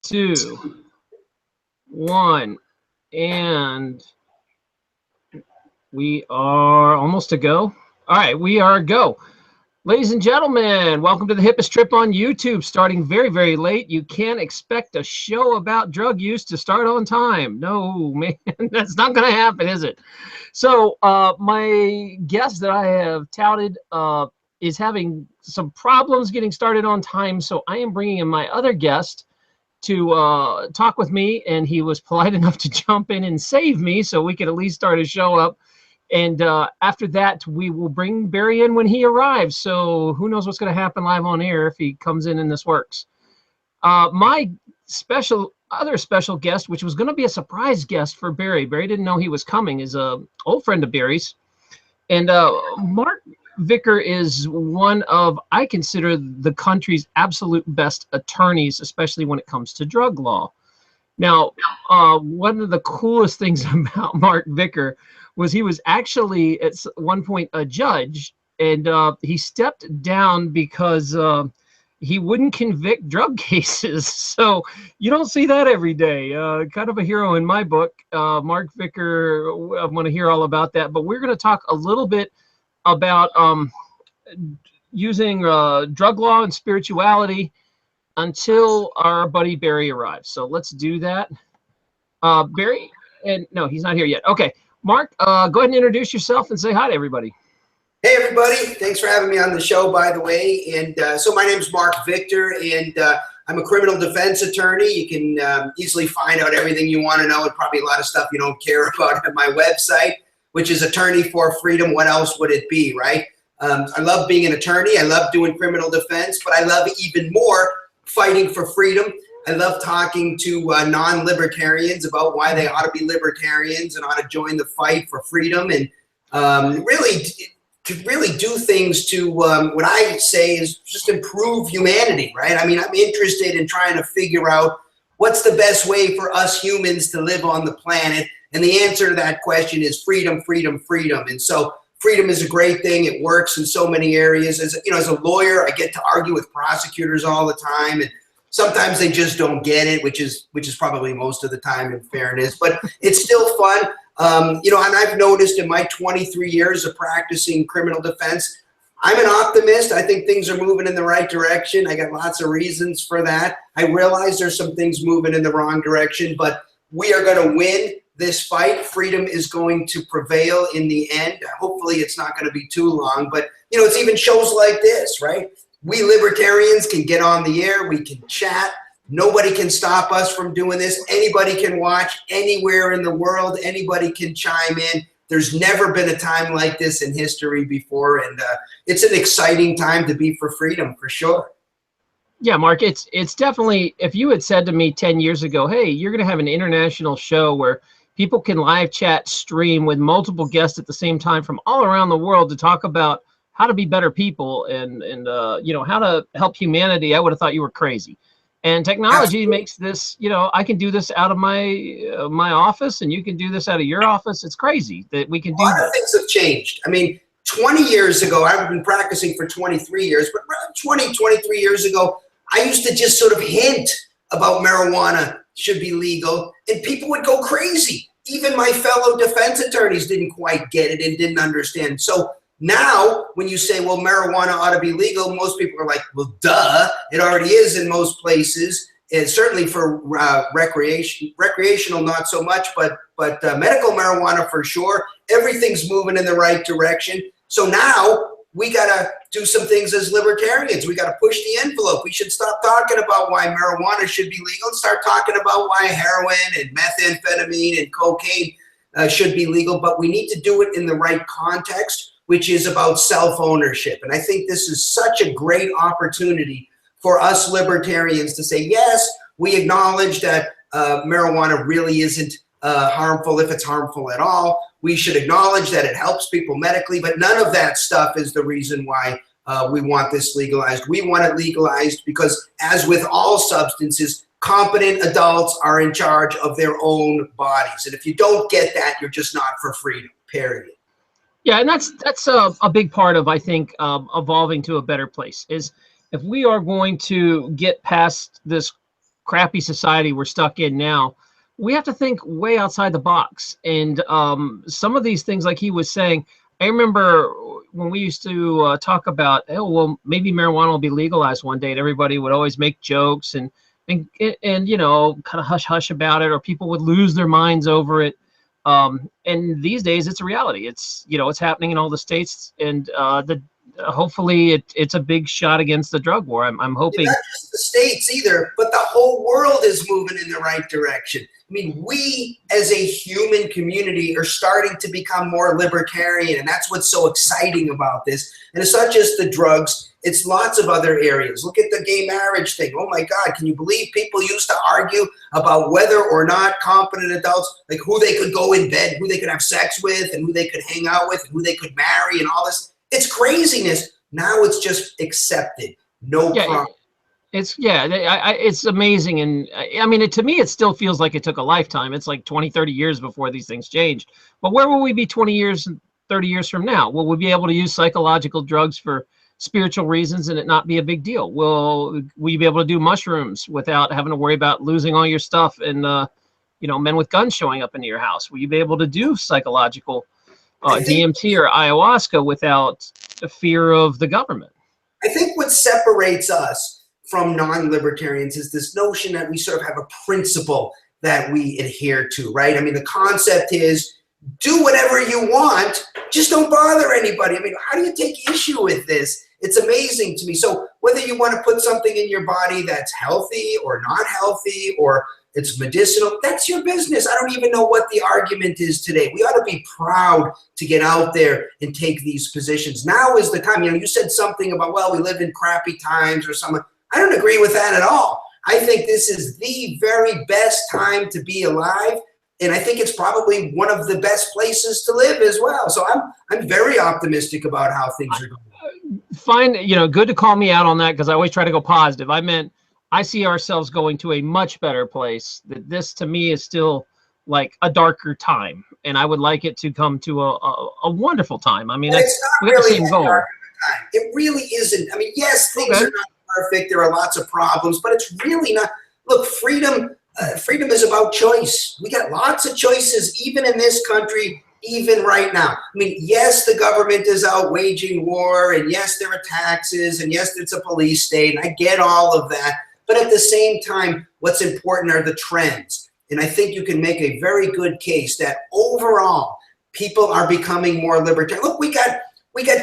2, 1, and we are almost to go. All right, we are go. Ladies and gentlemen, welcome to the Hippest Trip on YouTube. Starting very, very late. You can't expect a show about drug use to start on time. No, man, that's not going to happen, is it? So my guest that I have touted is having some problems getting started on time. So I am bringing in my other guest to talk with me, and he was polite enough to jump in and save me so we could at least start his show up. And after that, we will bring Barry in when he arrives. So who knows what's going to happen live on air if he comes in and this works. My other special guest, which was going to be a surprise guest for Barry. Barry didn't know he was coming, is an old friend of Barry's. And Mark Vicker is one of, I consider, the country's absolute best attorneys, especially when it comes to drug law. Now, one of the coolest things about Mark Vicker was he was actually at one point a judge, and he stepped down because he wouldn't convict drug cases. So you don't see that every day. Kind of a hero in my book. Mark Vicker, I want to hear all about that. But we're going to talk a little bit about using drug law and spirituality until our buddy Barry arrives. So let's do that. Barry, and no, he's not here yet. Okay. Mark, go ahead and introduce yourself and say hi to everybody. Hey, everybody. Thanks for having me on the show, by the way. And so my name is Mark Victor, and I'm a criminal defense attorney. You can easily find out everything you want to know, and probably a lot of stuff you don't care about at my website, which is Attorney for Freedom. What else would it be, right? I love being an attorney. I love doing criminal defense, but I love even more fighting for freedom. I love talking to non-libertarians about why they ought to be libertarians and ought to join the fight for freedom, and really do things to what I say is just improve humanity, right? I mean, I'm interested in trying to figure out what's the best way for us humans to live on the planet, and the answer to that question is freedom, freedom, freedom. And so freedom is a great thing. It works in so many areas. As you know, as a lawyer, I get to argue with prosecutors all the time, and sometimes they just don't get it, which is probably most of the time, in fairness, but it's still fun. You know, and I've noticed in my 23 years of practicing criminal defense, I'm an optimist. I think things are moving in the right direction. I got lots of reasons for that. I realize there's some things moving in the wrong direction, but we are going to win this fight. Freedom is going to prevail in the end. Hopefully it's not going to be too long, but you know, it's even shows like this, right? We libertarians can get on the air, we can chat, nobody can stop us from doing this, anybody can watch anywhere in the world, anybody can chime in. There's never been a time like this in history before, and it's an exciting time to be for freedom, for sure. Yeah, Mark, it's definitely, if you had said to me 10 years ago, hey, you're going to have an international show where people can live chat stream with multiple guests at the same time from all around the world to talk about how to be better people and you know, how to help humanity, I would have thought you were crazy. And technology makes this, you know, I can do this out of my my office, and you can do this out of your office. It's crazy that we can do that. A lot of things have changed. I mean, 20 years ago, I've been practicing for 23 years, but 23 years ago, I used to just sort of hint about marijuana should be legal, and people would go crazy. Even my fellow defense attorneys didn't quite get it and didn't understand. So now, when you say, well, marijuana ought to be legal, most people are like, well, duh, it already is in most places. And certainly for recreational, not so much, but medical marijuana for sure. Everything's moving in the right direction. So now we got to do some things as libertarians. We got to push the envelope. We should stop talking about why marijuana should be legal and start talking about why heroin and methamphetamine and cocaine should be legal. But we need to do it in the right context, which is about self-ownership. And I think this is such a great opportunity for us libertarians to say, yes, we acknowledge that marijuana really isn't harmful, if it's harmful at all. We should acknowledge that it helps people medically, but none of that stuff is the reason why we want this legalized. We want it legalized because, as with all substances, competent adults are in charge of their own bodies. And if you don't get that, you're just not for freedom, period. Yeah, and that's a big part of, I think, evolving to a better place, is if we are going to get past this crappy society we're stuck in now, we have to think way outside the box. And some of these things, like he was saying, I remember when we used to talk about, oh, well, maybe marijuana will be legalized one day, and everybody would always make jokes and you know, kind of hush hush about it, or people would lose their minds over it. And these days it's a reality. It's, you know, it's happening in all the states, and hopefully it's a big shot against the drug war. I'm hoping. Not just the states either, but the whole world is moving in the right direction. I mean, we as a human community are starting to become more libertarian, and that's what's so exciting about this. And it's not just the drugs, it's lots of other areas. Look at the gay marriage thing. Oh my God, can you believe people used to argue about whether or not competent adults, like who they could go in bed, who they could have sex with, and who they could hang out with, and who they could marry, and all this. It's craziness. Now it's just accepted. No problem. It's amazing. And I mean, to me, it still feels like it took a lifetime. It's like 20, 30 years before these things changed. But where will we be 20 years, 30 years from now? Will we be able to use psychological drugs for spiritual reasons and it not be a big deal? Will you be able to do mushrooms without having to worry about losing all your stuff and, you know, men with guns showing up into your house? Will you be able to do psychological DMT or ayahuasca without the fear of the government? I think what separates us from non-libertarians is this notion that we sort of have a principle that we adhere to, right? I mean, the concept is do whatever you want, just don't bother anybody. I mean, how do you take issue with this? It's amazing to me. So whether you want to put something in your body that's healthy or not healthy, or it's medicinal, that's your business. I don't even know what the argument is today. We ought to be proud to get out there and take these positions. Now is the time. You know, you said something about, well, we live in crappy times or something. I don't agree with that at all. I think this is the very best time to be alive, and I think it's probably one of the best places to live as well. So I'm very optimistic about how things are going. Fine, you know, good to call me out on that, because I always try to go positive. I meant I see ourselves going to a much better place. That this to me is still like a darker time, and I would like it to come to a wonderful time. I mean, we have the same goal. It really isn't. I mean, yes, things are not perfect. There are lots of problems, but it's really not. Look, freedom is about choice. We got lots of choices, even in this country, even right now. I mean, yes, the government is out waging war, and yes, there are taxes, and yes, it's a police state, and I get all of that. But at the same time, what's important are the trends. And I think you can make a very good case that overall, people are becoming more libertarian. Look, we got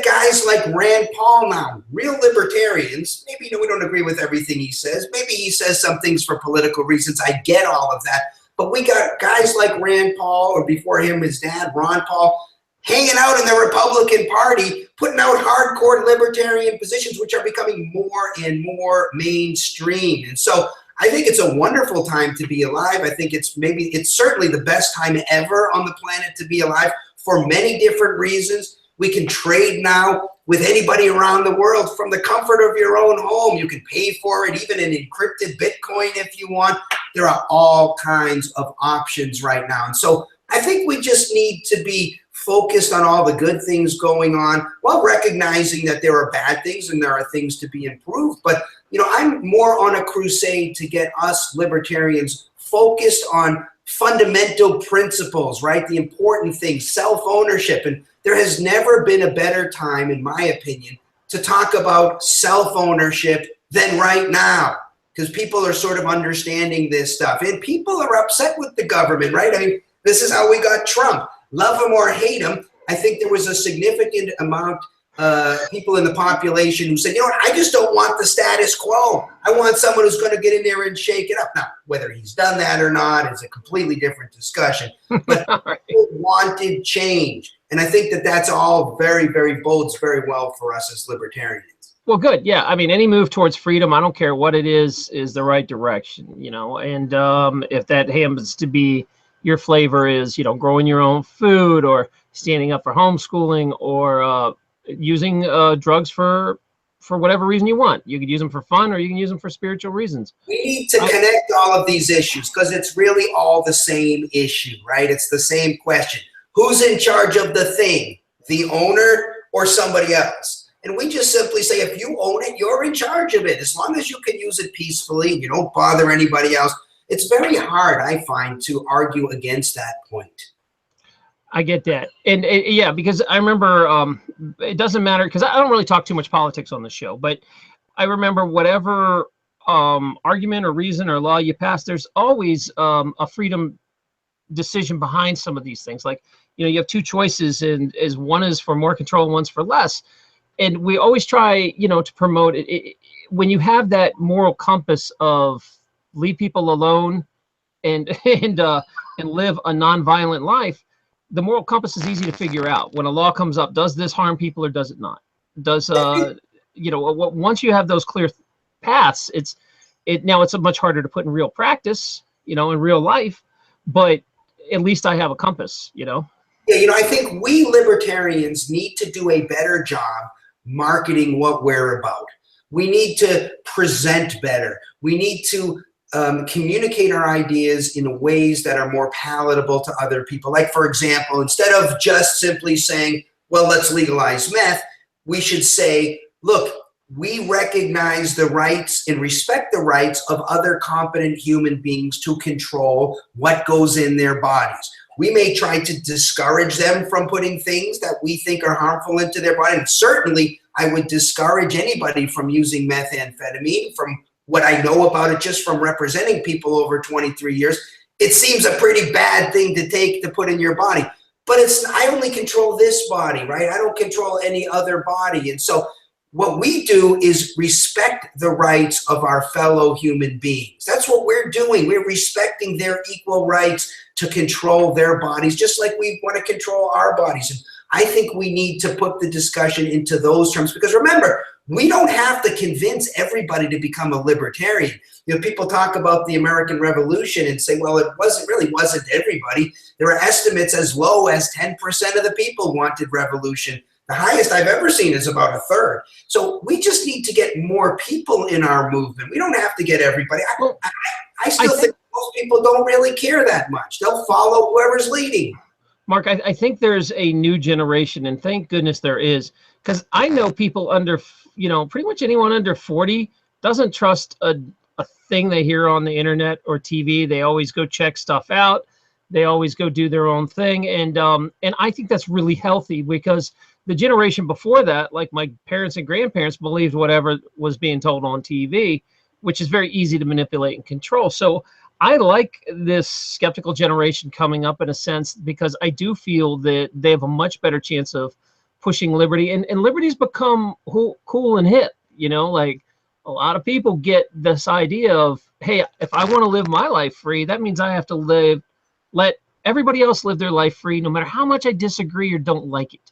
guys like Rand Paul now, real libertarians. Maybe, you know, we don't agree with everything he says. Maybe he says some things for political reasons. I get all of that. But we got guys like Rand Paul, or before him, his dad, Ron Paul, hanging out in the Republican Party, putting out hardcore libertarian positions, which are becoming more and more mainstream. And so I think it's a wonderful time to be alive. I think it's certainly the best time ever on the planet to be alive for many different reasons. We can trade now with anybody around the world from the comfort of your own home. You can pay for it, even in encrypted Bitcoin if you want. There are all kinds of options right now. And so I think we just need to be focused on all the good things going on while recognizing that there are bad things and there are things to be improved. But, you know, I'm more on a crusade to get us libertarians focused on fundamental principles, right? The important things, self-ownership. And there has never been a better time, in my opinion, to talk about self-ownership than right now, because people are sort of understanding this stuff. And people are upset with the government, right? I mean, this is how we got Trump. Love him or hate him, I think there was a significant amount people in the population who said, you know what, I just don't want the status quo. I want someone who's going to get in there and shake it up. Now, whether he's done that or not is a completely different discussion. But people wanted change. And I think that that's all very, very bodes very well for us as libertarians. Well, good. Yeah. I mean, any move towards freedom, I don't care what it is the right direction, you know, and if that happens to be your flavor is, you know, growing your own food or standing up for homeschooling or using drugs for whatever reason you want. You could use them for fun or you can use them for spiritual reasons. We need to connect all of these issues because it's really all the same issue, right? It's the same question. Who's in charge of the thing, the owner or somebody else? And we just simply say, if you own it, you're in charge of it. As long as you can use it peacefully and you don't bother anybody else. It's very hard, I find, to argue against that point. I get that. And yeah, because I remember it doesn't matter, because I don't really talk too much politics on the show, but I remember whatever argument or reason or law you pass, there's always a freedom decision behind some of these things. Like, you know, you have two choices, and one is for more control and one's for less. And we always try, you know, to promote it. When you have that moral compass of leave people alone and live a nonviolent life, the moral compass is easy to figure out. When a law comes up, does this harm people or does it not? Does you know, once you have those clear paths, now it's much harder to put in real practice, you know, in real life, but at least I have a compass, you know. Yeah, you know, I think we libertarians need to do a better job marketing what we're about. We need to present better. We need to communicate our ideas in ways that are more palatable to other people. Like, for example, instead of just simply saying, well, let's legalize meth, we should say, look, we recognize the rights and respect the rights of other competent human beings to control what goes in their bodies. We may try to discourage them from putting things that we think are harmful into their body. And certainly, I would discourage anybody from using methamphetamine. From what I know about it, just from representing people over 23 years, it seems a pretty bad thing to take to put in your body. But I only control this body, right? I don't control any other body. And so what we do is respect the rights of our fellow human beings. That's what we're doing. We're respecting their equal rights to control their bodies, just like we want to control our bodies. And I think we need to put the discussion into those terms, because remember, we don't have to convince everybody to become a libertarian. You know, people talk about the American Revolution and say, well, it really wasn't everybody. There are estimates as low as 10% of the people wanted revolution. The highest I've ever seen is about a third. So we just need to get more people in our movement. We don't have to get everybody. I still think most people don't really care that much. They'll follow whoever's leading. Mark, I think there's a new generation, and thank goodness there is, because I know people under, you know, pretty much anyone under 40 doesn't trust a thing they hear on the internet or TV. They always go check stuff out. They always go do their own thing. And I think that's really healthy, because the generation before that, like my parents and grandparents, believed whatever was being told on TV, which is very easy to manipulate and control. So I like this skeptical generation coming up in a sense, because I do feel that they have a much better chance of pushing liberty. And liberty's become cool and hip, you know, like a lot of people get this idea of, hey, if I want to live my life free, that means I have to let everybody else live their life free, no matter how much I disagree or don't like it.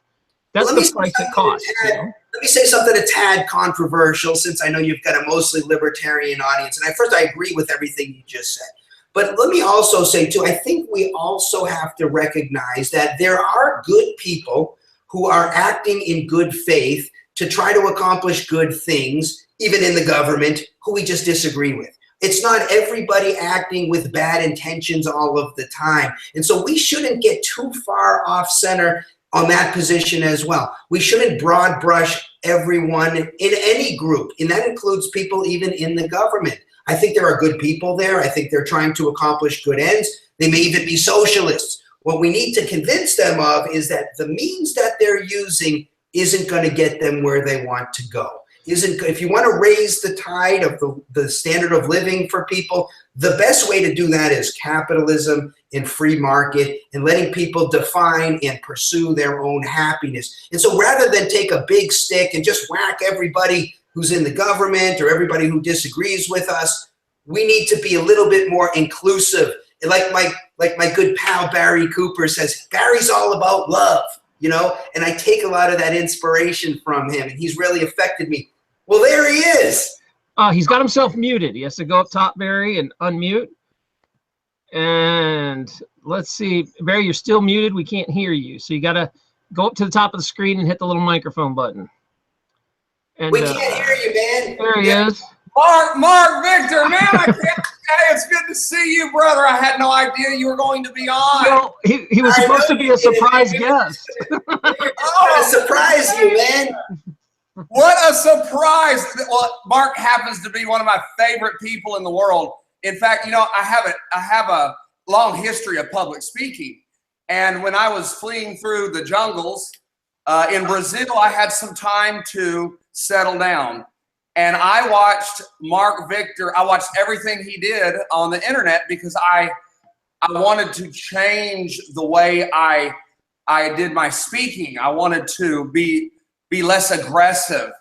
That's the price it costs. Let me say something a tad controversial, since I know you've got a mostly libertarian audience. And first, I agree with everything you just said. But let me also say, too, I think we also have to recognize that there are good people who are acting in good faith to try to accomplish good things, even in the government, who we just disagree with. It's not everybody acting with bad intentions all of the time. And so we shouldn't get too far off center on that position as well. We shouldn't broad brush everyone in any group, and that includes people even in the government. I think there are good people there. I think they're trying to accomplish good ends. They may even be socialists. What we need to convince them of is that the means that they're using isn't going to get them where they want to go. If you want to raise the tide of the standard of living for people, the best way to do that is capitalism and free market, and letting people define and pursue their own happiness. And so rather than take a big stick and just whack everybody who's in the government or everybody who disagrees with us, we need to be a little bit more inclusive. Like my good pal Barry Cooper says, Barry's all about love, you know, and I take a lot of that inspiration from him, and he's really affected me. Well, there he is. He's got himself muted. He has to go up top, Barry, and unmute. And let's see, Barry, you're still muted. We can't hear you. So you got to go up to the top of the screen and hit the little microphone button. And, we can't hear you, man. There he is. Mark Victor, man, I can't. Hey, it's good to see you, brother. I had no idea you were going to be on. No, he was supposed to be a surprise guest. Oh, surprise you, man. What a surprise. Well, Mark happens to be one of my favorite people in the world. In fact, you know, I have a long history of public speaking. And when I was fleeing through the jungles in Brazil, I had some time to settle down. And I watched Mark Victor. I watched everything he did on the internet because I wanted to change the way I did my speaking. I wanted to be less aggressive.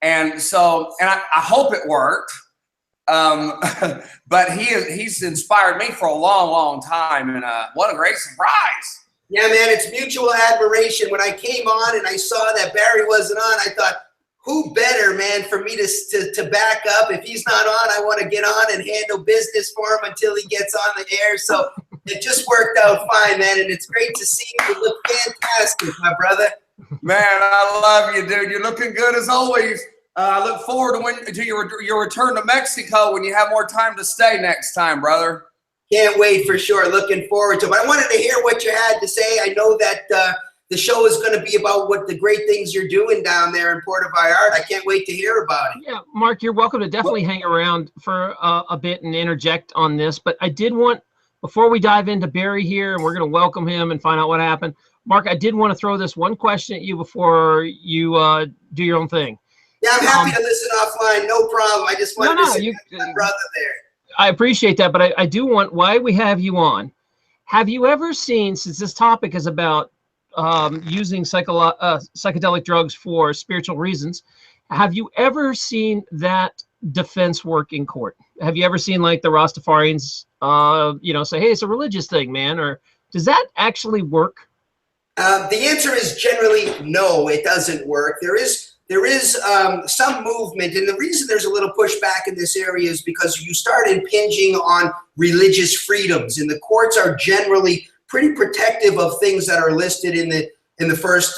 And so, and I hope it worked. But he's inspired me for a long, long time. And what a great surprise. Yeah, man, it's mutual admiration. When I came on and I saw that Barry wasn't on, I thought, who better, man, for me to back up? If he's not on, I want to get on and handle business for him until he gets on the air. So it just worked out fine, man. And it's great to see you. You look fantastic, my brother. Man, I love you, dude. You're looking good as always. I look forward to your return to Mexico when you have more time to stay next time, brother. Can't wait for sure. Looking forward to it. But I wanted to hear what you had to say. I know that the show is going to be about what the great things you're doing down there in Puerto Vallarta. I can't wait to hear about it. Yeah, Mark, you're welcome to definitely hang around for a bit and interject on this. But I did want, before we dive into Barry here, and we're going to welcome him and find out what happened, Mark, I did want to throw this one question at you before you do your own thing. Yeah, I'm happy to listen offline. No problem. I just wanted to say my brother there. I appreciate that, but I do want, why we have you on, have you ever seen, since this topic is about using psychedelic drugs for spiritual reasons, have you ever seen that defense work in court? Have you ever seen like the Rastafarians, you know, say, hey, it's a religious thing, man, or does that actually work? The answer is generally no, it doesn't work. There is some movement, and the reason there's a little pushback in this area is because you start impinging on religious freedoms, and the courts are generally pretty protective of things that are listed in the first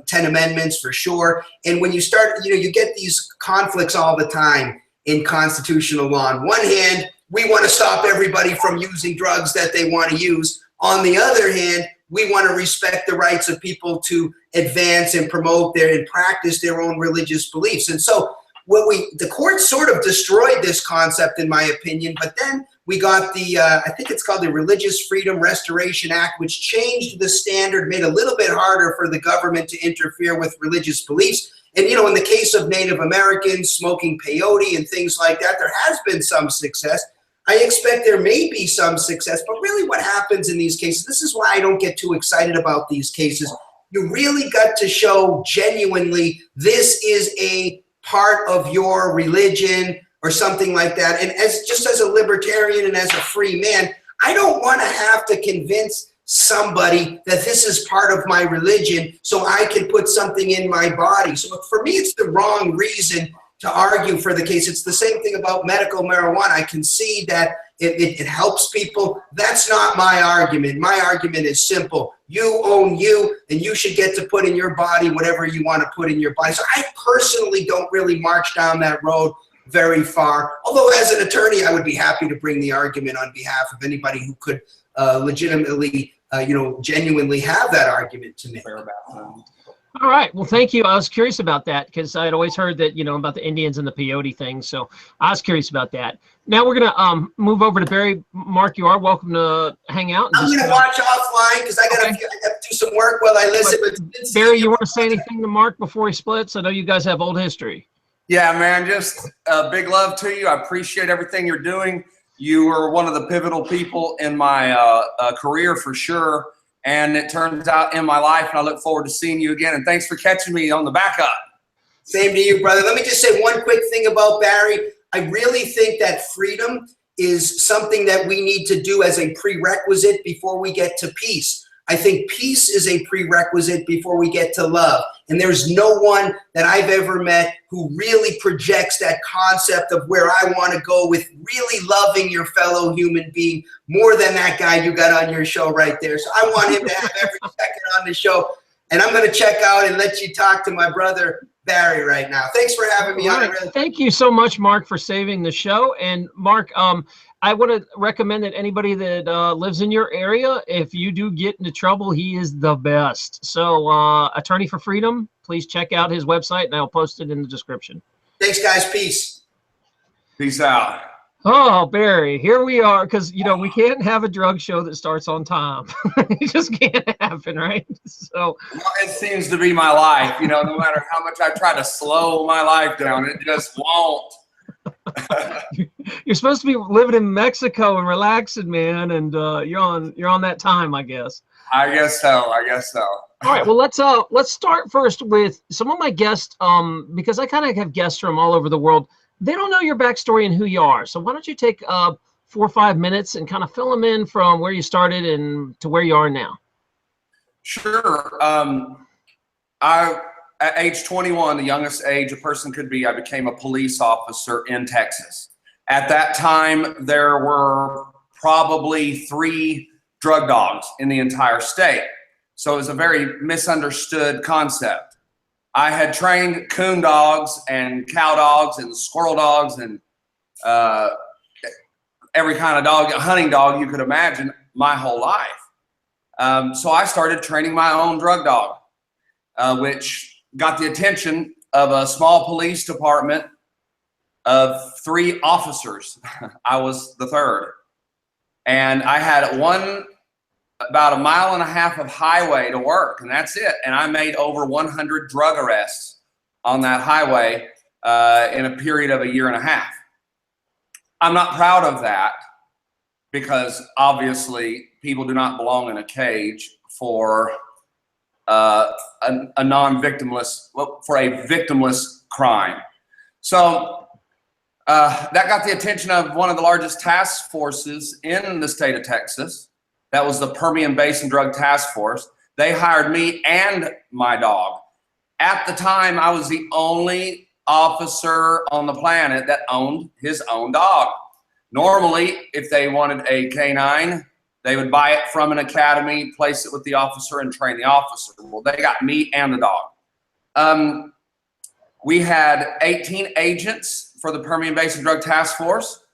10 amendments for sure. And when you start, you know, you get these conflicts all the time in constitutional law. On one hand, we want to stop everybody from using drugs that they want to use. On the other hand, we want to respect the rights of people to advance and promote and practice their own religious beliefs. And so the courts sort of destroyed this concept, in my opinion, but then we got the, I think it's called the Religious Freedom Restoration Act, which changed the standard, made it a little bit harder for the government to interfere with religious beliefs. And, you know, in the case of Native Americans smoking peyote and things like that, there has been some success. I expect there may be some success, but really what happens in these cases, this is why I don't get too excited about these cases. You really got to show genuinely this is a part of your religion or something like that. And just as a libertarian and as a free man, I don't want to have to convince somebody that this is part of my religion so I can put something in my body. So for me, it's the wrong reason to argue for the case. It's the same thing about medical marijuana. I can see that it helps people. That's not my argument. My argument is simple. You own you, and you should get to put in your body whatever you want to put in your body. So I personally don't really march down that road very far. Although as an attorney, I would be happy to bring the argument on behalf of anybody who could legitimately, you know, genuinely have that argument to make. All right. Well, thank you. I was curious about that because I had always heard that, you know, about the Indians and the peyote thing. So I was curious about that. Now we're going to move over to Barry. Mark, you are welcome to hang out. I'm going to watch offline because I got to do some work while I listen. But Barry, you want to say anything to Mark before he splits? I know you guys have old history. Yeah, man, just big love to you. I appreciate everything you're doing. You were one of the pivotal people in my career for sure. And it turns out in my life, and I look forward to seeing you again. And thanks for catching me on the backup. Same to you, brother. Let me just say one quick thing about Barry. I really think that freedom is something that we need to do as a prerequisite before we get to peace. I think peace is a prerequisite before we get to love. And there's no one that I've ever met who really projects that concept of where I want to go with really loving your fellow human being more than that guy you got on your show right there. So I want him to have every second on the show. And I'm going to check out and let you talk to my brother, Barry, right now. Thanks for having me on. Really thank you so much, Mark, for saving the show. And Mark, I want to recommend that anybody that lives in your area, if you do get into trouble, he is the best. So Attorney for Freedom, please check out his website, and I'll post it in the description. Thanks, guys. Peace. Peace out. Oh, Barry, here we are, because, you know, we can't have a drug show that starts on time. It just can't happen, right? So, well, it seems to be my life. You know, no matter how much I try to slow my life down, it just won't. You're supposed to be living in Mexico and relaxing, man, and you're on that time, I guess. I guess so. I guess so. All right, well, let's start first with some of my guests, because I kind of have guests from all over the world. They don't know your backstory and who you are. So why don't you take 4 or 5 minutes and kind of fill them in from where you started and to where you are now? Sure. At age 21, the youngest age a person could be, I became a police officer in Texas. At that time, there were probably 3 drug dogs in the entire state. So it was a very misunderstood concept. I had trained coon dogs and cow dogs and squirrel dogs and every kind of dog, hunting dog you could imagine my whole life. So I started training my own drug dog, which got the attention of a small police department of 3 officers. I was the 3rd. And I had about 1.5 miles of highway to work, and that's it. And I made over 100 drug arrests on that highway in a period of 1.5 years. I'm not proud of that, because obviously people do not belong in a cage for a non-victimless, for a victimless crime. So that got the attention of one of the largest task forces in the state of Texas. That was the Permian Basin Drug Task Force. They hired me and my dog. At the time, I was the only officer on the planet that owned his own dog. Normally, if they wanted a canine, they would buy it from an academy, place it with the officer, and train the officer. Well, they got me and the dog. We had 18 agents for the Permian Basin Drug Task Force.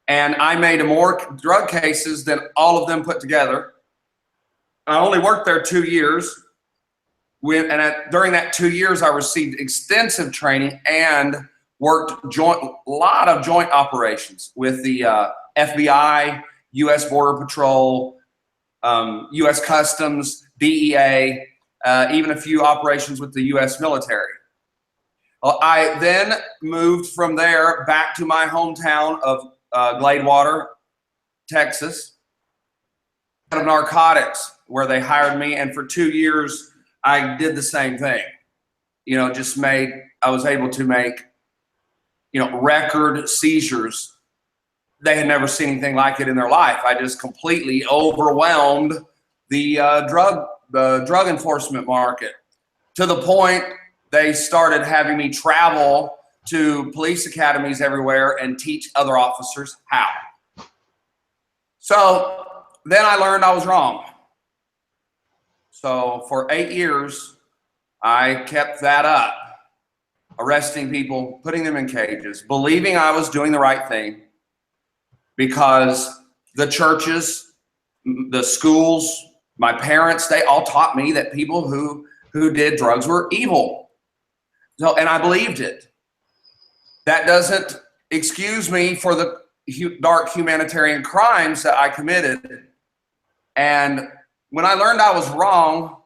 And I made more drug cases than all of them put together. I only worked there 2 years. During that 2 years, I received extensive training and worked a lot of joint operations with the FBI, U.S. Border Patrol, U.S. Customs, DEA, even a few operations with the U.S. military. I then moved from there back to my hometown of Gladewater, Texas, out of narcotics, where they hired me, and for 2 years I did the same thing. You know, I was able to make, you know, record seizures. They had never seen anything like it in their life. I just completely overwhelmed the drug enforcement market, to the point they started having me travel to police academies everywhere and teach other officers how. So then I learned I was wrong. So for 8 years, I kept that up, arresting people, putting them in cages, believing I was doing the right thing, because the churches, the schools, my parents, they all taught me that people who did drugs were evil. So, and I believed it. That doesn't excuse me for the dark humanitarian crimes that I committed. And when I learned I was wrong,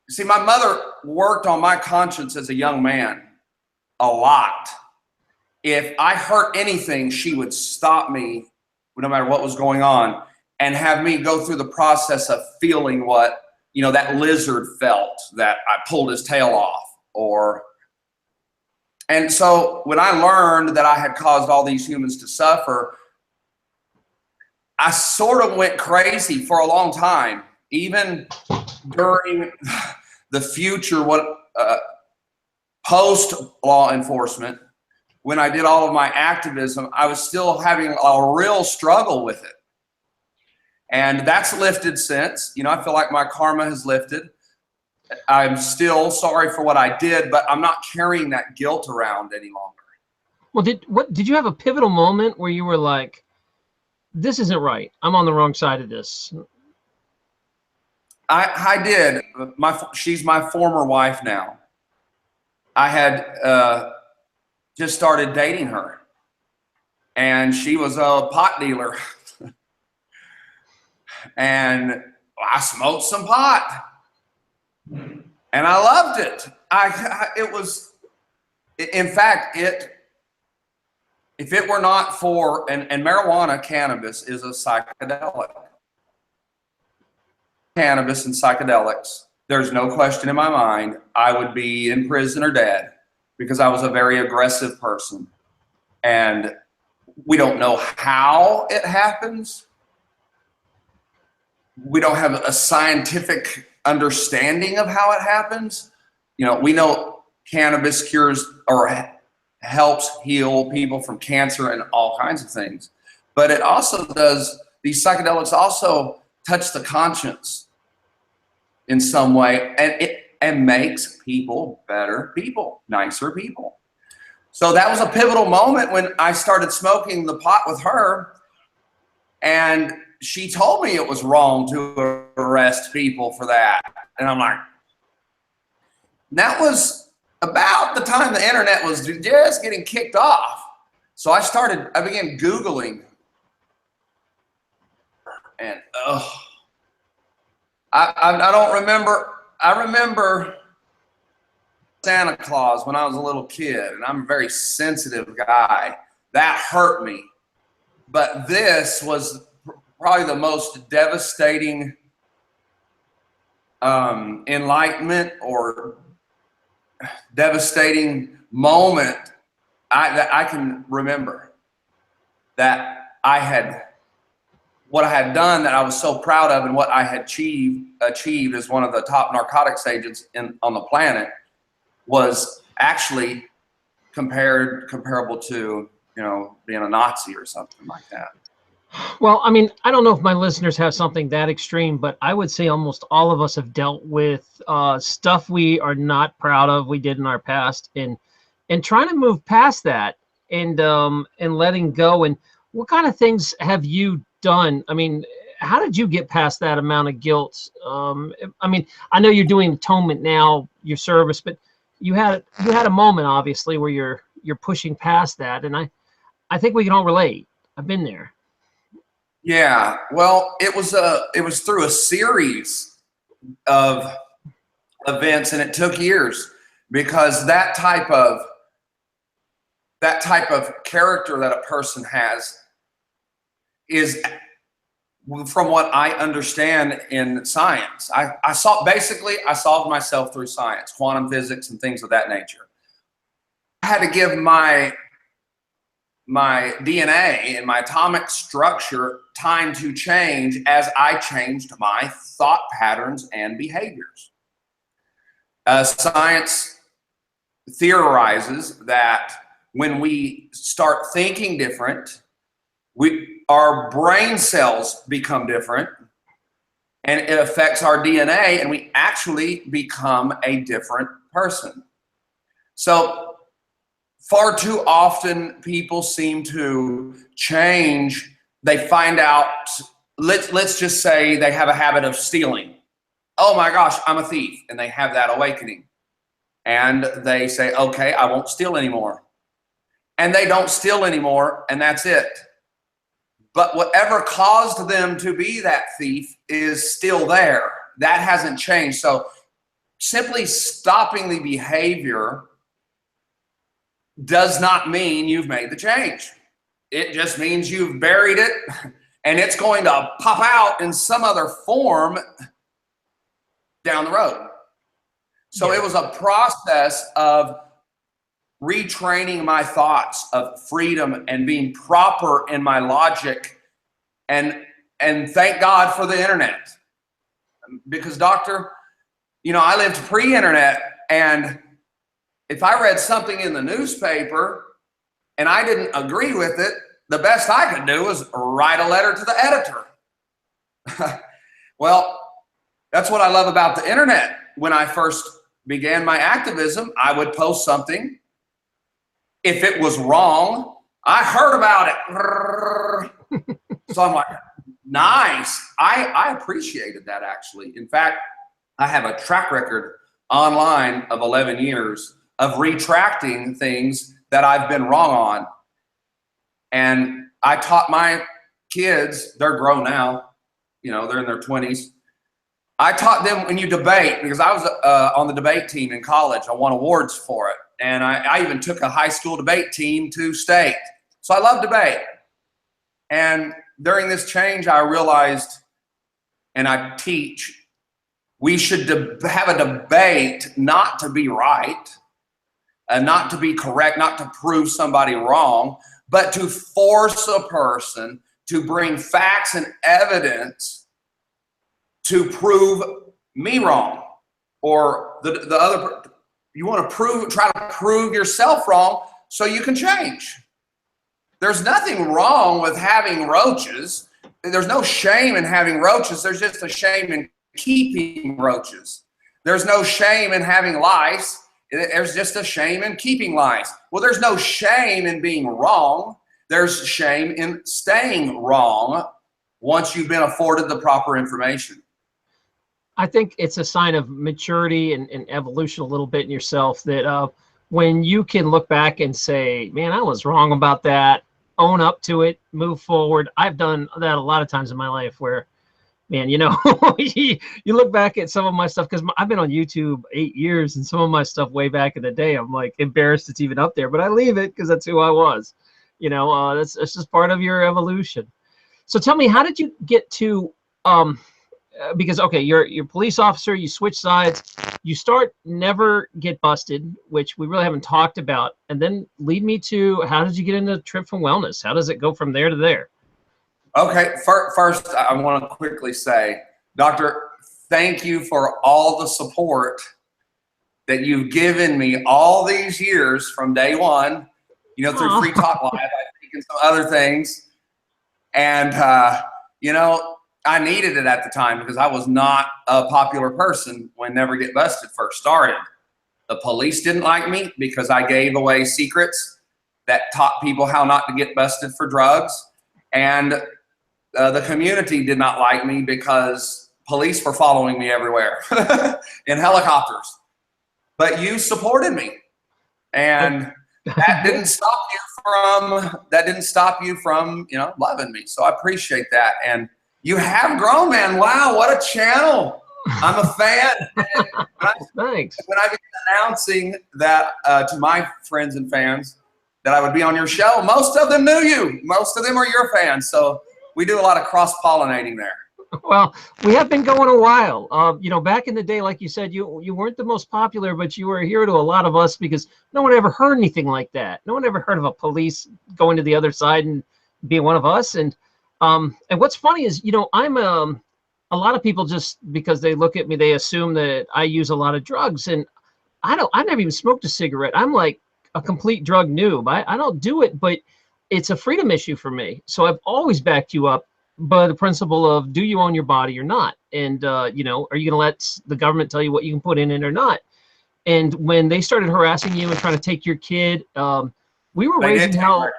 see, my mother worked on my conscience as a young man a lot. If I hurt anything, she would stop me no matter what was going on and have me go through the process of feeling what, you know, that lizard felt that I pulled his tail off, and so when I learned that I had caused all these humans to suffer, I sort of went crazy for a long time. Even during the future, post law enforcement, when I did all of my activism, I was still having a real struggle with it. And that's lifted since. You know, I feel like my karma has lifted. I'm still sorry for what I did, but I'm not carrying that guilt around any longer. Well, did you have a pivotal moment where you were like, this isn't right, I'm on the wrong side of this? I did. She's my former wife now. I had just started dating her, and she was a pot dealer. And I smoked some pot, and I loved it. It was, in fact, if it were not for, and marijuana, cannabis is a psychedelic. Cannabis and psychedelics, there's no question in my mind, I would be in prison or dead, because I was a very aggressive person. And we don't know how it happens. We don't have a scientific understanding of how it happens. You know, we know cannabis cures or helps heal people from cancer and all kinds of things. But it also does, these psychedelics also touch the conscience in some way, and makes people better people, nicer people. So that was a pivotal moment when I started smoking the pot with her, and she told me it was wrong to arrest people for that. And I'm like, that was about the time the internet was just getting kicked off. So I began Googling, and I don't remember. I remember Santa Claus when I was a little kid, and I'm a very sensitive guy. That hurt me. But this was probably the most devastating enlightenment or devastating moment that I can remember, that what I had done, that I was so proud of, and what I had achieved as one of the top narcotics agents on the planet, was actually comparable to, you know, being a Nazi or something like that. Well, I mean, I don't know if my listeners have something that extreme, but I would say almost all of us have dealt with stuff we are not proud of, we did in our past, and trying to move past that, and letting go. And what kind of things have you done? I mean, how did you get past that amount of guilt? I mean, I know you're doing atonement now, your service, but you had a moment, obviously, where you're pushing past that, and I think we can all relate. I've been there. Yeah, well, it was through a series of events, and it took years, because that type of character that a person has is, from what I understand in science, I solved myself through science, quantum physics and things of that nature. I had to give my DNA and my atomic structure time to change as I changed my thought patterns and behaviors. Science theorizes that when we start thinking different, our brain cells become different, and it affects our DNA, and we actually become a different person. So far too often, people seem to change. They find out, let's just say they have a habit of stealing. Oh my gosh, I'm a thief. And they have that awakening. And they say, okay, I won't steal anymore. And they don't steal anymore, and that's it. But whatever caused them to be that thief is still there. That hasn't changed. So simply stopping the behavior does not mean you've made the change. It just means you've buried it, and it's going to pop out in some other form down the road. So It was a process of retraining my thoughts of freedom and being proper in my logic, and thank God for the internet. Because, doctor, you know, I lived pre-internet, and if I read something in the newspaper and I didn't agree with it, the best I could do was write a letter to the editor. Well, that's what I love about the internet. When I first began my activism, I would post something. If it was wrong, I heard about it. So I'm like, Nice. I appreciated that, actually. In fact, I have a track record online of 11 years of retracting things that I've been wrong on. And I taught my kids, they're grown now, you know, they're in their 20s. I taught them when you debate, because I was on the debate team in college. I won awards for it. And I even took a high school debate team to state. So I love debate. And during this change, I realized, and I teach, we should have a debate not to be right, not to be correct, not to prove somebody wrong, but to force a person to bring facts and evidence to prove me wrong, or the other. You want to try to prove yourself wrong so you can change. There's nothing wrong with having roaches. There's no shame in having roaches. There's just a shame in keeping roaches. There's no shame in having lice. There's just a shame in keeping lice. Well, there's no shame in being wrong. There's shame in staying wrong once you've been afforded the proper information. I think it's a sign of maturity and evolution a little bit in yourself that when you can look back and say, man, I was wrong about that, own up to it, move forward. I've done that a lot of times in my life where, man, you know, you look back at some of my stuff, because I've been on YouTube 8 years, and some of my stuff way back in the day, I'm like embarrassed it's even up there, but I leave it because that's who I was. You know, that's just part of your evolution. So tell me, how did you get to, because, okay, you're a police officer, you switch sides, you start never get busted, which we really haven't talked about, and then lead me to, how did you get into Trip from Wellness? How does it go from there to there? Okay, first, I want to quickly say, Doctor, thank you for all the support that you've given me all these years from day one, you know, through Free Talk Live, I think, and some other things. And, you know, I needed it at the time because I was not a popular person when Never Get Busted first started. The police didn't like me because I gave away secrets that taught people how not to get busted for drugs. And the community did not like me because police were following me everywhere in helicopters. But you supported me, and that didn't stop you from, you know, loving me. So I appreciate that. And you have grown, man. Wow, what a channel. I'm a fan. Thanks. When I began announcing that to my friends and fans that I would be on your show, most of them knew you. Most of them are your fans. So we do a lot of cross-pollinating there. Well, we have been going a while. You know, back in the day, like you said, you weren't the most popular, but you were a hero to a lot of us because no one ever heard anything like that. No one ever heard of a police going to the other side and being one of us. And what's funny is, you know, I'm a lot of people, just because they look at me, they assume that I use a lot of drugs, and I never even smoked a cigarette. I'm like a complete drug noob. I don't do it, but it's a freedom issue for me. So I've always backed you up by the principle of, do you own your body or not? And, you know, are you going to let the government tell you what you can put in it or not? And when they started harassing you and trying to take your kid, we were raising hell.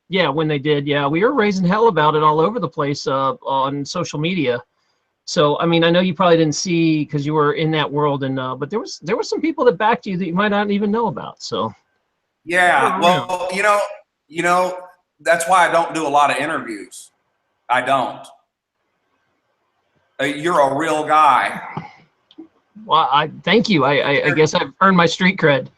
Yeah, when they did. Yeah, we were raising hell about it all over the place on social media. So, I mean, I know you probably didn't see because you were in that world, and but there were some people that backed you that you might not even know about. So, yeah, well, you know, that's why I don't do a lot of interviews. I don't. You're a real guy. Well, I thank you. I guess I've earned my street cred.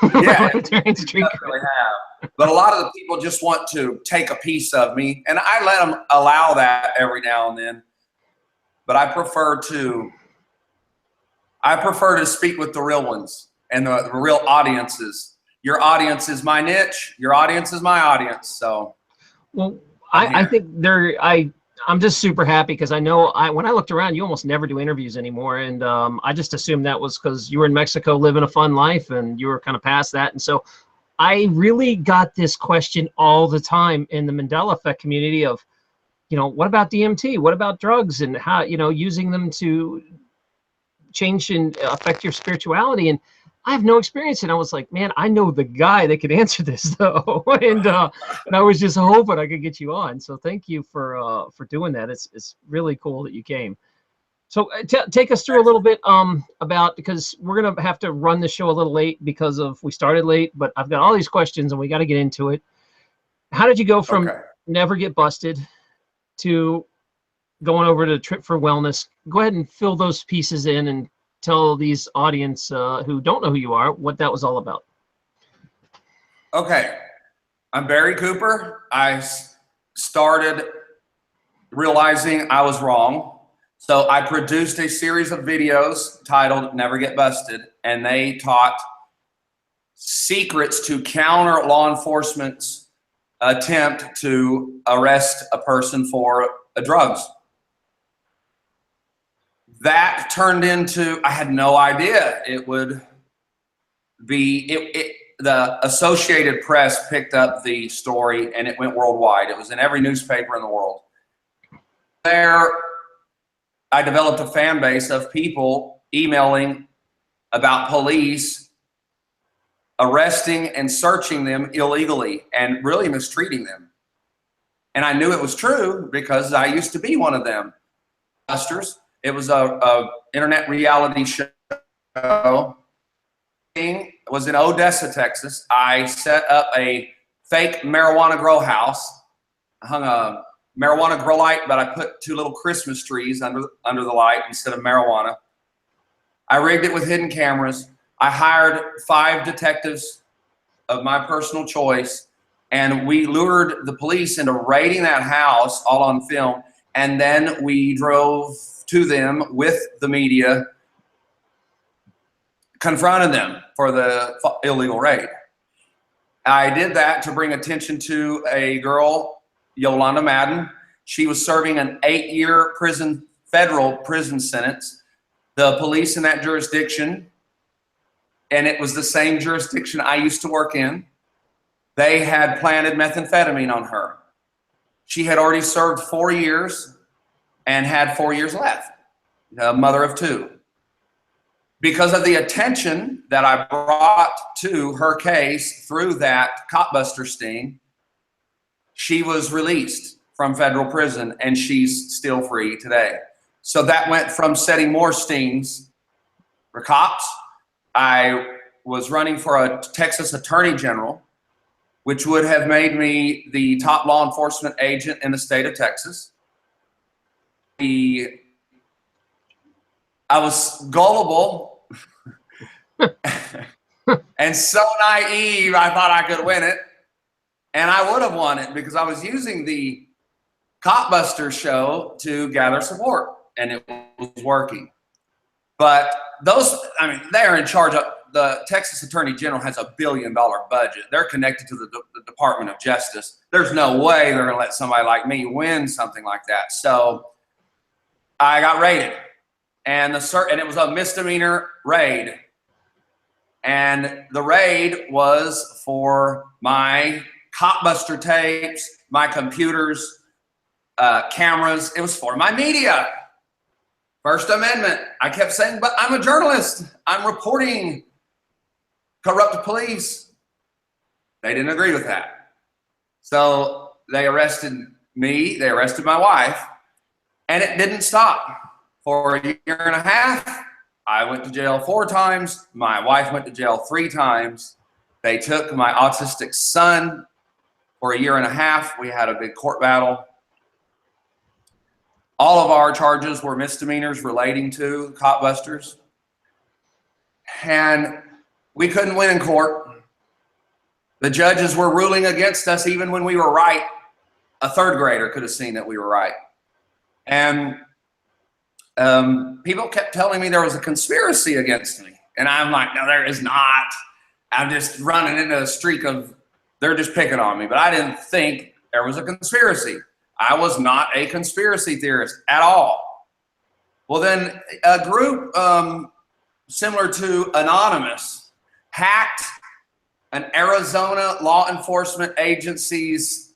Yeah, street cred. Have. But a lot of the people just want to take a piece of me, and I let them allow that every now and then. But I prefer to speak with the real ones and the real audiences. Your audience is my niche. Your audience is my audience. So, well, I think I'm just super happy because I know when I looked around, you almost never do interviews anymore, and I just assumed that was because you were in Mexico living a fun life and you were kind of past that. And so I really got this question all the time in the Mandela Effect community of, you know, what about DMT? What about drugs, and how, you know, using them to change and affect your spirituality? And I have no experience. And I was like, man, I know the guy that could answer this though. and I was just hoping I could get you on. So thank you for doing that. It's really cool that you came. So take us through a little bit about, because we're going to have to run the show a little late because of we started late, but I've got all these questions and we got to get into it. How did you go from never get busted to going over to Trip for Wellness? Go ahead and fill those pieces in and tell these audience who don't know who you are what that was all about. Okay. I'm Barry Cooper. I started realizing I was wrong. So I produced a series of videos titled Never Get Busted, and they taught secrets to counter law enforcement's attempt to arrest a person for drugs. That turned into, I had no idea it would be, the Associated Press picked up the story and it went worldwide. It was in every newspaper in the world. There, I developed a fan base of people emailing about police arresting and searching them illegally and really mistreating them. And I knew it was true because I used to be one of them. Busters. It was a internet reality show. It was in Odessa, Texas. I set up a fake marijuana grow house. I hung a marijuana grow light, but I put 2 little Christmas trees under the light instead of marijuana. I rigged it with hidden cameras. I hired 5 detectives of my personal choice, and we lured the police into raiding that house all on film. And then we drove to them with the media, confronted them for the illegal raid. I did that to bring attention to a girl, Yolanda Madden. She was serving an 8-year federal prison sentence. The police in that jurisdiction, and it was the same jurisdiction I used to work in, they had planted methamphetamine on her. She had already served 4 years and had 4 years left, a mother of 2. Because of the attention that I brought to her case through that copbuster sting, she was released from federal prison and she's still free today. So that went from setting more stings for cops. I was running for a Texas Attorney General, which would have made me the top law enforcement agent in the state of Texas. I was gullible and so naive, I thought I could win it. And I would have won it because I was using the Copbuster show to gather support, and it was working. But those, I mean, they're in charge of, the Texas Attorney General has $1 billion budget. They're connected to the Department of Justice. There's no way they're gonna let somebody like me win something like that. So I got raided, and it was a misdemeanor raid. And the raid was for my Copbuster tapes, my computers, cameras. It was for my media. First Amendment. I kept saying, but I'm a journalist. I'm reporting corrupt police. They didn't agree with that. So they arrested me. They arrested my wife. And it didn't stop. For a year and a half, I went to jail 4 times. My wife went to jail 3 times. They took my autistic son for a year and a half. We had a big court battle. All of our charges were misdemeanors relating to copbusters. And we couldn't win in court. The judges were ruling against us even when we were right. A 3rd grader could have seen that we were right. And people kept telling me there was a conspiracy against me. And I'm like, no, there is not. I'm just running into a streak of, they're just picking on me. But I didn't think there was a conspiracy. I was not a conspiracy theorist at all. Well, then a group similar to Anonymous hacked an Arizona law enforcement agency's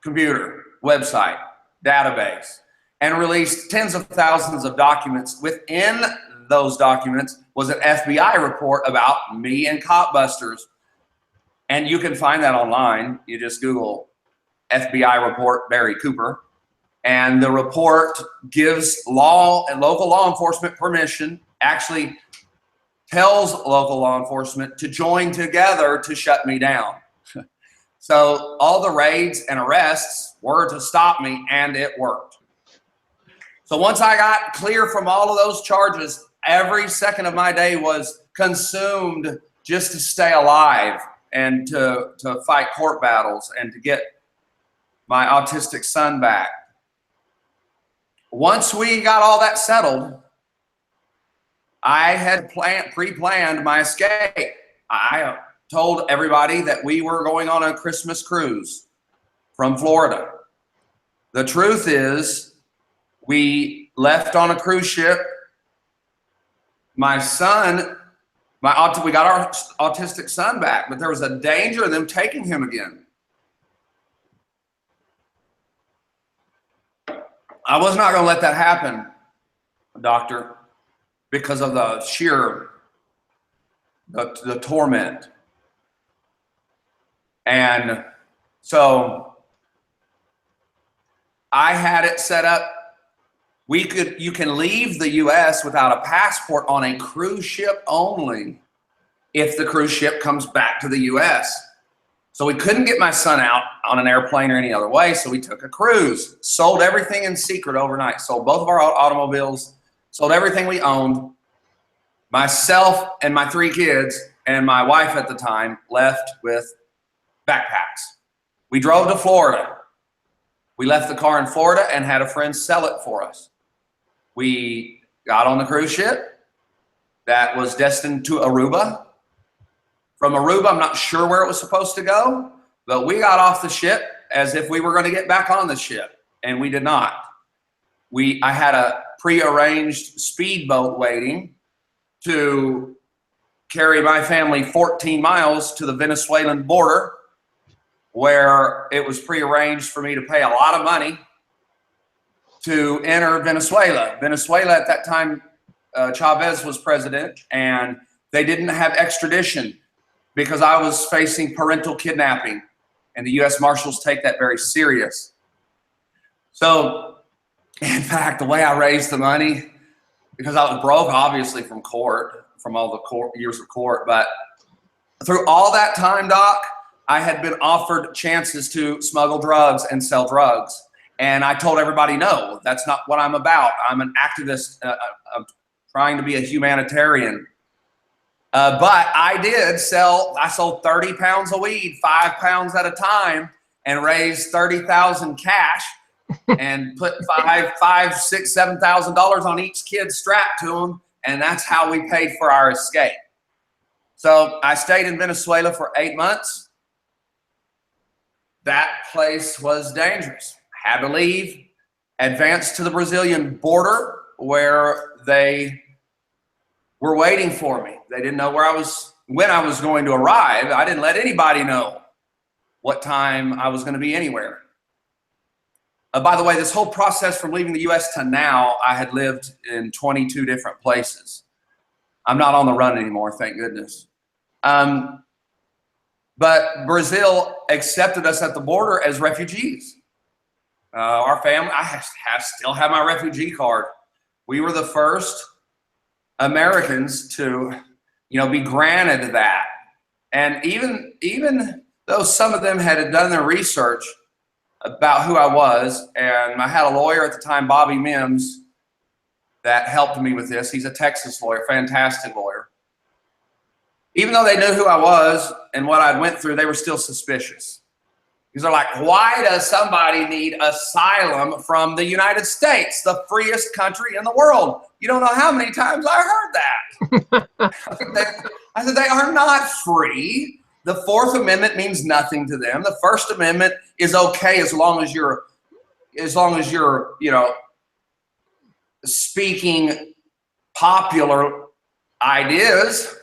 computer website database and released tens of thousands of documents within those documents was an FBI report about me and cop busters. And you can find that online. You just Google FBI report Barry Cooper. And the report gives law and local law enforcement permission, actually tells local law enforcement to join together to shut me down. So all the raids and arrests were to stop me, and it worked. So once I got clear from all of those charges, every second of my day was consumed just to stay alive and to fight court battles and to get my autistic son back. Once we got all that settled, I had pre-planned my escape. I told everybody that we were going on a Christmas cruise from Florida. The truth is, we left on a cruise ship. My son, we got our autistic son back, but there was a danger of them taking him again. I was not going to let that happen, doctor, because of the sheer, the torment. And so I had it set up. You can leave the US without a passport on a cruise ship only if the cruise ship comes back to the US. So we couldn't get my son out on an airplane or any other way, so we took a cruise, sold everything in secret overnight, sold both of our automobiles, sold everything we owned. Myself and my 3 kids and my wife at the time left with backpacks. We drove to Florida. We left the car in Florida and had a friend sell it for us. We got on the cruise ship that was destined to Aruba. From Aruba, I'm not sure where it was supposed to go, but we got off the ship as if we were going to get back on the ship, and we did not. I had a prearranged speedboat waiting to carry my family 14 miles to the Venezuelan border, where it was prearranged for me to pay a lot of money to enter Venezuela. Venezuela at that time, Chavez was president, and they didn't have extradition because I was facing parental kidnapping, and the U.S. Marshals take that very serious. So, in fact, the way I raised the money, because I was broke, obviously, from court, from all the years of court, but through all that time, Doc, I had been offered chances to smuggle drugs and sell drugs. And I told everybody, no, that's not what I'm about. I'm an activist. I'm trying to be a humanitarian. But I sold 30 pounds of weed, 5 pounds at a time, and raised 30,000 cash and put $5,000, $6,000, $7,000 on each kid strapped to them. And that's how we paid for our escape. So I stayed in Venezuela for 8 months. That place was dangerous. Had to leave, advance to the Brazilian border where they were waiting for me. They didn't know when I was going to arrive. I didn't let anybody know what time I was going to be anywhere. By the way, this whole process from leaving the US to now, I had lived in 22 different places. I'm not on the run anymore, thank goodness. But Brazil accepted us at the border as refugees. Our family, I still have my refugee card. We were the first Americans to, be granted that. And even though some of them had done their research about who I was, and I had a lawyer at the time, Bobby Mims, that helped me with this. He's a Texas lawyer, fantastic lawyer. Even though they knew who I was and what I went through, they were still suspicious. Because they're like, why does somebody need asylum from the United States, the freest country in the world? You don't know how many times I heard that. I said, they are not free. The Fourth Amendment means nothing to them. The First Amendment is okay as long as you're, speaking popular ideas.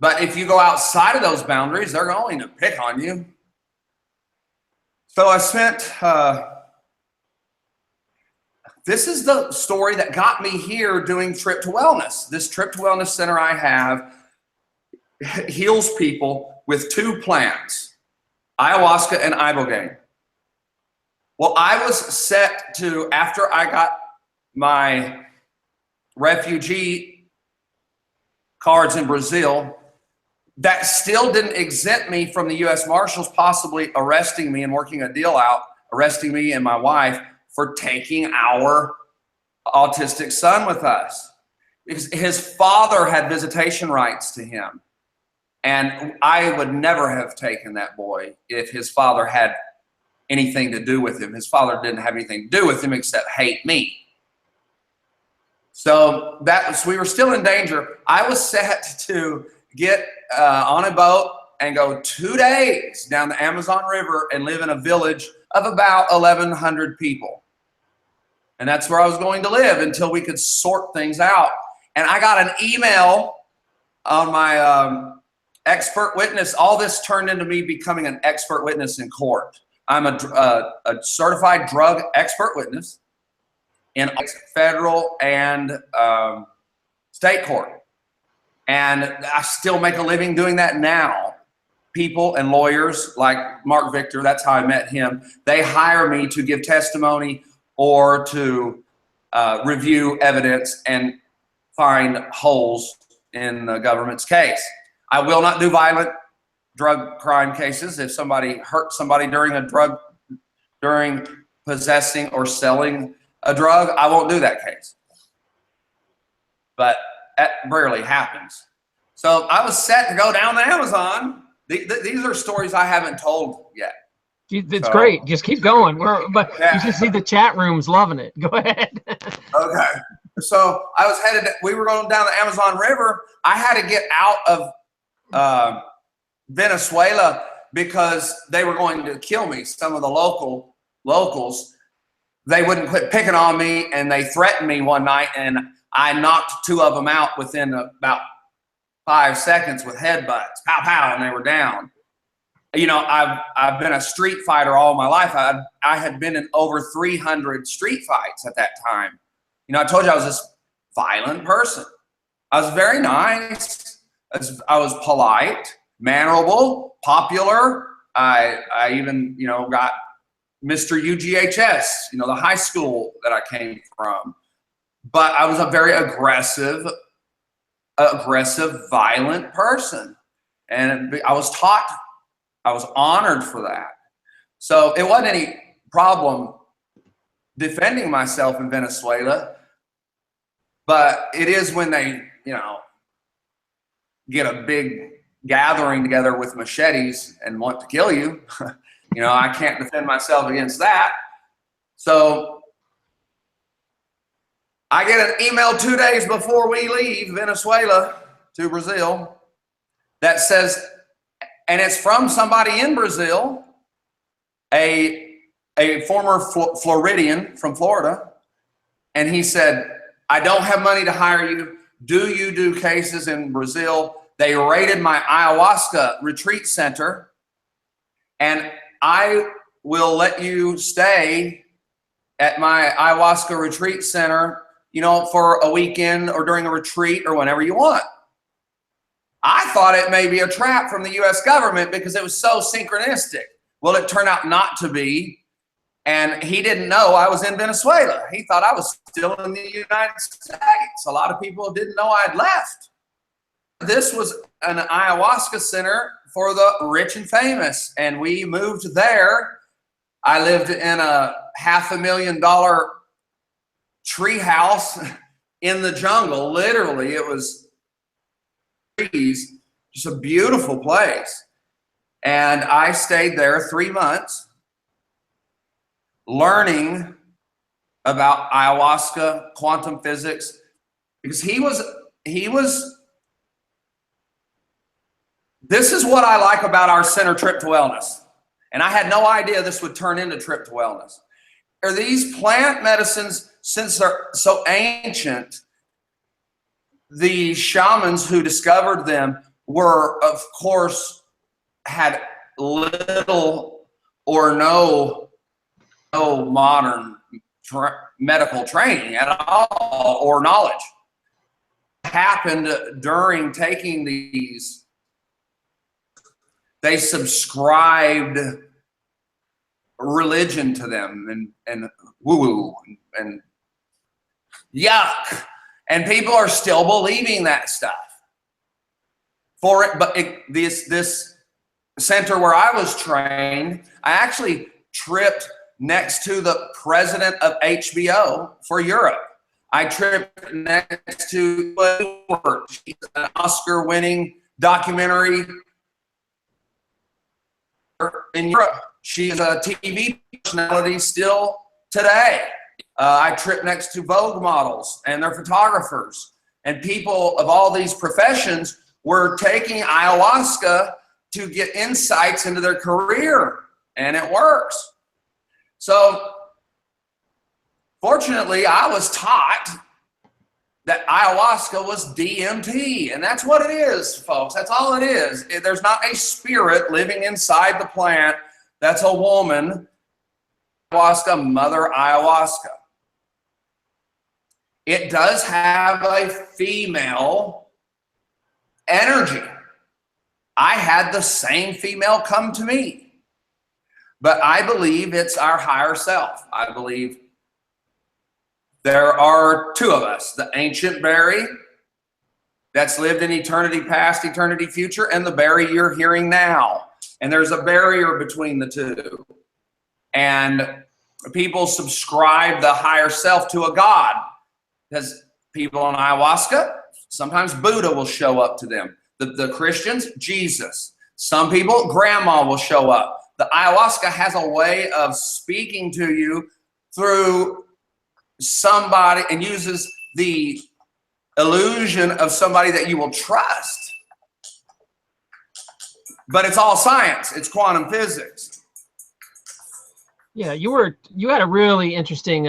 But if you go outside of those boundaries, they're going to pick on you. So I spent this is the story that got me here doing Trip to Wellness. This Trip to Wellness center I have heals people with 2 plants, ayahuasca and Ibogaine. Well, I was set to, after I got my refugee cards in Brazil, that still didn't exempt me from the U.S. Marshals possibly arresting me and working a deal out, arresting me and my wife for taking our autistic son with us. Because his father had visitation rights to him. And I would never have taken that boy if his father had anything to do with him. His father didn't have anything to do with him except hate me. So we were still in danger. I was set to get on a boat and go 2 days down the Amazon River and live in a village of about 1,100 people. And that's where I was going to live until we could sort things out. And I got an email on my expert witness. All this turned into me becoming an expert witness in court. I'm a certified drug expert witness in federal and state court. And I still make a living doing that now. People and lawyers like Mark Victor, that's how I met him, they hire me to give testimony or to review evidence and find holes in the government's case. I will not do violent drug crime cases. If somebody hurt somebody during possessing or selling a drug, I won't do that case. But that rarely happens. So I was set to go down the Amazon. These are stories I haven't told yet. It's great. Just keep going. But yeah. You should see the chat rooms loving it. Go ahead. Okay. So I was we were going down the Amazon River. I had to get out of Venezuela because they were going to kill me. Some of the locals, they wouldn't quit picking on me, and they threatened me one night, and I knocked 2 of them out within about 5 seconds with headbutts, pow, pow, and they were down. You know, I've been a street fighter all my life. I had been in over 300 street fights at that time. You know, I told you I was this violent person. I was very nice. I was polite, mannerable, popular. I even, you know, got Mr. UGHS, you know, the high school that I came from. But I was a very aggressive, violent person. And I was taught, I was honored for that. So it wasn't any problem defending myself in Venezuela. But it is when they, you know, get a big gathering together with machetes and want to kill you. You know, I can't defend myself against that. So I get an email 2 days before we leave Venezuela to Brazil that says, and it's from somebody in Brazil, a former Floridian from Florida, and he said, I don't have money to hire you. Do you do cases in Brazil? They raided my ayahuasca retreat center, and I will let you stay at my ayahuasca retreat center, you know, for a weekend or during a retreat or whenever you want. I thought it may be a trap from the U.S. government because it was so synchronistic. Well, it turned out not to be. And he didn't know I was in Venezuela. He thought I was still in the United States. A lot of people didn't know I'd left. This was an ayahuasca center for the rich and famous. And we moved there. I lived in a $500,000 tree house in the jungle. Literally, it was trees, just a beautiful place. And I stayed there 3 months learning about ayahuasca, quantum physics, because this is what I like about our center, Trip to Wellness. And I had no idea this would turn into Trip to Wellness. Are these plant medicines, since they're so ancient, the shamans who discovered them were, of course, had little or no modern medical training at all or knowledge. What happened during taking these, they subscribed religion to them and woo-woo and yuck. And people are still believing that stuff for it. But this center where I was trained, I actually tripped next to the president of HBO for Europe. I tripped next to she's an Oscar-winning documentary in Europe. She's a TV personality still today. I tripped next to Vogue models and their photographers, and people of all these professions were taking ayahuasca to get insights into their career, and it works. So fortunately, I was taught that ayahuasca was DMT, and that's what it is, folks. That's all it is. There's not a spirit living inside the plant. That's a woman. Ayahuasca, Mother Ayahuasca. It does have a female energy. I had the same female come to me, but I believe it's our higher self. I believe there are two of us, the ancient Barry that's lived in eternity past, eternity future, and the Barry you're hearing now. And there's a barrier between the two. And people subscribe the higher self to a god. Because people on ayahuasca, sometimes Buddha will show up to them. The Christians, Jesus. Some people, grandma will show up. The ayahuasca has a way of speaking to you through somebody and uses the illusion of somebody that you will trust. But it's all science. It's quantum physics. Yeah, you had a really interesting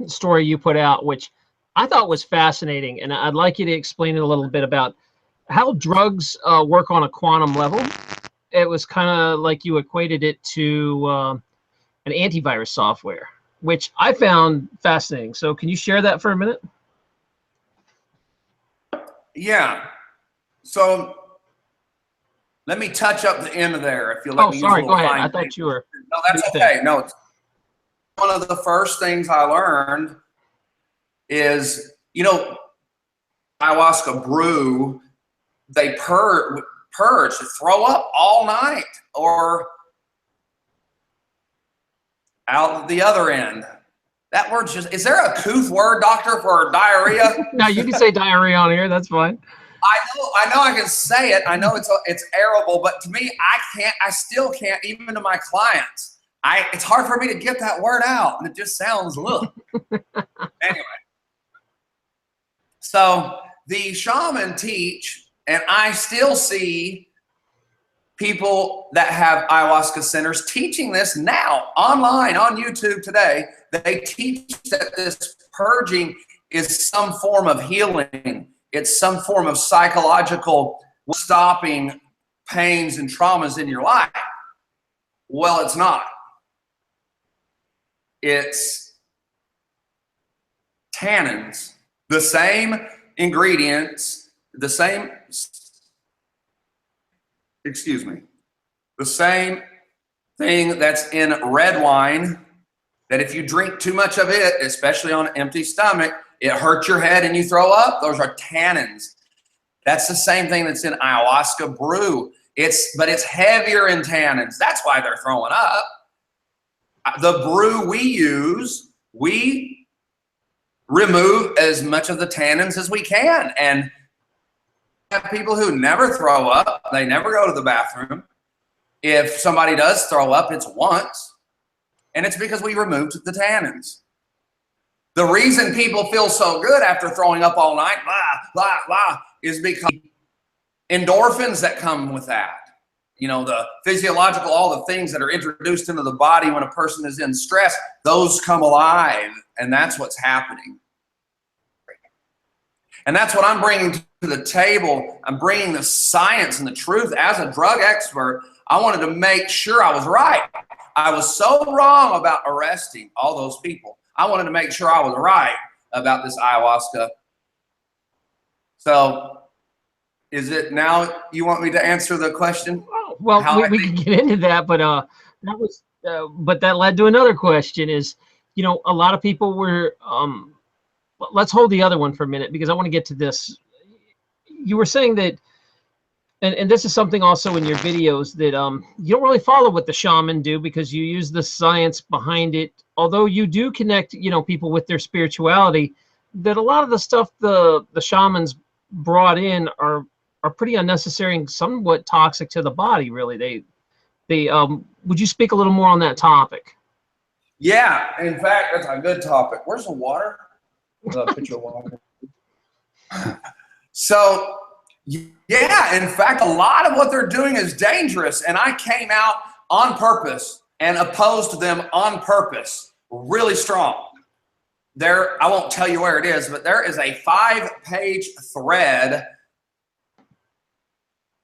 story you put out, which I thought was fascinating, and I'd like you to explain it a little bit about how drugs work on a quantum level. It was kind of like you equated it to an antivirus software, which I found fascinating. So can you share that for a minute? Yeah. So let me touch up the end of there, if you'll let me. Oh, sorry, go ahead. I thought you were. No, that's okay. No, it's one of the first things I learned is, ayahuasca brew, they purge, throw up all night, or out the other end. That word just, is there a couth word, doctor, for diarrhea? No, you can say diarrhea on here. That's fine. I know I can say it. I know it's arable, but to me, I still can't, even to my clients. It's hard for me to get that word out, and it just sounds ugh. Anyway. So the shaman teach, and I still see people that have ayahuasca centers teaching this now online on YouTube today. They teach that this purging is some form of healing. It's some form of psychological stopping pains and traumas in your life. Well, it's not. It's tannins. The same ingredients, the same thing that's in red wine, that if you drink too much of it, especially on an empty stomach, it hurts your head and you throw up. Those are tannins. That's the same thing that's in ayahuasca brew. But it's heavier in tannins. That's why they're throwing up. The brew we use, we remove as much of the tannins as we can. And have people who never throw up, they never go to the bathroom. If somebody does throw up, it's once. And it's because we removed the tannins. The reason people feel so good after throwing up all night, blah, blah, blah, is because endorphins that come with that. The physiological, all the things that are introduced into the body when a person is in stress, those come alive, and that's what's happening. And that's what I'm bringing to the table. I'm bringing the science and the truth. As a drug expert, I wanted to make sure I was right. I was so wrong about arresting all those people. I wanted to make sure I was right about this ayahuasca. So is it now you want me to answer the question? Well, we can get into that, but that was but that led to another question is, you know, a lot of people were let's hold the other one for a minute because I want to get to this. You were saying that, and this is something also in your videos that you don't really follow what the shaman do because you use the science behind it. Although you do connect, you know, people with their spirituality, that a lot of the stuff the shamans brought in are pretty unnecessary and somewhat toxic to the body. Really, they would you speak a little more on that topic? Yeah, in fact, that's a good topic. Where's the water? A pitcher of water. So, yeah, in fact, a lot of what they're doing is dangerous. And I came out on purpose and opposed them on purpose, really strong. There, I won't tell you where it is, but there is a 5-page thread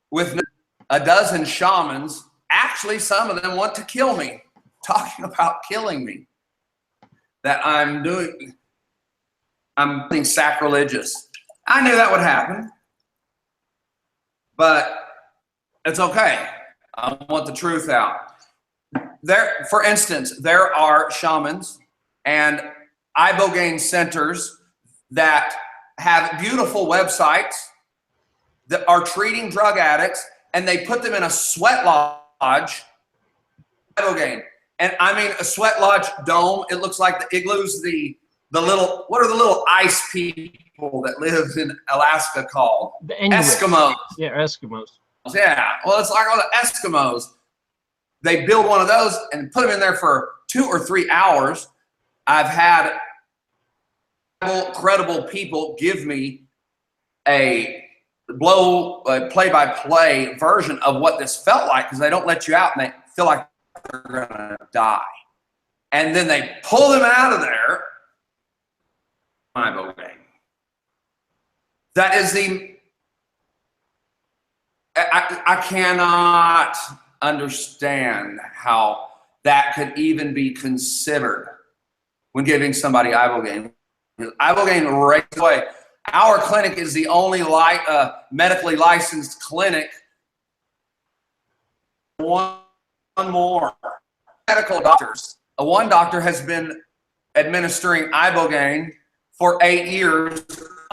with a dozen shamans. Actually, some of them want to kill me, talking about killing me. That I'm being sacrilegious. I knew that would happen, but it's okay. I want the truth out. There, for instance, there are shamans and Ibogaine centers that have beautiful websites that are treating drug addicts, and they put them in a sweat lodge. Ibogaine. And I mean, a sweat lodge dome. It looks like the igloos, the little, what are the little ice people that live in Alaska called? The Inuits. Eskimos. Yeah, Eskimos. Yeah, well, it's like all the Eskimos. They build one of those and put them in there for 2 or 3 hours. I've had credible people give me a play-by-play version of what this felt like because they don't let you out and they feel like they're gonna die. And then they pull them out of there. Ibogaine. That is I cannot understand how that could even be considered when giving somebody Ibogaine. Ibogaine right away. Our clinic is the only medically licensed clinic. One more. Medical doctors. One doctor has been administering Ibogaine for 8 years,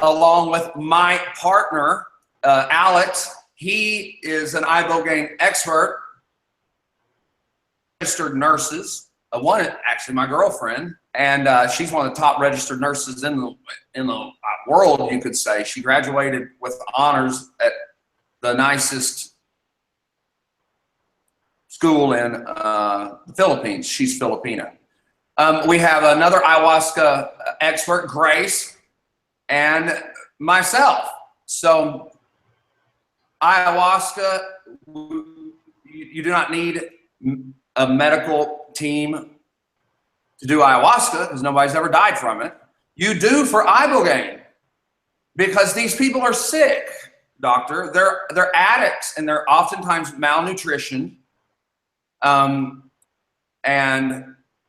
along with my partner, Alex. He is an Ibogaine expert. Registered nurses. One, actually, my girlfriend, and she's one of the top registered nurses in the world, you could say. She graduated with honors at the nicest school in the Philippines. She's Filipina. We have another ayahuasca expert, Grace, and myself. So ayahuasca, you do not need a medical team to do ayahuasca because nobody's ever died from it. You do for Ibogaine because these people are sick, doctor. They're addicts and they're oftentimes malnutrition and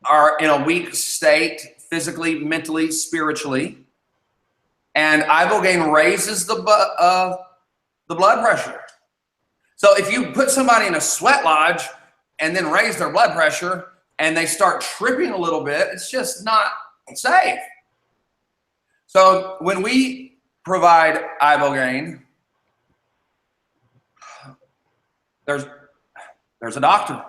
are in a weak state physically, mentally, spiritually. And Ibogaine raises the blood pressure. So if you put somebody in a sweat lodge and then raise their blood pressure and they start tripping a little bit, it's just not safe. So when we provide Ibogaine, there's a doctor.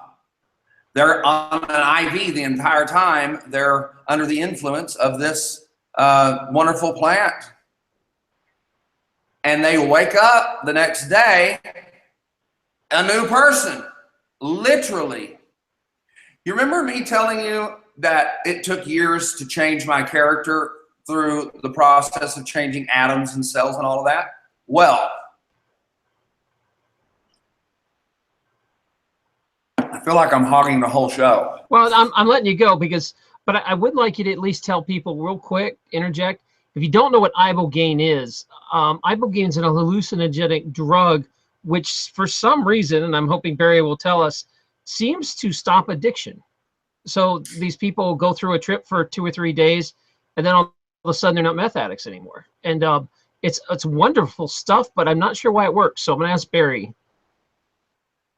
They're on an IV the entire time. They're under the influence of this wonderful plant. And they wake up the next day a new person, literally. You remember me telling you that it took years to change my character through the process of changing atoms and cells and all of that? Well, I feel like I'm hogging the whole show. Well, I'm letting you go but I would like you to at least tell people real quick, interject. If you don't know what Ibogaine is, Ibogaine is an hallucinogenic drug, which for some reason, and I'm hoping Barry will tell us, seems to stop addiction. So these people go through a trip for 2 or 3 days, and then all of a sudden they're not meth addicts anymore. And it's wonderful stuff, but I'm not sure why it works. So I'm gonna ask Barry.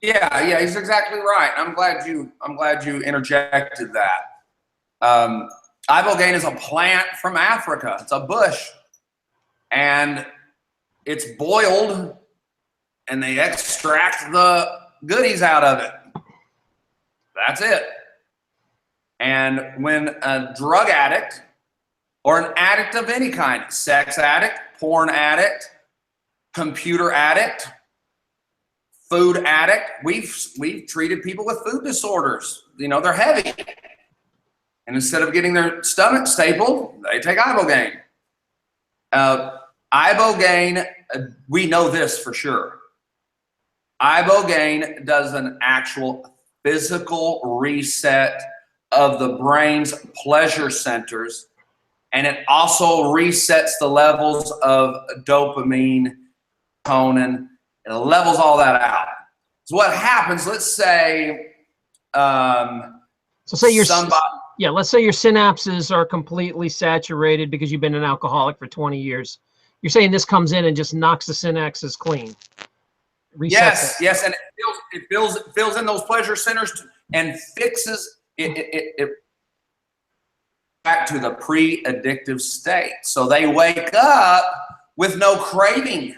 Yeah, he's exactly right. I'm glad you interjected that. Ibogaine is a plant from Africa. It's a bush, and it's boiled, and they extract the goodies out of it. That's it. And when a drug addict or an addict of any kind, sex addict, porn addict, computer addict, food addict, we've treated people with food disorders. You know, they're heavy. And instead of getting their stomach stapled, they take Ibogaine. Ibogaine, we know this for sure. Ibogaine does an actual physical reset of the brain's pleasure centers, and it also resets the levels of dopamine, serotonin, and it levels all that out. So what happens, let's say, let's say your synapses are completely saturated because you've been an alcoholic for 20 years. You're saying this comes in and just knocks the synapses clean. Yes, and it fills in those pleasure centers and fixes it back to the pre-addictive state. So they wake up with no craving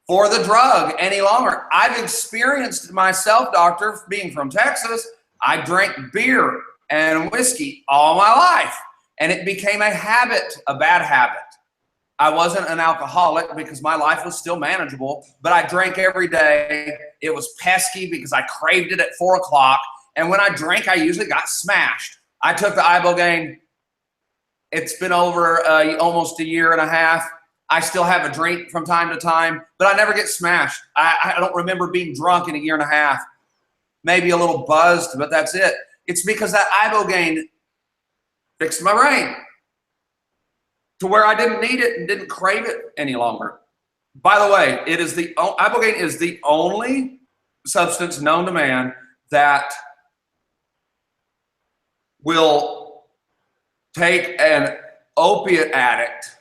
for the drug any longer. I've experienced myself, doctor, being from Texas. I drank beer and whiskey all my life, and it became a habit, a bad habit. I wasn't an alcoholic because my life was still manageable, but I drank every day. It was pesky because I craved it at 4 o'clock. And when I drank, I usually got smashed. I took the Ibogaine. It's been over almost a year and a half. I still have a drink from time to time, but I never get smashed. I don't remember being drunk in a year and a half. Maybe a little buzzed, but that's it. It's because that Ibogaine fixed my brain to where I didn't need it and didn't crave it any longer. By the way, Ibogaine is the only substance known to man that will take an opiate addict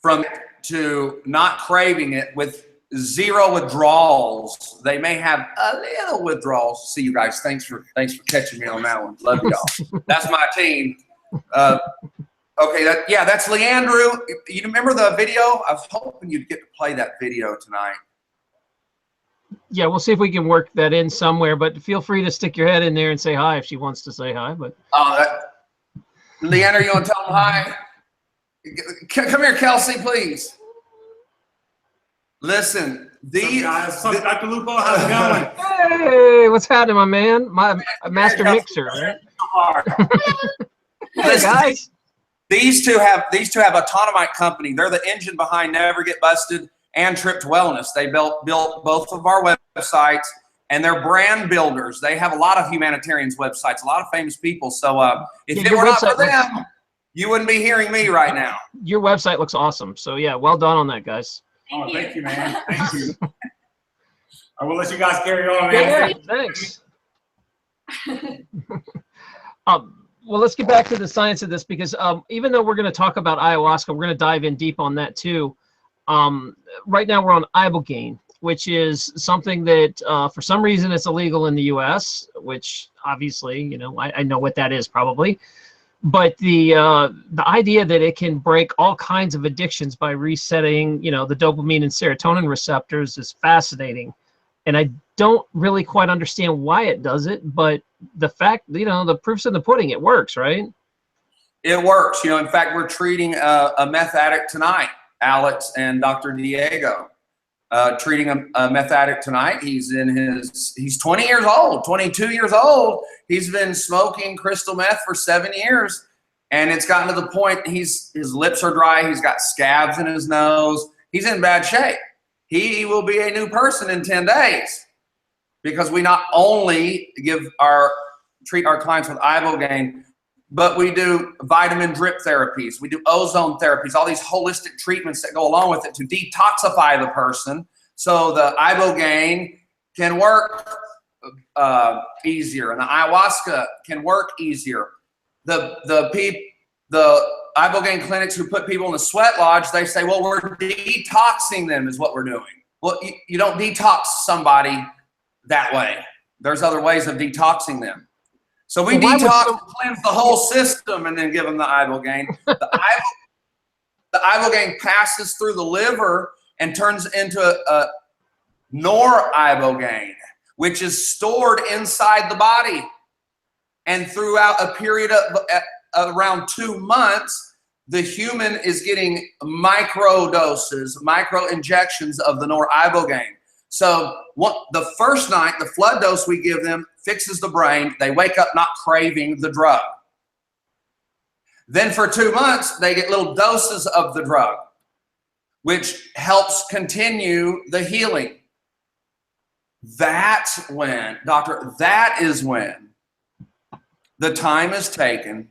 from to not craving it with 0 withdrawals. They may have a little withdrawals. See you guys. Thanks for catching me on that one. Love y'all. That's my team. Okay, that's Leandrew. You remember the video? I was hoping you'd get to play that video tonight. Yeah, we'll see if we can work that in somewhere, but feel free to stick your head in there and say hi if she wants to say hi. But Leandrew, you want to tell them hi? Come here, Kelsey, please. Listen, What's up, Dr. Lupo? How's it going? Hey, what's happening, my man? My master mixer, right? Hey, guys. These two have Autonomite Company. They're the engine behind Never Get Busted and Tripped Wellness. They built both of our websites, and they're brand builders. They have a lot of humanitarians websites, a lot of famous people. So if it were not for them, you wouldn't be hearing me right now. Your website looks awesome. So yeah, well done on that, guys. Thank you, man. Thank you. I will let you guys carry on, man. Yeah, thanks. Well, let's get back to the science of this, because even though we're going to talk about ayahuasca, we're going to dive in deep on that too. Right now we're on Ibogaine, which is something that for some reason it's illegal in the US, which obviously, you know, I know what that is probably. But the idea that it can break all kinds of addictions by resetting, you know, the dopamine and serotonin receptors is fascinating. And I don't really quite understand why it does it, but the fact, you know, the proof's in the pudding, it works, right? It works. You know, in fact, we're treating a meth addict tonight, Alex and Dr. Diego, treating a meth addict tonight. He's 20 years old, 22 years old. He's been smoking crystal meth for 7 years, and it's gotten to the point his lips are dry. He's got scabs in his nose. He's in bad shape. He will be a new person in 10 days because we not only treat our clients with Ibogaine, but we do vitamin drip therapies. We do ozone therapies, all these holistic treatments that go along with it to detoxify the person so the Ibogaine can work easier, and the ayahuasca can work easier. The Ibogaine clinics who put people in the sweat lodge, they say, well, we're detoxing them is what we're doing. Well, you don't detox somebody that way. There's other ways of detoxing them. So we detox, cleanse the whole system, and then give them the Ibogaine. The Ibogaine passes through the liver and turns into a nor-Ibogaine, which is stored inside the body. And throughout a period of around 2 months, the human is getting micro doses, micro injections of the nor-Ibogaine. So the first night, the flood dose we give them fixes the brain. They wake up not craving the drug. Then for 2 months, they get little doses of the drug, which helps continue the healing. That's when, doctor, that is when the time is taken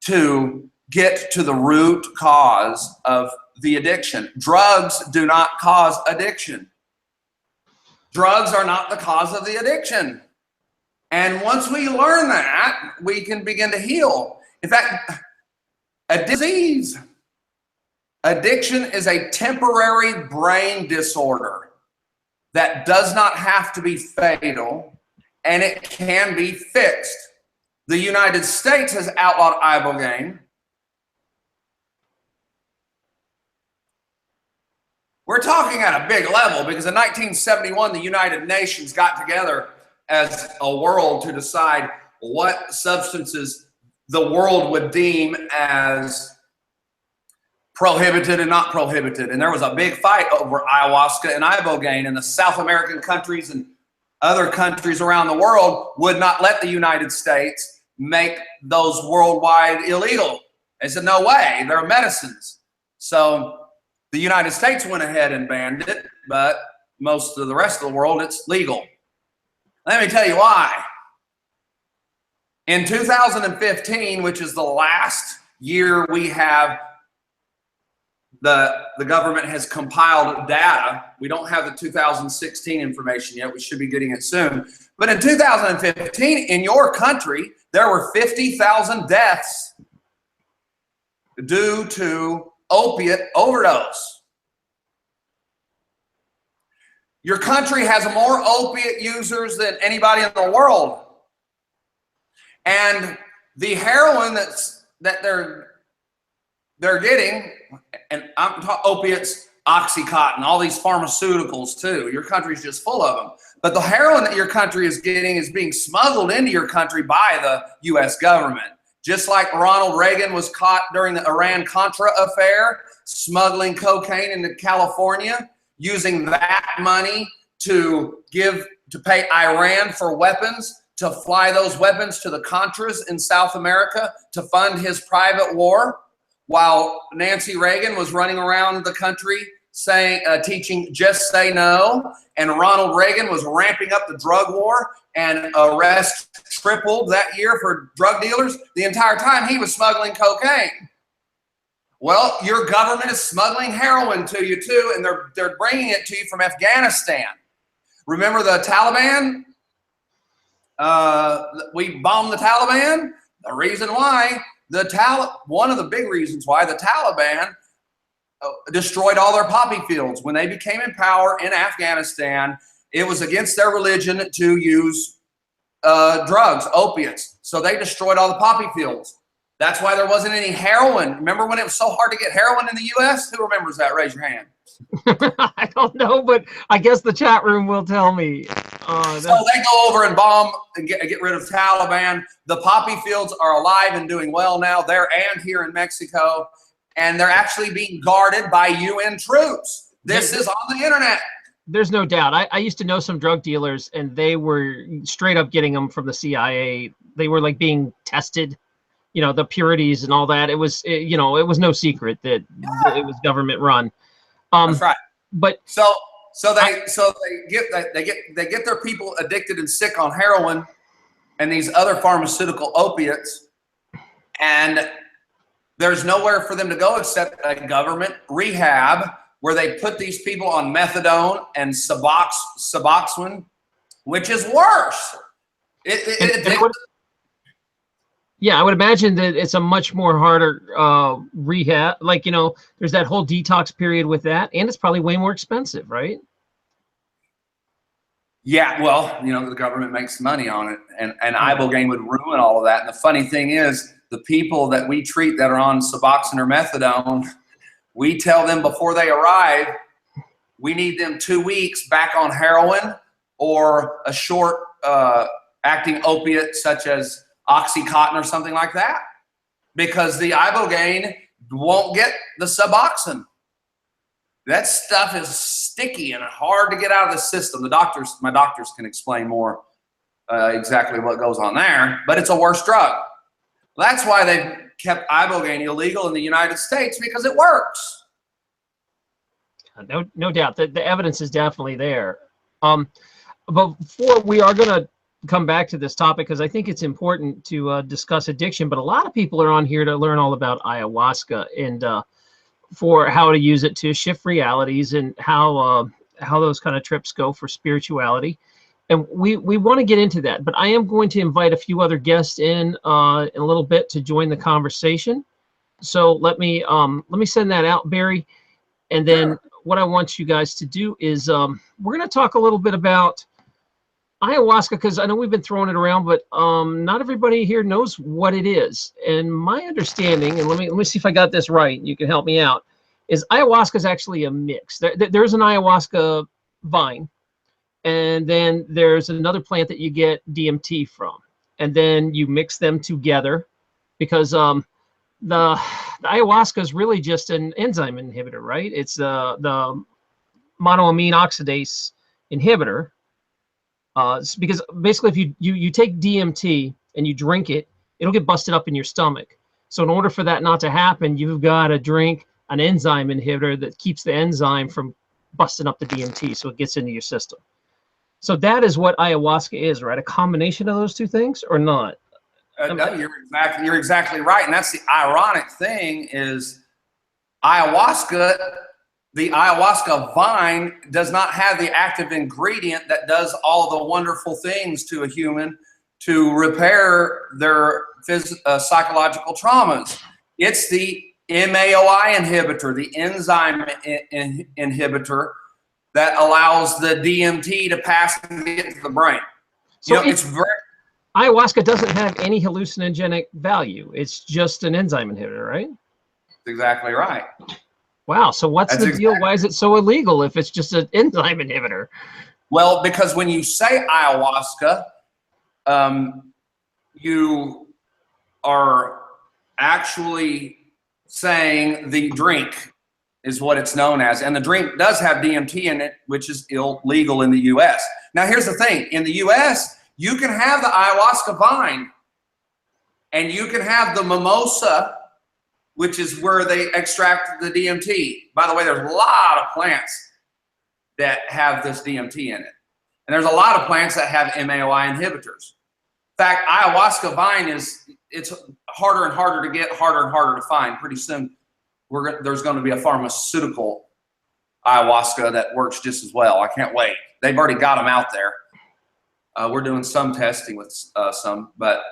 to get to the root cause of the addiction. Drugs do not cause addiction. Drugs are not the cause of the addiction. And once we learn that, we can begin to heal. In fact, addiction is a temporary brain disorder that does not have to be fatal, and it can be fixed. The United States has outlawed Ibogaine. We're talking at a big level because in 1971, the United Nations got together as a world to decide what substances the world would deem as prohibited and not prohibited. And there was a big fight over ayahuasca and ibogaine, and the South American countries and other countries around the world would not let the United States make those worldwide illegal. They said, no way, they're medicines. So the United States went ahead and banned it, but most of the rest of the world, it's legal. Let me tell you why. In 2015, which is the last year we have the government has compiled data. We don't have the 2016 information yet. We should be getting it soon. But in 2015, in your country, there were 50,000 deaths due to opiate overdose. Your country has more opiate users than anybody in the world. And the heroin that they're getting, and I'm talking opiates, Oxycontin, all these pharmaceuticals too. Your country's just full of them. But the heroin that your country is getting is being smuggled into your country by the U.S. government. Just like Ronald Reagan was caught during the Iran-Contra affair, smuggling cocaine into California, using that money to pay Iran for weapons, to fly those weapons to the Contras in South America to fund his private war, while Nancy Reagan was running around the country saying, teaching just say no, and Ronald Reagan was ramping up the drug war, and arrests tripled that year for drug dealers. The entire time he was smuggling cocaine. Well, your government is smuggling heroin to you too, and they're bringing it to you from Afghanistan. Remember the Taliban? We bombed the Taliban. The reason why one of the big reasons why the Taliban destroyed all their poppy fields. When they became in power in Afghanistan, it was against their religion to use drugs, opiates. So they destroyed all the poppy fields. That's why there wasn't any heroin. Remember when it was so hard to get heroin in the U.S.? Who remembers that? Raise your hand. I don't know, but I guess the chat room will tell me. So they go over and bomb and get rid of Taliban. The poppy fields are alive and doing well now there and here in Mexico, and they're actually being guarded by UN troops. This is on the internet. There's no doubt. I used to know some drug dealers, and they were straight up getting them from the CIA. They were like being tested, you know, the purities and all that. It was, it was no secret that it was government run. That's right. But so they get their people addicted and sick on heroin and these other pharmaceutical opiates, and there's nowhere for them to go except a government rehab where they put these people on methadone and Suboxone, which is worse. Yeah, I would imagine that it's a much more harder rehab. Like, there's that whole detox period with that, and it's probably way more expensive, right? Yeah, well, the government makes money on it, and Ibogaine would ruin all of that. And the funny thing is, the people that we treat that are on Suboxone or methadone, we tell them before they arrive, we need them 2 weeks back on heroin or a short acting opiate such as Oxycontin or something like that, because the Ibogaine won't get the Suboxone. That stuff is sticky and hard to get out of the system. My doctors can explain more exactly what goes on there, but it's a worse drug. That's why they've kept Ibogaine illegal in the United States, because it works. No doubt. The evidence is definitely there. But before we are going to come back to this topic, because I think it's important to discuss addiction, but a lot of people are on here to learn all about ayahuasca and for how to use it to shift realities and how those kind of trips go for spirituality. And we want to get into that, but I am going to invite a few other guests in a little bit to join the conversation. So let me send that out, Barry. And then what I want you guys to do is we're going to talk a little bit about ayahuasca, because I know we've been throwing it around, but not everybody here knows what it is. And my understanding, and let me see if I got this right, you can help me out, is ayahuasca is actually a mix. There's an ayahuasca vine, and then there's another plant that you get DMT from, and then you mix them together, because the ayahuasca is really just an enzyme inhibitor, right? It's the monoamine oxidase inhibitor. Because basically, if you take DMT and you drink it, it'll get busted up in your stomach. So in order for that not to happen, you've got to drink an enzyme inhibitor that keeps the enzyme from busting up the DMT, so it gets into your system. So that is what ayahuasca is, right? A combination of those two things, or not? No, you're exactly right, and that's the ironic thing is ayahuasca. The ayahuasca vine does not have the active ingredient that does all the wonderful things to a human to repair their psychological traumas. It's the MAOI inhibitor, the enzyme inhibitor that allows the DMT to pass and get to the brain. So ayahuasca doesn't have any hallucinogenic value. It's just an enzyme inhibitor, right? That's exactly right. Wow. So what's the deal? Why is it so illegal if it's just an enzyme inhibitor? Well, because when you say ayahuasca, you are actually saying the drink is what it's known as. And the drink does have DMT in it, which is illegal in the US. Now, here's the thing. In the US, you can have the ayahuasca vine and you can have the mimosa, which is where they extract the DMT. By the way, there's a lot of plants that have this DMT in it. And there's a lot of plants that have MAOI inhibitors. In fact, ayahuasca vine it's harder and harder to get, harder and harder to find. Pretty soon, there's going to be a pharmaceutical ayahuasca that works just as well. I can't wait. They've already got them out there. We're doing some testing with some, but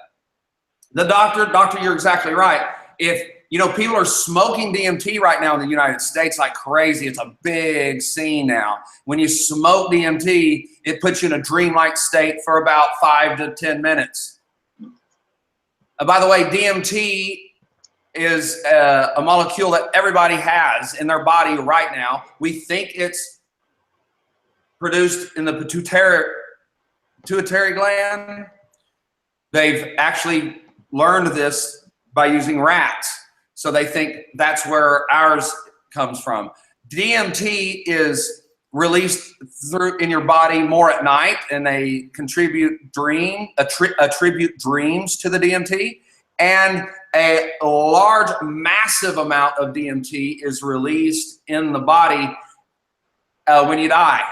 the doctor, you're exactly right. If people are smoking DMT right now in the United States like crazy. It's a big scene now. When you smoke DMT, it puts you in a dreamlike state for about 5 to 10 minutes. By the way, DMT is a molecule that everybody has in their body right now. We think it's produced in the pituitary gland. They've actually learned this by using rats. So they think that's where ours comes from. DMT is released in your body more at night, and they attribute dreams to the DMT. And a large, massive amount of DMT is released in the body when you die.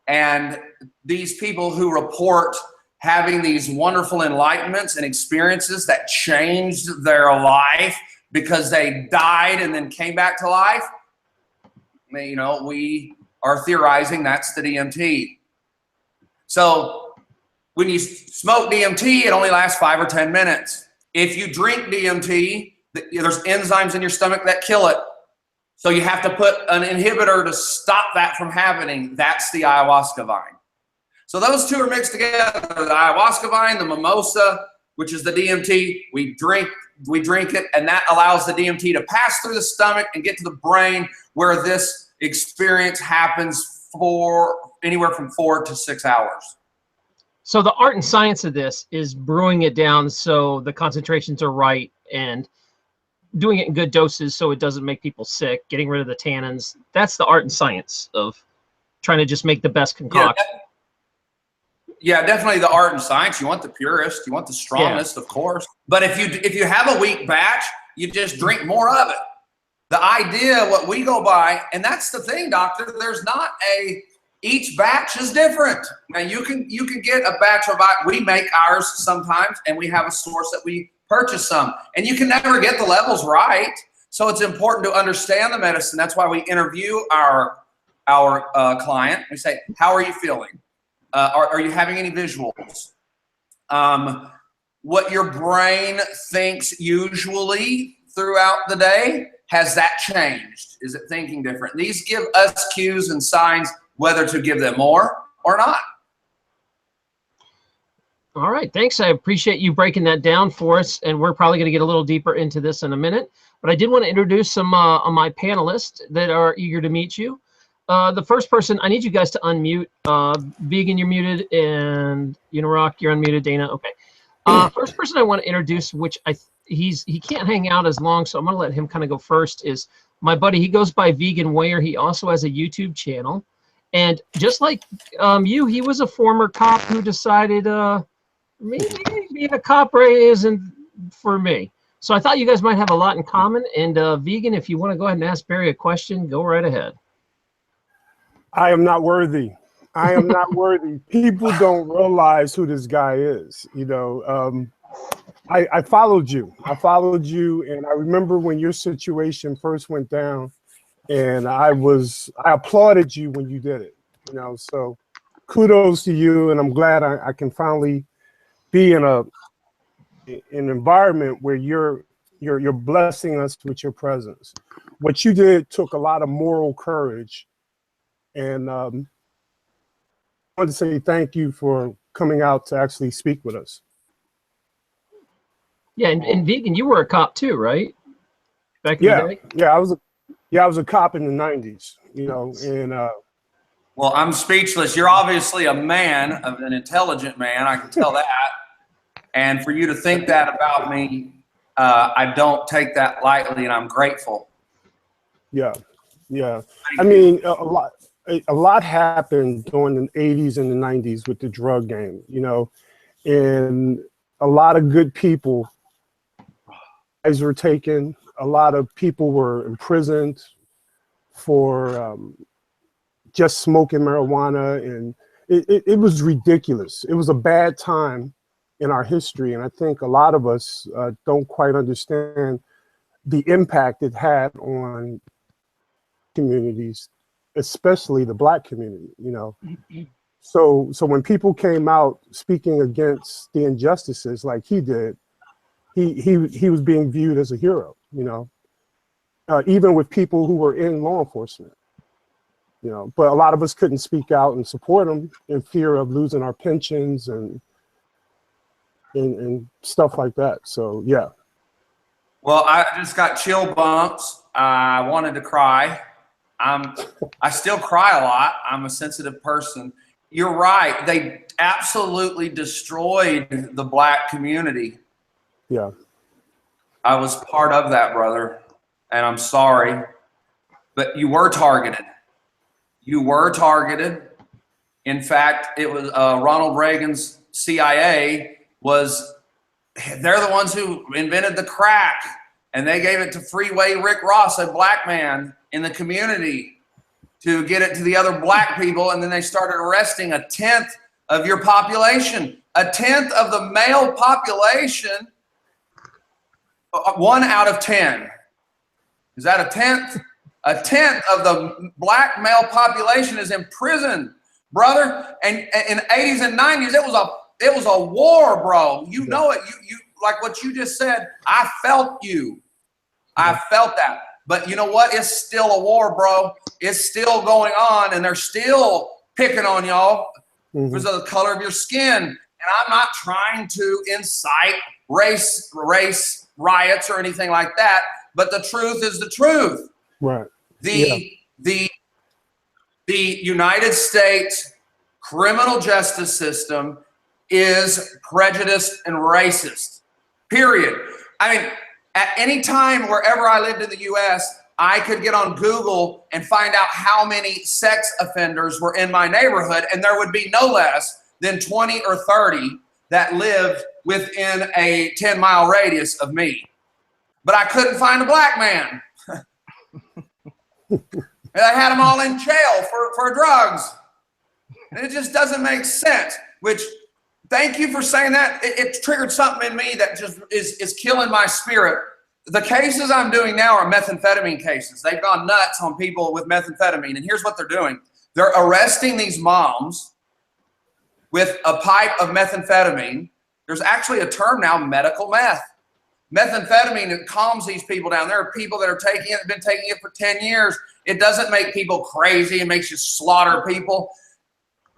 And these people who report having these wonderful enlightenments and experiences that changed their life because they died and then came back to life, we are theorizing that's the DMT. So When you smoke DMT, it only lasts 5 or 10 minutes. If you drink DMT, there's enzymes in your stomach that kill it. So you have to put an inhibitor to stop that from happening. That's the ayahuasca vine. So those two are mixed together. The ayahuasca vine, the mimosa, which is the DMT, we drink it, and that allows the DMT to pass through the stomach and get to the brain, where this experience happens for anywhere from 4 to 6 hours. So the art and science of this is brewing it down so the concentrations are right and doing it in good doses so it doesn't make people sick, getting rid of the tannins. That's the art and science of trying to just make the best concoction. Yeah, definitely the art and science. You want the purest, you want the strongest, of course. But if you have a weak batch, you just drink more of it. The idea, what we go by, and that's the thing, doctor, there's not each batch is different. Now you can get a batch of, we make ours sometimes, and we have a source that we purchase some, and you can never get the levels right. So it's important to understand the medicine. That's why we interview our client. We say, how are you feeling? Are you having any visuals? What your brain thinks usually throughout the day, has that changed? Is it thinking different? These give us cues and signs whether to give them more or not. All right, thanks. I appreciate you breaking that down for us, and we're probably going to get a little deeper into this in a minute. But I did want to introduce some of my panelists that are eager to meet you. The first person, I need you guys to unmute. Vegan, you're muted, and Unirock, you're unmuted. Dana, okay. First person I want to introduce, which he can't hang out as long, so I'm going to let him kind of go first, is my buddy. He goes by Vegan Wayer. He also has a YouTube channel. And just like you, he was a former cop who decided maybe being a cop isn't for me. So I thought you guys might have a lot in common. And Vegan, if you want to go ahead and ask Barry a question, go right ahead. I am not worthy. I am not worthy. People don't realize who this guy is. You know, I followed you. And I remember when your situation first went down, and I applauded you when you did it. You know, so kudos to you, and I'm glad I can finally be in an environment where you're blessing us with your presence. What you did took a lot of moral courage. And I wanted to say thank you for coming out to actually speak with us. Yeah, and Vegan, you were a cop too, right? Back in the day? Yeah, I was a cop in the 90s, you know, and well, I'm speechless. You're obviously a man, an intelligent man, I can tell that. And for you to think that about me, I don't take that lightly, and I'm grateful. Yeah. I mean, a lot happened during the 80s and the 90s with the drug game, you know, and a lot of good people lives were taken. A lot of people were imprisoned for just smoking marijuana, and it was ridiculous. It was a bad time in our history, and I think a lot of us don't quite understand the impact it had on communities, especially the Black community, you know. So when people came out speaking against the injustices like he did, he was being viewed as a hero, you know, even with people who were in law enforcement, you know. But a lot of us couldn't speak out and support him in fear of losing our pensions and stuff like that. So yeah. Well, I just got chill bumps. I wanted to cry. I still cry a lot. I'm a sensitive person. You're right. They absolutely destroyed the Black community. Yeah. I was part of that, brother, and I'm sorry, but you were targeted. You were targeted. In fact, it was Ronald Reagan's CIA they're the ones who invented the crack, and they gave it to Freeway Rick Ross, a Black man in the community, to get it to the other Black people, and then they started arresting 1/10 of your population. 1/10 of the male population, 1 out of 10. Is that 1/10? 1/10 of the Black male population is in prison, brother. And in the 80s and 90s, it was a It was a war, bro. You know it. You like what you just said. I felt you. I felt that. But you know what? It's still a war, bro. It's still going on, and they're still picking on y'all because of the color of your skin. And I'm not trying to incite race riots or anything like that. But the truth is the truth. Right. The United States criminal justice system is prejudiced and racist, period. I mean, at any time, wherever I lived in the US, I could get on Google and find out how many sex offenders were in my neighborhood, and there would be no less than 20 or 30 that lived within a 10-mile radius of me. But I couldn't find a black man. And I had them all in jail for drugs. And it just doesn't make sense, which, thank you for saying that. It triggered something in me that just is killing my spirit. The cases I'm doing now are methamphetamine cases. They've gone nuts on people with methamphetamine. And here's what they're doing. They're arresting these moms with a pipe of methamphetamine. There's actually a term now, medical meth. Methamphetamine, it calms these people down. There are people that are taking it, been taking it for 10 years. It doesn't make people crazy. It makes you slaughter people.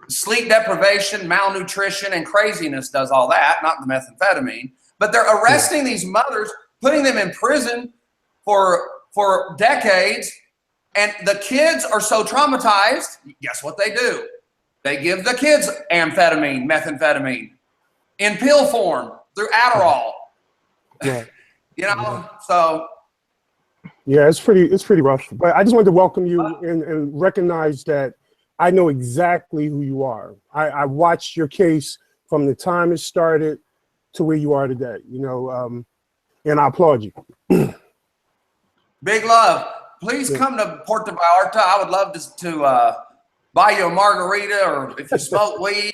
Sleep deprivation, malnutrition, and craziness does all that, not the methamphetamine. But they're arresting these mothers, putting them in prison for decades, and the kids are so traumatized. Guess what they do? They give the kids amphetamine, methamphetamine, in pill form through Adderall. Yeah. You know, so. Yeah, it's pretty rough. But I just wanted to welcome you and recognize that I know exactly who you are. I watched your case from the time it started to where you are today, you know, and I applaud you. Big love. Please come to Puerto Vallarta. I would love to buy you a margarita, or if you smoke weed.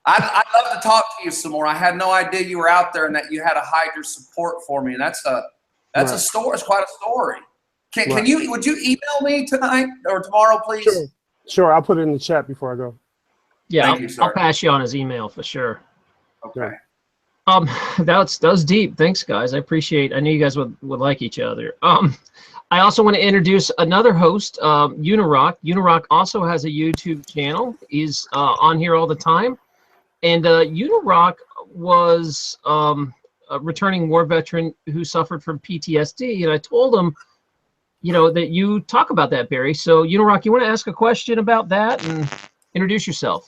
I'd love to talk to you some more. I had no idea you were out there and that you had to hide your support for me. And that's a story. It's quite a story. Would you email me tonight or tomorrow, please? Sure. I'll put it in the chat before I go. Yeah, I'll pass you on his email for sure. Okay. That was deep. Thanks, guys. I appreciate. I knew you guys would like each other. I also want to introduce another host, Unirock. Unirock also has a YouTube channel. He's on here all the time. And Unirock was a returning war veteran who suffered from PTSD. And I told him, you know, that you talk about that, Barry. So, Unirock, you want to ask a question about that and introduce yourself?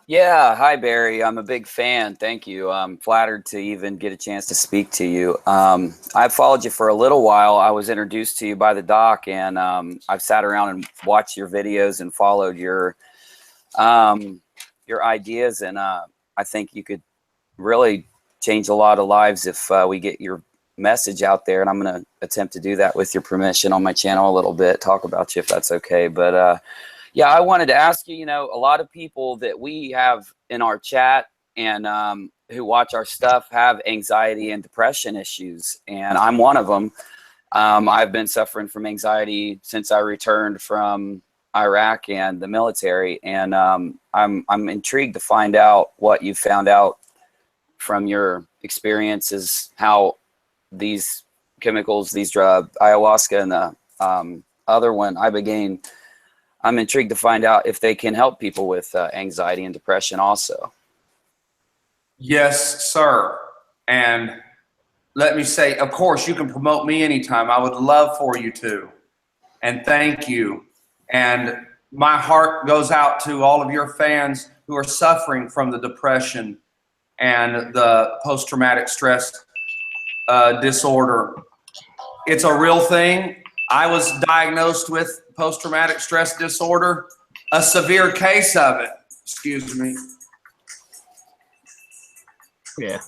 Yeah. Hi, Barry. I'm a big fan. Thank you. I'm flattered to even get a chance to speak to you. I've followed you for a little while. I was introduced to you by the doc, and I've sat around and watched your videos and followed your ideas, and I think you could really change a lot of lives if we get your message out there, and I'm going to attempt to do that with your permission on my channel a little bit, talk about you if that's okay. But yeah, I wanted to ask you, you know, a lot of people that we have in our chat and who watch our stuff have anxiety and depression issues, and I'm one of them. I've been suffering from anxiety since I returned from Iraq and the military, and I'm intrigued to find out what you found out from your experiences, how these chemicals, these drugs, ayahuasca and the other one, Ibogaine, I'm intrigued to find out if they can help people with anxiety and depression also. Yes, sir. And let me say, of course, you can promote me anytime. I would love for you to. And thank you. And my heart goes out to all of your fans who are suffering from the depression and the post-traumatic stress disorder. It's a real thing. I was diagnosed with post-traumatic stress disorder, a severe case of it. Excuse me. Yeah.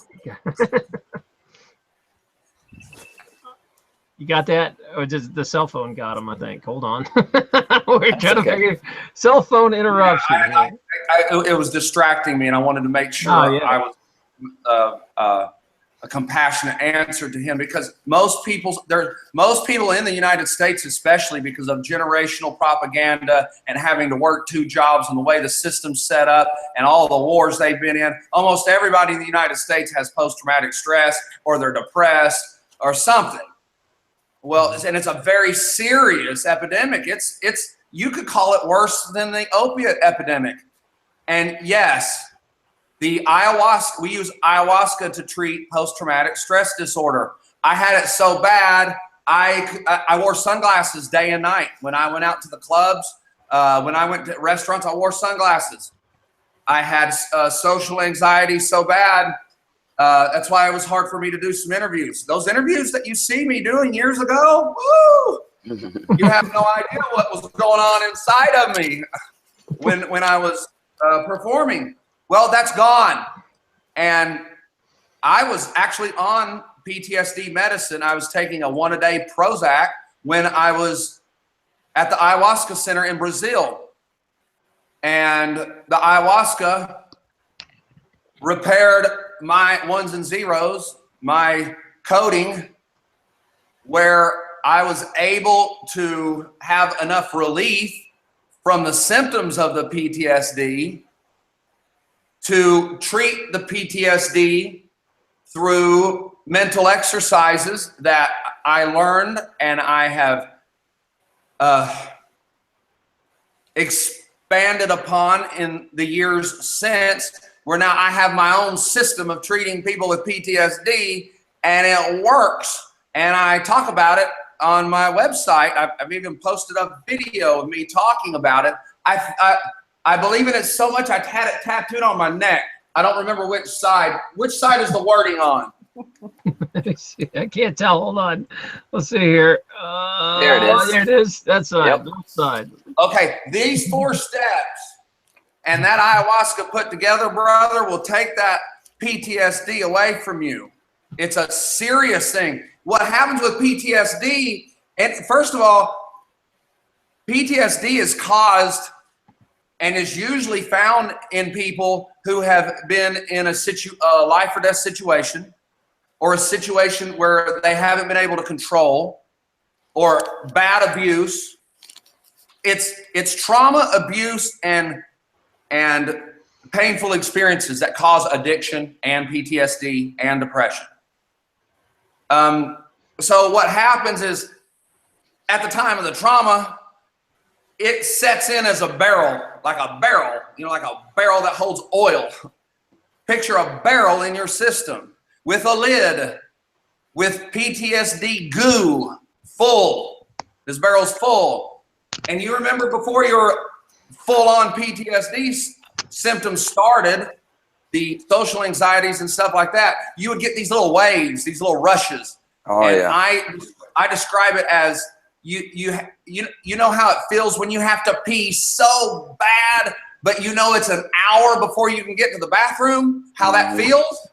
You got that? Or just the cell phone got him, I think. Hold on. We're trying to figure cell phone interruption. It was distracting me, and I wanted to make sure I was a compassionate answer to him, because most people in the United States, especially because of generational propaganda and having to work 2 jobs and the way the system's set up and all the wars they've been in, almost everybody in the United States has post-traumatic stress, or they're depressed or something. Well, and it's a very serious epidemic. You could call it worse than the opiate epidemic. And yes, we use ayahuasca to treat post-traumatic stress disorder. I had it so bad, I wore sunglasses day and night. When I went out to the clubs, when I went to restaurants, I wore sunglasses. I had social anxiety so bad, that's why it was hard for me to do some interviews. Those interviews that you see me doing years ago, woo! You have no idea what was going on inside of me when I was performing. Well, that's gone. And I was actually on PTSD medicine. I was taking a 1-a-day Prozac when I was at the Ayahuasca Center in Brazil. And the ayahuasca repaired my 1s and 0s, my coding, where I was able to have enough relief from the symptoms of the PTSD to treat the PTSD through mental exercises that I learned and I have expanded upon in the years since, where now I have my own system of treating people with PTSD, and it works. And I talk about it on my website. I've even posted a video of me talking about it. I believe in it so much I had it tattooed on my neck. I don't remember which side. Which side is the wording on? I can't tell. Hold on. Let's see here. There it is. There it is. That's side. Yep. That side. Okay, these 4 steps and that ayahuasca put together, brother, will take that PTSD away from you. It's a serious thing. What happens with PTSD, and first of all, PTSD is caused and is usually found in people who have been in a life or death situation, or a situation where they haven't been able to control, or bad abuse. It's trauma, abuse, and painful experiences that cause addiction and PTSD and depression. So what happens is, at the time of the trauma, it sets in as a barrel, like a barrel that holds oil. Picture a barrel in your system with a lid, with PTSD goo full. This barrel's full. And you remember before your full-on PTSD symptoms started, the social anxieties and stuff like that, you would get these little waves, these little rushes. Oh, and yeah. I describe it as you know how it feels when you have to pee so bad, but you know it's an hour before you can get to the bathroom, how that feels?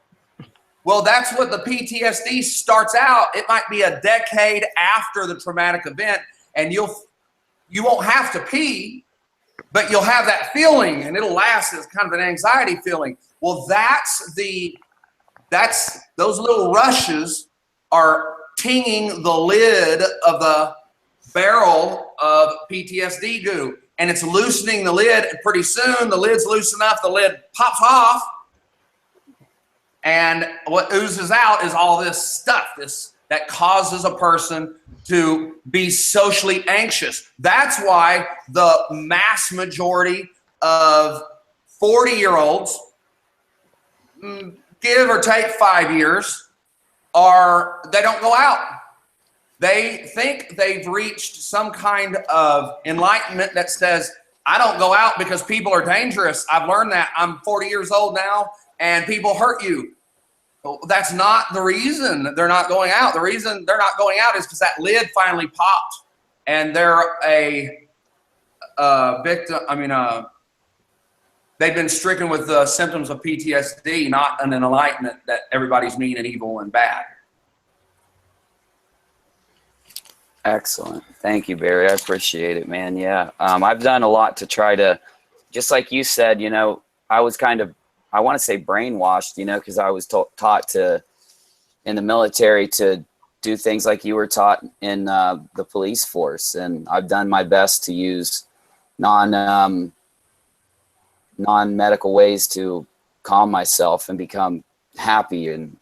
Well, that's what the PTSD starts out. It might be a decade after the traumatic event, and you won't have to pee, but you'll have that feeling, and it'll last as kind of an anxiety feeling. Well, those little rushes are tinging the lid of the barrel of PTSD goo, and it's loosening the lid. And pretty soon the lid's loose enough, the lid pops off, and what oozes out is all this stuff that causes a person to be socially anxious. That's why the mass majority of 40-year-olds, give or take 5 years, they don't go out. They think they've reached some kind of enlightenment that says, I don't go out because people are dangerous. I've learned that. I'm 40 years old now, and people hurt you. Well, that's not the reason they're not going out. The reason they're not going out is because that lid finally popped, and they're a victim. They've been stricken with the symptoms of PTSD, not an enlightenment that everybody's mean and evil and bad. Excellent. Thank you, Barry. I appreciate it, man. Yeah. I've done a lot to try to, just like you said, I was kind of, I want to say brainwashed, because I was taught to in the military to do things like you were taught in the police force. And I've done my best to use non-medical ways to calm myself and become happy and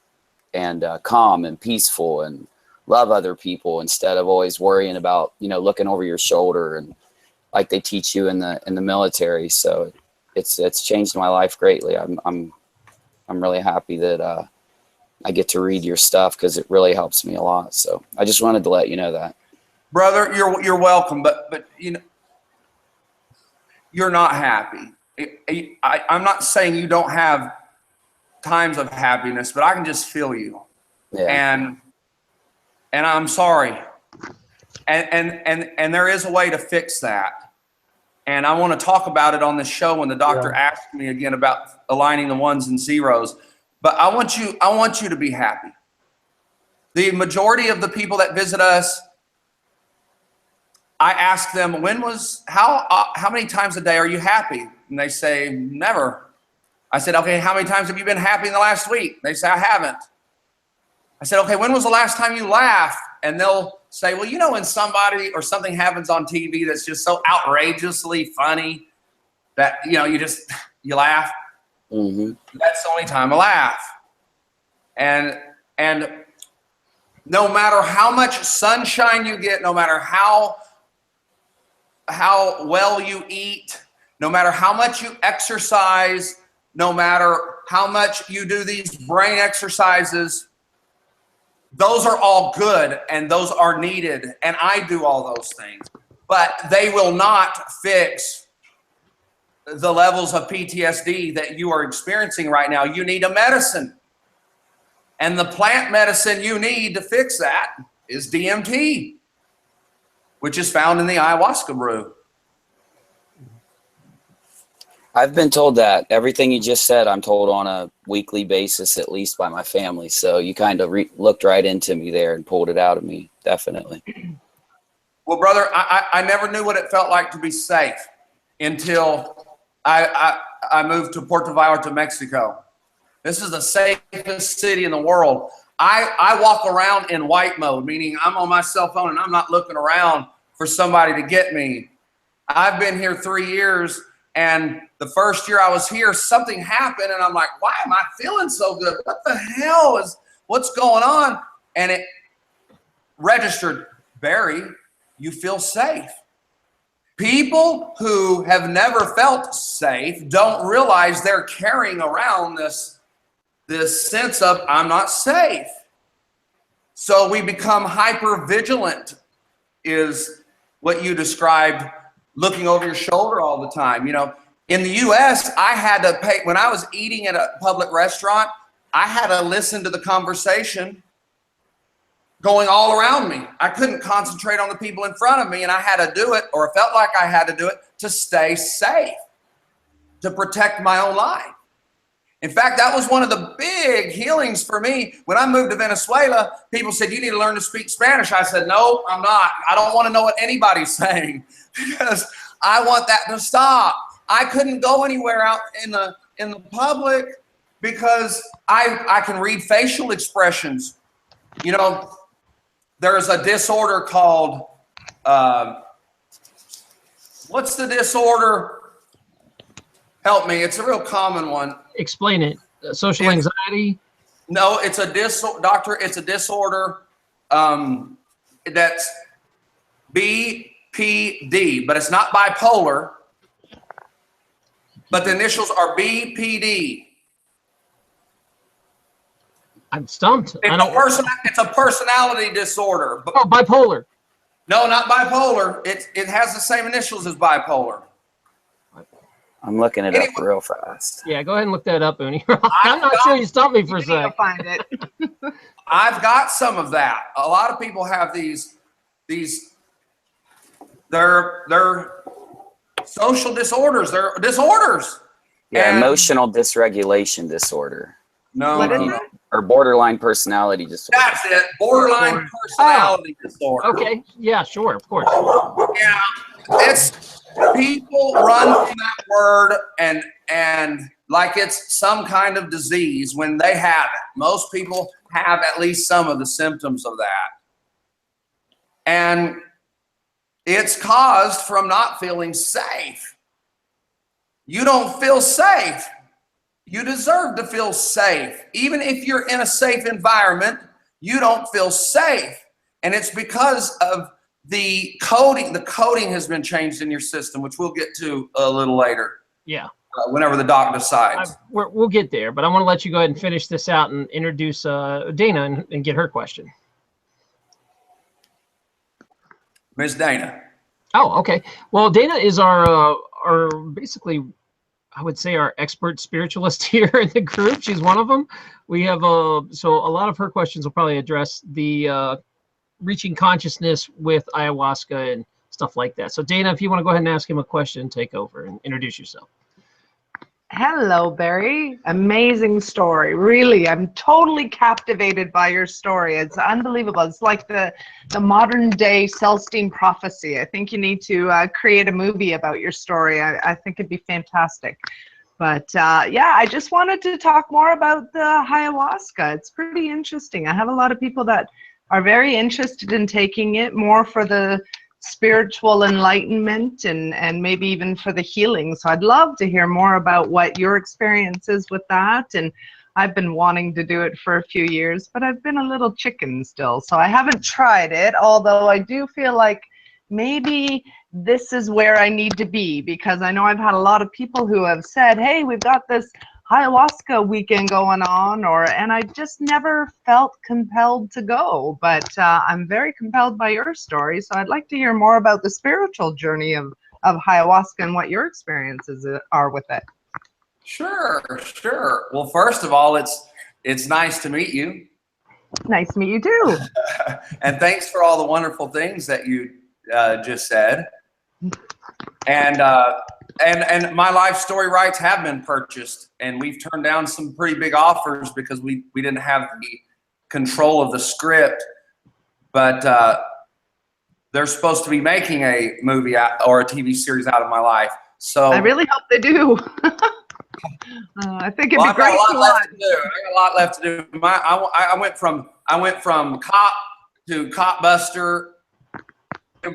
calm and peaceful and love other people instead of always worrying about, you know, looking over your shoulder and like they teach you in the military. So it's changed my life greatly. I'm really happy that I get to read your stuff because it really helps me a lot. So I just wanted to let you know that. Brother, you're welcome, but you know, you're not happy. I'm not saying you don't have times of happiness, but I can just feel you. Yeah. And I'm sorry. And there is a way to fix that. And I want to talk about it on the show when the doctor asked me again about aligning the ones and zeros. But I want you to be happy. The majority of the people that visit us, I ask them, how many times a day are you happy? And they say, never. I said, okay, how many times have you been happy in the last week? They say, I haven't. I said, okay, when was the last time you laughed? And they'll say, well, you know, when somebody or something happens on TV that's just so outrageously funny that, you know, you laugh. Mm-hmm. That's the only time I laugh. And no matter how much sunshine you get, no matter how well you eat, no matter how much you exercise, no matter how much you do these brain exercises, those are all good and those are needed. And I do all those things, but they will not fix the levels of PTSD that you are experiencing right now. You need a medicine. And the plant medicine you need to fix that is DMT, which is found in the ayahuasca brew. I've been told that. Everything you just said, I'm told on a weekly basis, at least by my family. So you kind of looked right into me there and pulled it out of me, definitely. Well, brother, I never knew what it felt like to be safe until I moved to Puerto Vallarta, Mexico. This is the safest city in the world. I walk around in white mode, meaning I'm on my cell phone and I'm not looking around for somebody to get me. I've been here 3 years, and the first year I was here, something happened, and I'm like, why am I feeling so good? What the hell what's going on? And it registered, Barry, you feel safe. People who have never felt safe don't realize they're carrying around this sense of I'm not safe. So we become hyper vigilant, is what you described, looking over your shoulder all the time. You know, in the US, I had to pay, when I was eating at a public restaurant, I had to listen to the conversation going all around me. I couldn't concentrate on the people in front of me, and I had to do it, or it felt like I had to do it, to stay safe, to protect my own life. In fact, that was one of the big healings for me. When I moved to Venezuela, people said, you need to learn to speak Spanish. I said, no, I'm not. I don't want to know what anybody's saying because I want that to stop. I couldn't go anywhere out in the public because I can read facial expressions. You know, there's a disorder called, what's the disorder? Help me. It's a real common one. Explain it. Social anxiety? No, it's a doctor. It's a disorder that's BPD, but it's not bipolar. But the initials are BPD. I'm stumped. It's a personality disorder. Oh, bipolar. No, not bipolar. It has the same initials as bipolar. I'm looking it up real fast. Yeah, go ahead and look that up, Uni. I'm not sure you stumped me for a sec. Find it. I've got some of that. A lot of people have these they're social disorders. They're disorders. Yeah, And emotional dysregulation disorder. no, What is no, no. it? Or borderline personality disorder. That's it. Borderline personality disorder. Okay, yeah, sure, of course. Yeah, it's people run from that word and like it's some kind of disease when they have it. Most people have at least some of the symptoms of that. And it's caused from not feeling safe. You don't feel safe. You deserve to feel safe. Even if you're in a safe environment, you don't feel safe. And it's because of the coding. The coding has been changed in your system, which we'll get to a little later. Yeah. Whenever the doc decides. We'll get there, but I want to let you go ahead and finish this out and introduce Dana and get her question. Ms. Dana. Oh, okay. Well, Dana is our basically, I would say, our expert spiritualist here in the group. She's one of them. We have so a lot of her questions will probably address the reaching consciousness with ayahuasca and stuff like that. So Dana, if you want to go ahead and ask him a question, take over and introduce yourself. Hello, Barry. Amazing story. Really, I'm totally captivated by your story. It's unbelievable. It's like the modern day Celestine prophecy. I think you need to create a movie about your story. I think it'd be fantastic. But yeah, I just wanted to talk more about the ayahuasca. It's pretty interesting. I have a lot of people that are very interested in taking it more for the spiritual enlightenment and maybe even for the healing. So I'd love to hear more about what your experience is with that. And I've been wanting to do it for a few years, but I've been a little chicken still. So I haven't tried it, although I do feel like maybe this is where I need to be, because I know I've had a lot of people who have said, hey, we've got this ayahuasca weekend going on, and I just never felt compelled to go, but I'm very compelled by your story. So I'd like to hear more about the spiritual journey of ayahuasca and what your experiences are with it. Sure. Well, first of all, it's nice to meet you. Nice to meet you too. And thanks for all the wonderful things that you just said. And my life story rights have been purchased, and we've turned down some pretty big offers because we didn't have the control of the script. But they're supposed to be making a movie or a TV series out of my life. So I really hope they do. I think it'd be great to watch. I got a lot left to do. I went from cop to cop buster,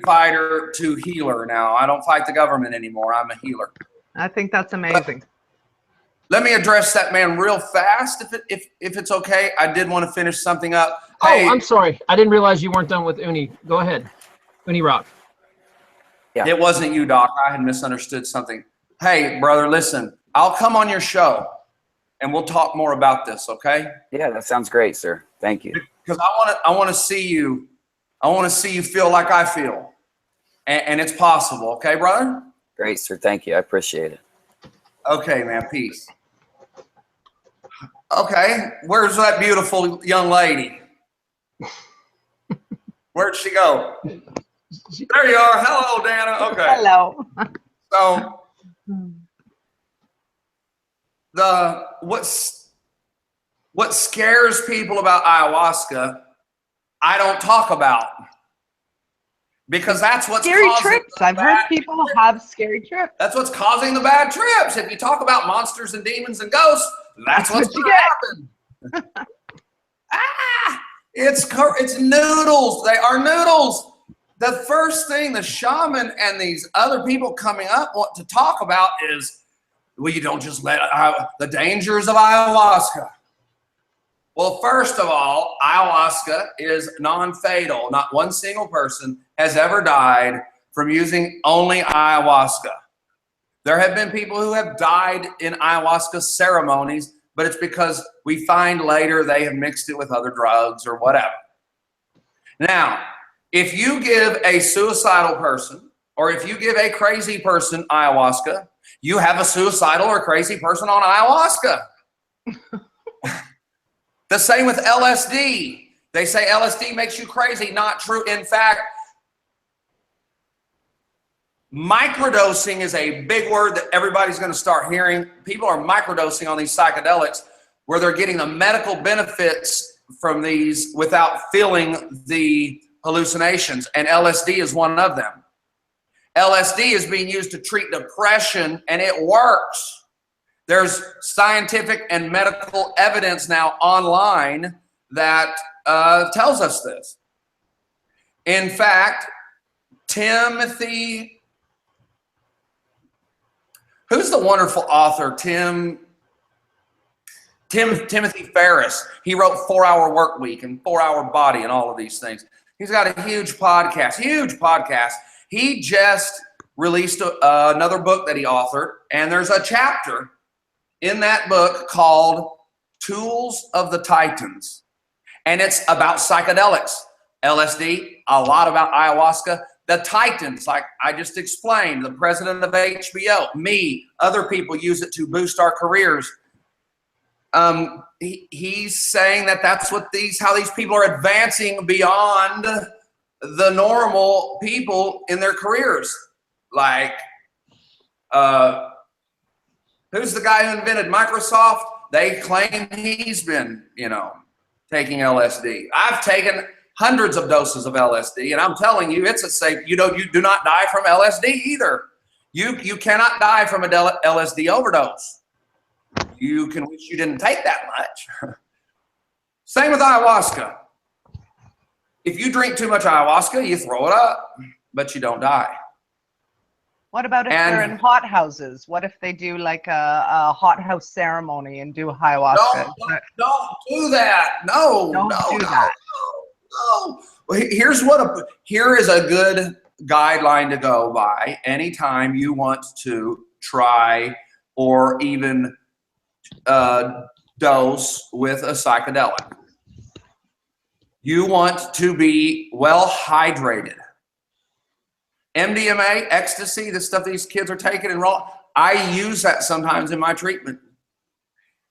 fighter to healer. Now I don't fight the government anymore. I'm a healer. I think that's amazing. Let me address that man real fast, if it's okay. I did want to finish something up. Oh, I'm sorry. I didn't realize you weren't done with Uni. Go ahead. Uni Rock. Yeah. It wasn't you, Doc. I had misunderstood something. Hey, brother, listen. I'll come on your show, and we'll talk more about this, okay? Yeah, that sounds great, sir. Thank you. Because I want to see you. I want to see you feel like I feel, and it's possible, okay, brother? Great, sir. Thank you. I appreciate it. Okay, man. Peace. Okay, where's that beautiful young lady? Where'd she go? There you are. Hello, Dana. Okay. Hello. So what scares people about ayahuasca, I don't talk about, because that's what's scary causing trips. I've heard people have scary trips. That's what's causing the bad trips. If you talk about monsters and demons and ghosts, that's what's going to happen. It's noodles. They are noodles. The first thing the shaman and these other people coming up want to talk about is, well, you don't just let the dangers of ayahuasca. Well, first of all, ayahuasca is non-fatal. Not one single person has ever died from using only ayahuasca. There have been people who have died in ayahuasca ceremonies, but it's because we find later they have mixed it with other drugs or whatever. Now, if you give a suicidal person, or if you give a crazy person ayahuasca, you have a suicidal or crazy person on ayahuasca. The same with LSD. They say LSD makes you crazy. Not true. In fact, microdosing is a big word that everybody's going to start hearing. People are microdosing on these psychedelics where they're getting the medical benefits from these without feeling the hallucinations, and LSD is one of them. LSD is being used to treat depression, and it works. There's scientific and medical evidence now online that tells us this. In fact, Timothy, who's the wonderful author? Timothy Ferriss. He wrote 4 Hour Work Week and 4 Hour Body and all of these things. He's got a huge podcast. He just released another book that he authored, and there's a chapter in that book called Tools of the Titans. And it's about psychedelics, LSD, a lot about ayahuasca, the Titans, like I just explained, the president of HBO, me, other people use it to boost our careers. He's saying that that's what how these people are advancing beyond the normal people in their careers. Like, who's the guy who invented Microsoft? They claim he's been, taking LSD. I've taken hundreds of doses of LSD, and I'm telling you, it's a safe. You do not die from LSD either. You cannot die from a LSD overdose. You can wish you didn't take that much. Same with ayahuasca. If you drink too much ayahuasca, you throw it up, but you don't die. What about if they're in hot houses? What if they do like a hot house ceremony and do ayahuasca? Don't do that. No. Well, here is a good guideline to go by anytime you want to try or even dose with a psychedelic. You want to be well hydrated. MDMA, ecstasy, the stuff these kids are taking and raw, I use that sometimes in my treatment.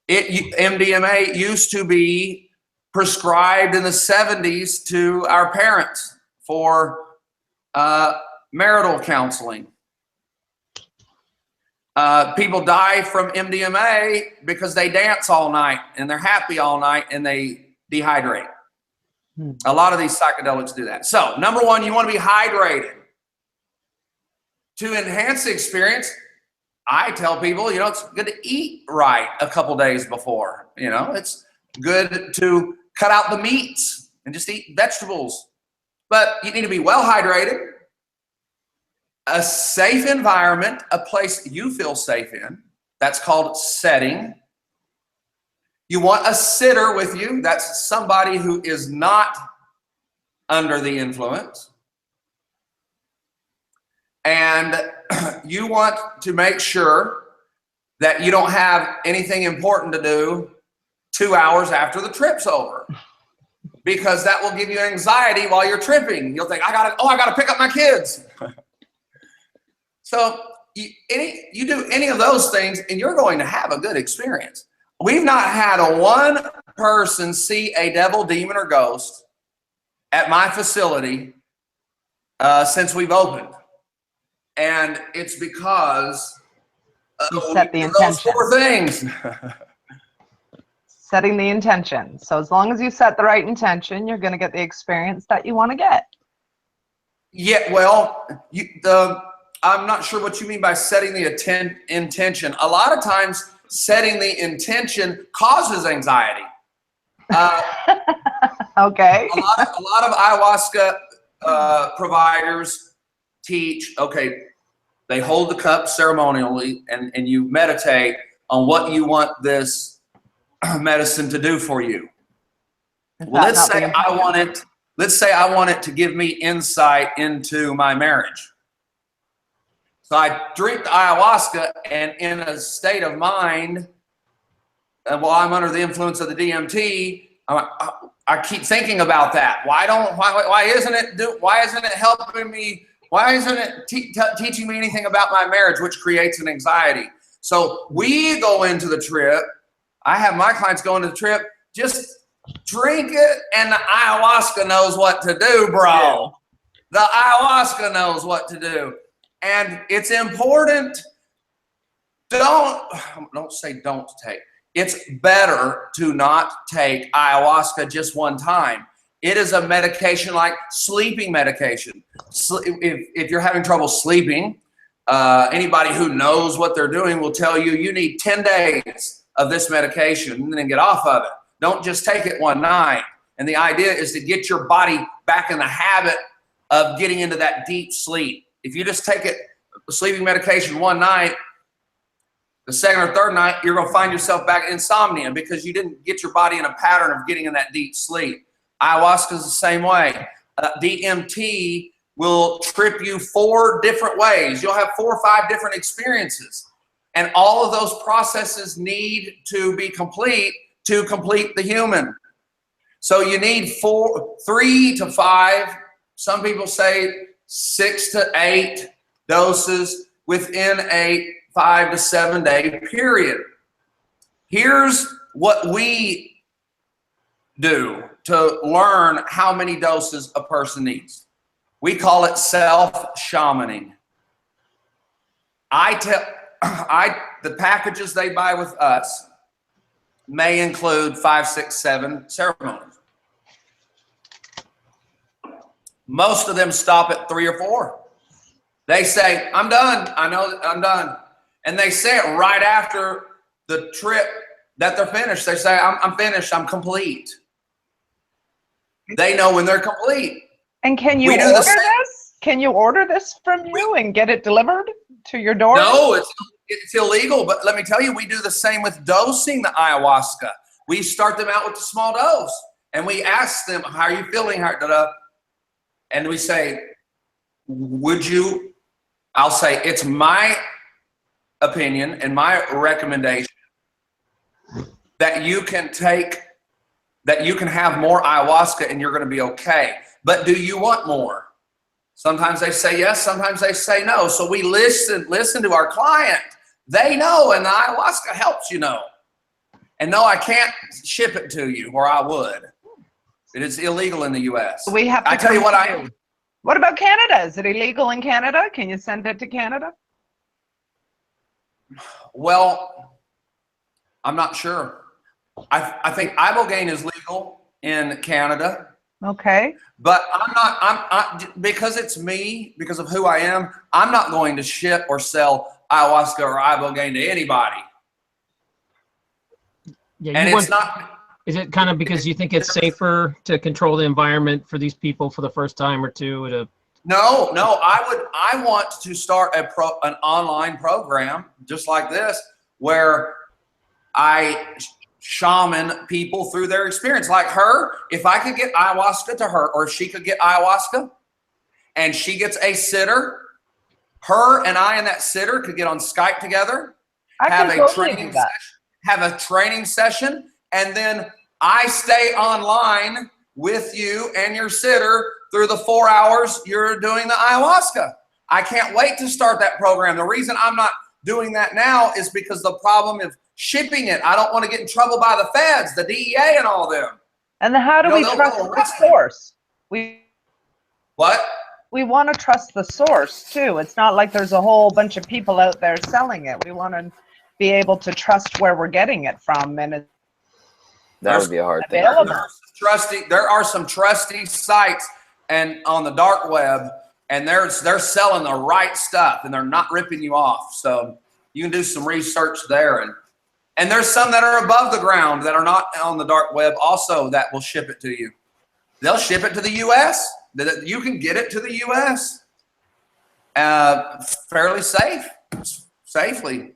MDMA used to be prescribed in the 70s to our parents for marital counseling. People die from MDMA because they dance all night and they're happy all night and they dehydrate. A lot of these psychedelics do that. So, number one, you want to be hydrated. To enhance the experience, I tell people, it's good to eat right a couple days before. It's good to cut out the meats and just eat vegetables. But you need to be well hydrated, a safe environment, a place you feel safe in. That's called setting. You want a sitter with you. That's somebody who is not under the influence. And you want to make sure that you don't have anything important to do 2 hours after the trip's over, because that will give you anxiety while you're tripping. You'll think, I gotta pick up my kids. So you do any of those things and you're going to have a good experience. We've not had one person see a devil, demon, or ghost at my facility since we've opened. And it's because you set the intention. Those 4 things. Setting the intention. So as long as you set the right intention, you're going to get the experience that you want to get. Yeah, well, I'm not sure what you mean by setting the intention. A lot of times, setting the intention causes anxiety. Okay. A lot of ayahuasca providers teach, okay, they hold the cup ceremonially and you meditate on what you want this medicine to do for you. Well, let's say I want it to give me insight into my marriage. So I drink the ayahuasca and in a state of mind, while I'm under the influence of the DMT, I keep thinking about that. Why isn't it helping me? Why isn't it teaching me anything about my marriage, which creates an anxiety? So we go into the trip. I have my clients go into the trip, just drink it, and the ayahuasca knows what to do, bro. The ayahuasca knows what to do. And it's important. Don't say don't take. It's better to not take ayahuasca just one time. It is a medication like sleeping medication. If you're having trouble sleeping, anybody who knows what they're doing will tell you need 10 days of this medication and then get off of it. Don't just take it one night. And the idea is to get your body back in the habit of getting into that deep sleep. If you just take it, sleeping medication one night, the second or third night, you're going to find yourself back in insomnia because you didn't get your body in a pattern of getting in that deep sleep. Ayahuasca is the same way. DMT will trip you 4 different ways. You'll have 4 or 5 different experiences. And all of those processes need to be complete to complete the human. So you need 3 to 5, some people say 6 to 8 doses within a 5 to 7 day period. Here's what we do to learn how many doses a person needs. We call it self-shamaning. The packages they buy with us may include 5, 6, 7 ceremonies. Most of them stop at 3 or 4. They say, I'm done. I know I'm done. And they say it right after the trip that they're finished. They say, I'm finished. I'm complete. They know when they're complete. And can you order this? Can you order this from you and get it delivered to your door? No, it's illegal. But let me tell you, we do the same with dosing the ayahuasca. We start them out with a small dose. And we ask them, how are you feeling? And we say, I'll say, it's my opinion and my recommendation that you can have more ayahuasca and you're going to be okay. But do you want more? Sometimes they say yes, sometimes they say no. So we listen to our client. They know, and the ayahuasca helps you know. And no, I can't ship it to you, or I would. It is illegal in the U.S. We have to I tell you what What about Canada? Is it illegal in Canada? Can you send it to Canada? Well, I'm not sure. I think Ibogaine is legal in Canada. Okay. But because it's me, because of who I am, I'm not going to ship or sell ayahuasca or Ibogaine to anybody. Yeah, and it's not. Is it kind of because you think it's safer to control the environment for these people for the first time or two? No. I want to start an online program just like this, where I shaman people through their experience. Like her, if I could get ayahuasca to her, or if she could get ayahuasca and she gets a sitter, her and I and that sitter could get on Skype together, have a training session, and then I stay online with you and your sitter through the 4 hours you're doing the ayahuasca. I can't wait to start that program. The reason I'm not doing that now is because the problem of shipping it. I don't want to get in trouble by the feds, the DEA and all them. And then how do we trust the source? What? We want to trust the source too. It's not like there's a whole bunch of people out there selling it. We want to be able to trust where we're getting it from, and that would be a hard thing. There are some trusty sites and on the dark web, and they're selling the right stuff, and they're not ripping you off. So you can do some research there, and there's some that are above the ground that are not on the dark web also that will ship it to you. They'll ship it to the U.S. You can get it to the U.S. Fairly safely.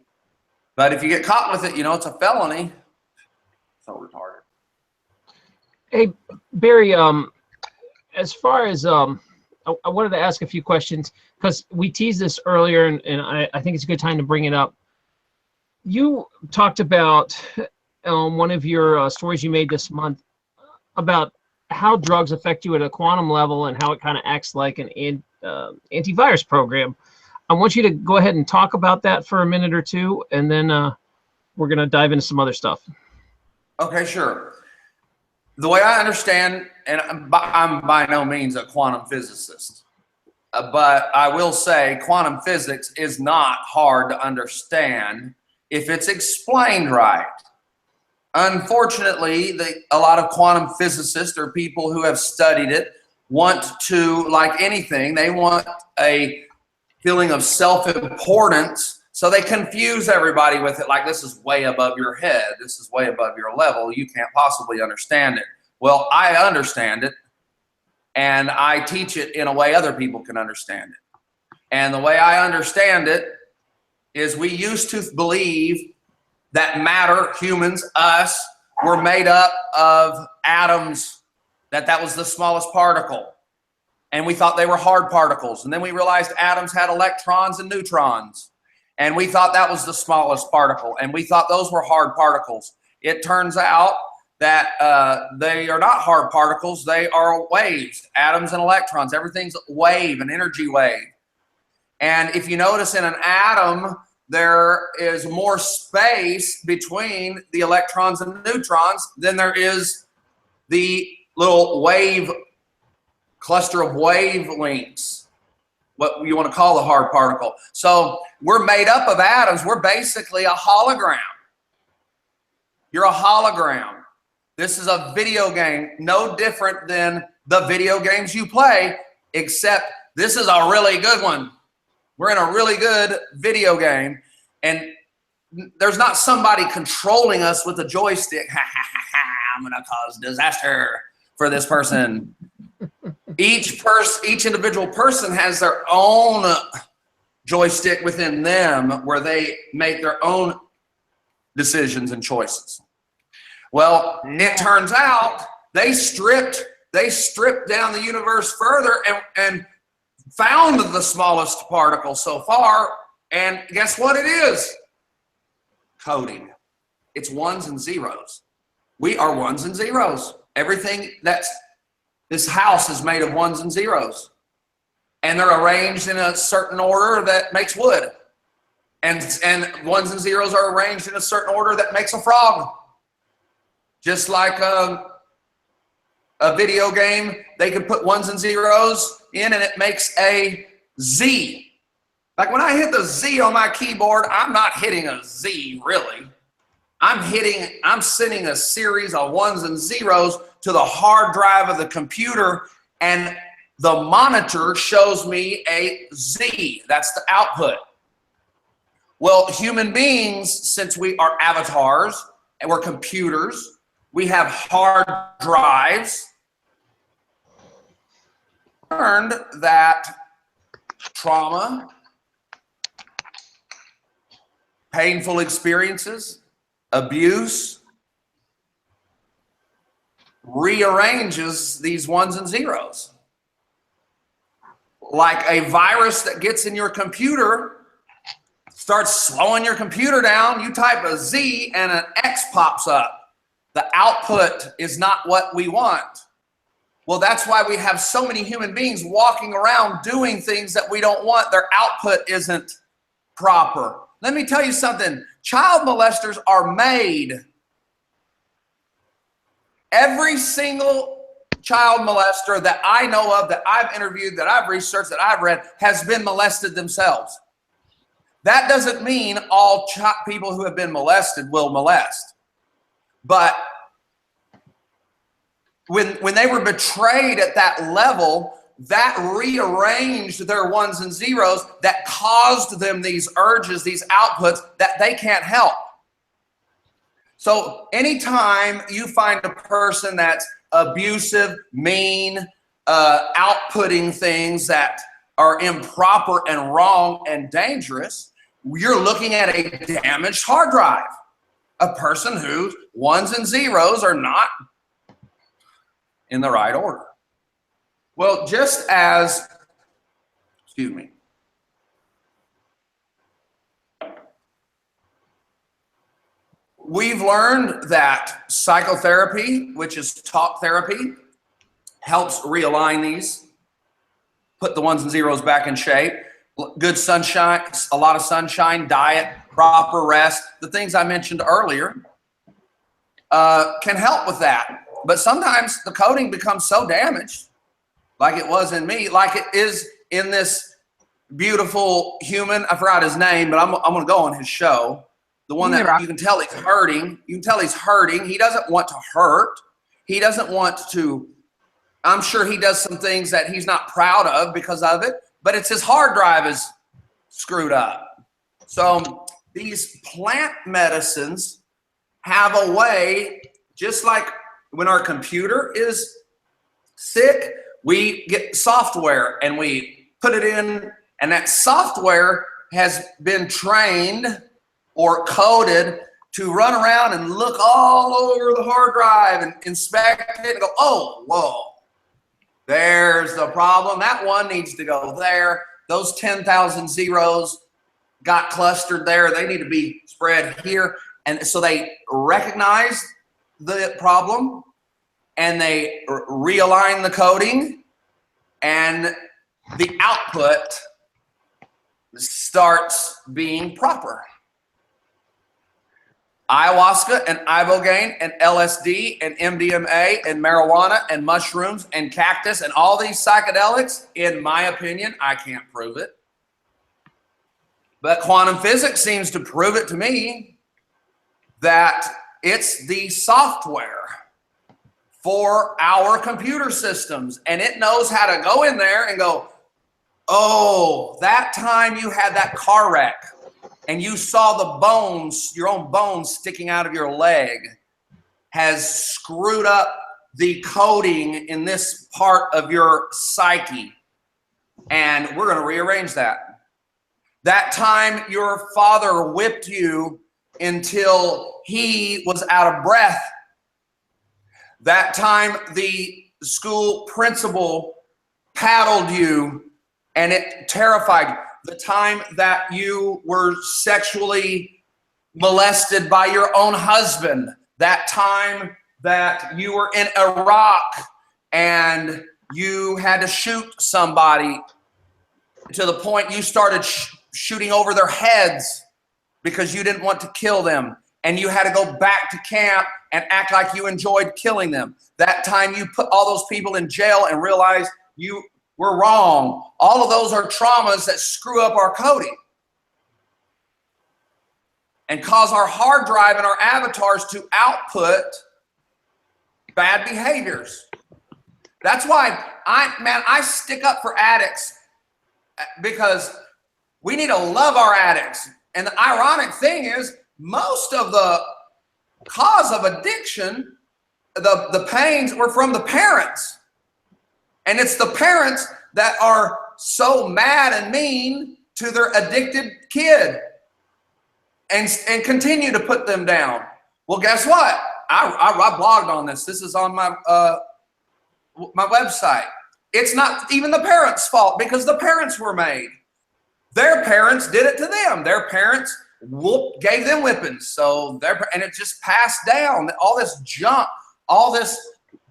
But if you get caught with it, it's a felony. So retarded. Hey, Barry, as far as I wanted to ask a few questions because we teased this earlier, and I think it's a good time to bring it up. You talked about one of your stories you made this month about how drugs affect you at a quantum level and how it kind of acts like an antivirus program. I want you to go ahead and talk about that for a minute or two, and then we're going to dive into some other stuff. Okay, sure. The way I understand, and I'm by no means a quantum physicist, but I will say quantum physics is not hard to understand if it's explained right. Unfortunately, a lot of quantum physicists or people who have studied it want to, like anything, they want a feeling of self-importance So they confuse everybody with it like this is way above your head. This is way above your level. You can't possibly understand it. Well, I understand it, and I teach it in a way other people can understand it. And the way I understand it is we used to believe that matter, humans, us, were made up of atoms, that was the smallest particle. And we thought they were hard particles. And then we realized atoms had electrons and neutrons. And we thought that was the smallest particle. And we thought those were hard particles. It turns out that they are not hard particles. They are waves, atoms and electrons. Everything's a wave, an energy wave. And if you notice in an atom, there is more space between the electrons and neutrons than there is the little wave cluster of wavelengths, what you want to call the hard particle. So we're made up of atoms. We're basically a hologram. You're a hologram. This is a video game, no different than the video games you play, except this is a really good one. We're in a really good video game, and there's not somebody controlling us with a joystick. I'm gonna cause disaster for this person. Each individual person has their own joystick within them where they make their own decisions and choices. Well, it turns out they stripped down the universe further and found the smallest particle so far, and guess what it is? Coding. It's ones and zeros. We are ones and zeros. Everything this house is made of ones and zeros, and they're arranged in a certain order that makes wood, and ones and zeros are arranged in a certain order that makes a frog. Just like a video game, they can put ones and zeros in and it makes a Z. Like when I hit the Z on my keyboard, I'm not hitting a Z really. I'm sending a series of ones and zeros to the hard drive of the computer, and the monitor shows me a Z. That's the output. Well, human beings, since we are avatars and we're computers, we have hard drives. Learned that trauma, painful experiences, abuse rearranges these ones and zeros. Like a virus that gets in your computer, starts slowing your computer down, you type a Z and an X pops up. The output is not what we want. Well, that's why we have so many human beings walking around doing things that we don't want. Their output isn't proper. Let me tell you something. Child molesters are made. Every single child molester that I know of, that I've interviewed, that I've researched, that I've read, has been molested themselves. That doesn't mean all people who have been molested will molest. But when they were betrayed at that level, that rearranged their ones and zeros, that caused them these urges, these outputs that they can't help. So anytime you find a person that's abusive, mean, outputting things that are improper and wrong and dangerous, you're looking at a damaged hard drive. A person whose ones and zeros are not in the right order. Well, just as, we've learned that psychotherapy, which is talk therapy, helps realign these, put the ones and zeros back in shape. Good sunshine, a lot of sunshine, diet, proper rest, the things I mentioned earlier can help with that. But sometimes the coding becomes so damaged, like it was in me, like it is in this beautiful human, I forgot his name, but I'm going to go on his show. The one that you can tell he's hurting. You can tell he's hurting. He doesn't want to hurt. He doesn't want to, I'm sure he does some things that he's not proud of because of it, but it's his hard drive is screwed up. So these plant medicines have a way, just like when our computer is sick, we get software and we put it in, and that software has been trained or coded to run around and look all over the hard drive and inspect it and go, oh, whoa, there's the problem. That one needs to go there. Those 10,000 zeros got clustered there. They need to be spread here. And so they recognize the problem and they realign the coding, and the output starts being proper. Ayahuasca and Ibogaine and LSD and MDMA and marijuana and mushrooms and cactus and all these psychedelics, in my opinion, I can't prove it, but quantum physics seems to prove it to me, that it's the software for our computer systems, and it knows how to go in there and go, oh, that time you had that car wreck and you saw the bones, your own bones sticking out of your leg, has screwed up the coding in this part of your psyche, and we're going to rearrange that. That time your father whipped you until he was out of breath. That time the school principal paddled you and it terrified you. The time that you were sexually molested by your own husband. That time that you were in Iraq and you had to shoot somebody to the point you started shooting over their heads because you didn't want to kill them, and you had to go back to camp and act like you enjoyed killing them. That time you put all those people in jail and realized you were wrong. All of those are traumas that screw up our coding and cause our hard drive and our avatars to output bad behaviors. That's why I stick up for addicts, because we need to love our addicts. And the ironic thing is, most of the cause of addiction, the pains, were from the parents. And it's the parents that are so mad and mean to their addicted kid and continue to put them down. Well, guess what? I blogged on this. This is on my website. It's not even the parents' fault, because the parents were made. Their parents did it to them. Their parents gave them whippings. So and it just passed down. All this junk, all this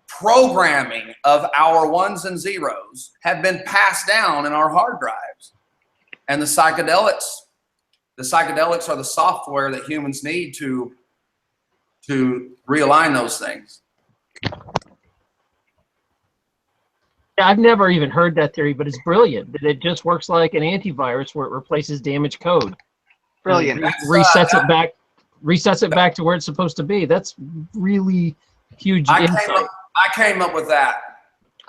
programming of our ones and zeros have been passed down in our hard drives. And the psychedelics are the software that humans need to realign those things. I've never even heard that theory, but it's brilliant. That it just works like an antivirus where it replaces damaged code. Brilliant. Resets it back to where it's supposed to be. That's really huge insight. I came up with that.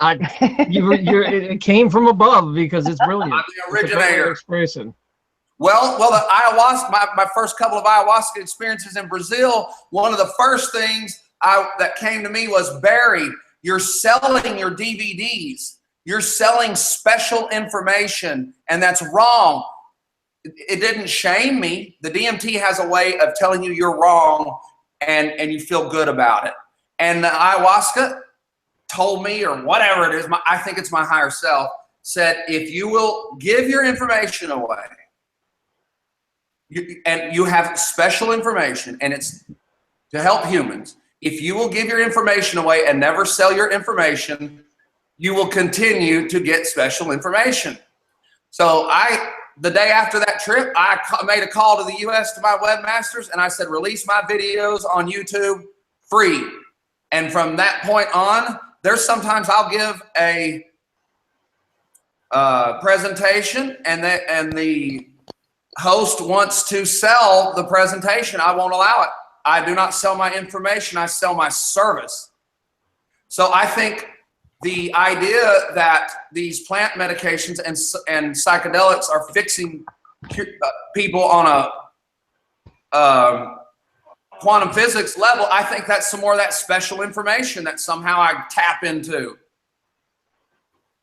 It came from above, because it's brilliant. I'm the originator. Expression. Well, the ayahuasca, my first couple of ayahuasca experiences in Brazil, one of the first things that came to me was, Barry, you're selling your DVDs. You're selling special information, and that's wrong. It didn't shame me. The DMT has a way of telling you you're wrong, and you feel good about it. And the ayahuasca told me, or whatever it is, I think it's my higher self, said, if you will give your information away, and you have special information, and it's to help humans, if you will give your information away and never sell your information, you will continue to get special information. So the day after that trip, I made a call to the US to my webmasters, and I said, release my videos on YouTube free. And from that point on, there's sometimes I'll give a presentation, and the host wants to sell the presentation. I won't allow it. I do not sell my information. I sell my service. So I think the idea that these plant medications and psychedelics are fixing people on a quantum physics level, I think that's some more of that special information that somehow I tap into.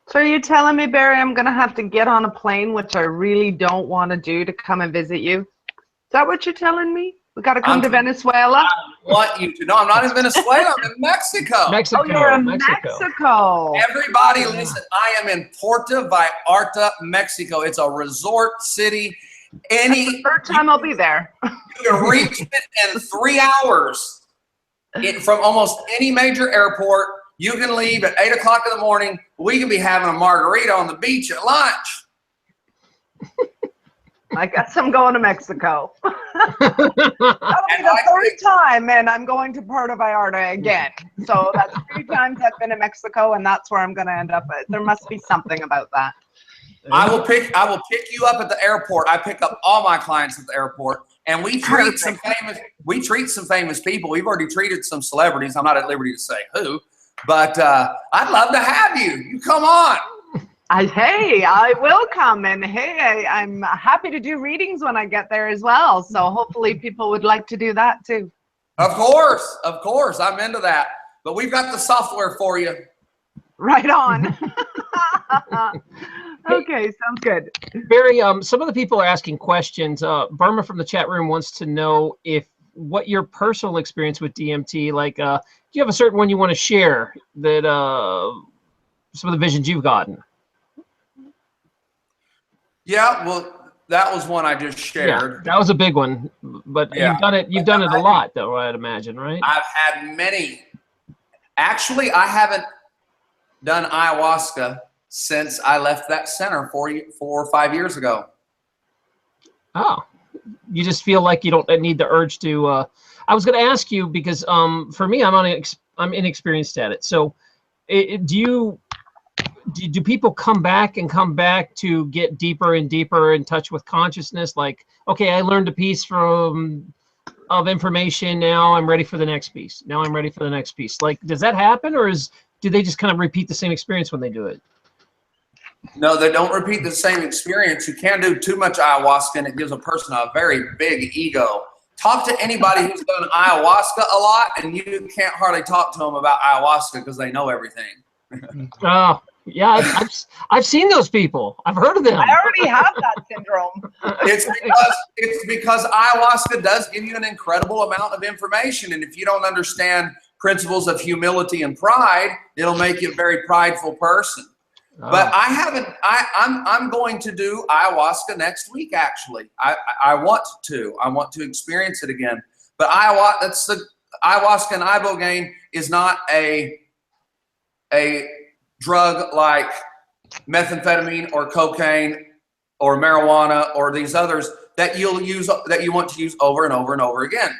So are you telling me, Barry, I'm going to have to get on a plane, which I really don't want to do, to come and visit you? Is that what you're telling me? We got to come to Venezuela? I want you to. No, I'm not in Venezuela. I'm in Mexico. Mexico. Oh, you're in Mexico. Everybody listen, I am in Puerto Vallarta, Mexico. It's a resort city. That's the third time I'll be there. You can reach it in 3 hours from almost any major airport. You can leave at 8 o'clock in the morning. We can be having a margarita on the beach at lunch. I guess I'm going to Mexico. That'll be the third time, and I'm going to Puerto Vallarta again. So that's 3 times I've been in Mexico, and that's where I'm going to end up at. There must be something about that. I will pick you up at the airport. I pick up all my clients at the airport, and we treat some famous people. We've already treated some celebrities. I'm not at liberty to say who, but I'd love to have you. You come on. Hey, I will come, and hey, I'm happy to do readings when I get there as well. So hopefully people would like to do that too. Of course, I'm into that. But we've got the software for you. Right on. Okay, sounds good. Barry, some of the people are asking questions. Burma from the chat room wants to know what your personal experience with DMT, like, do you have a certain one you want to share that some of the visions you've gotten? Yeah, well, that was one I just shared. Yeah, that was a big one, but you've done it a lot, though, I'd imagine, right? I've had many. Actually, I haven't done ayahuasca since I left that center 4 or 5 years ago. Oh, you just feel like you don't need the urge to. I was going to ask you because for me, I'm inexperienced at it. So, do people come back to get deeper and deeper in touch with consciousness? Like, okay, I learned a piece of information. Now I'm ready for the next piece. Now I'm ready for the next piece. Like, does that happen, or do they just kind of repeat the same experience when they do it? No, they don't repeat the same experience. You can't do too much ayahuasca, and it gives a person a very big ego. Talk to anybody who's done ayahuasca a lot, and you can't hardly talk to them about ayahuasca because they know everything. Oh. Yeah, I've seen those people. I've heard of them. I already have that syndrome. It's because ayahuasca does give you an incredible amount of information, and if you don't understand principles of humility and pride, it'll make you a very prideful person. Oh. But I'm going to do ayahuasca next week. Actually, I want to experience it again. But ayahuasca and Ibogaine is not a drug like methamphetamine or cocaine or marijuana or these others that you want to use over and over and over again.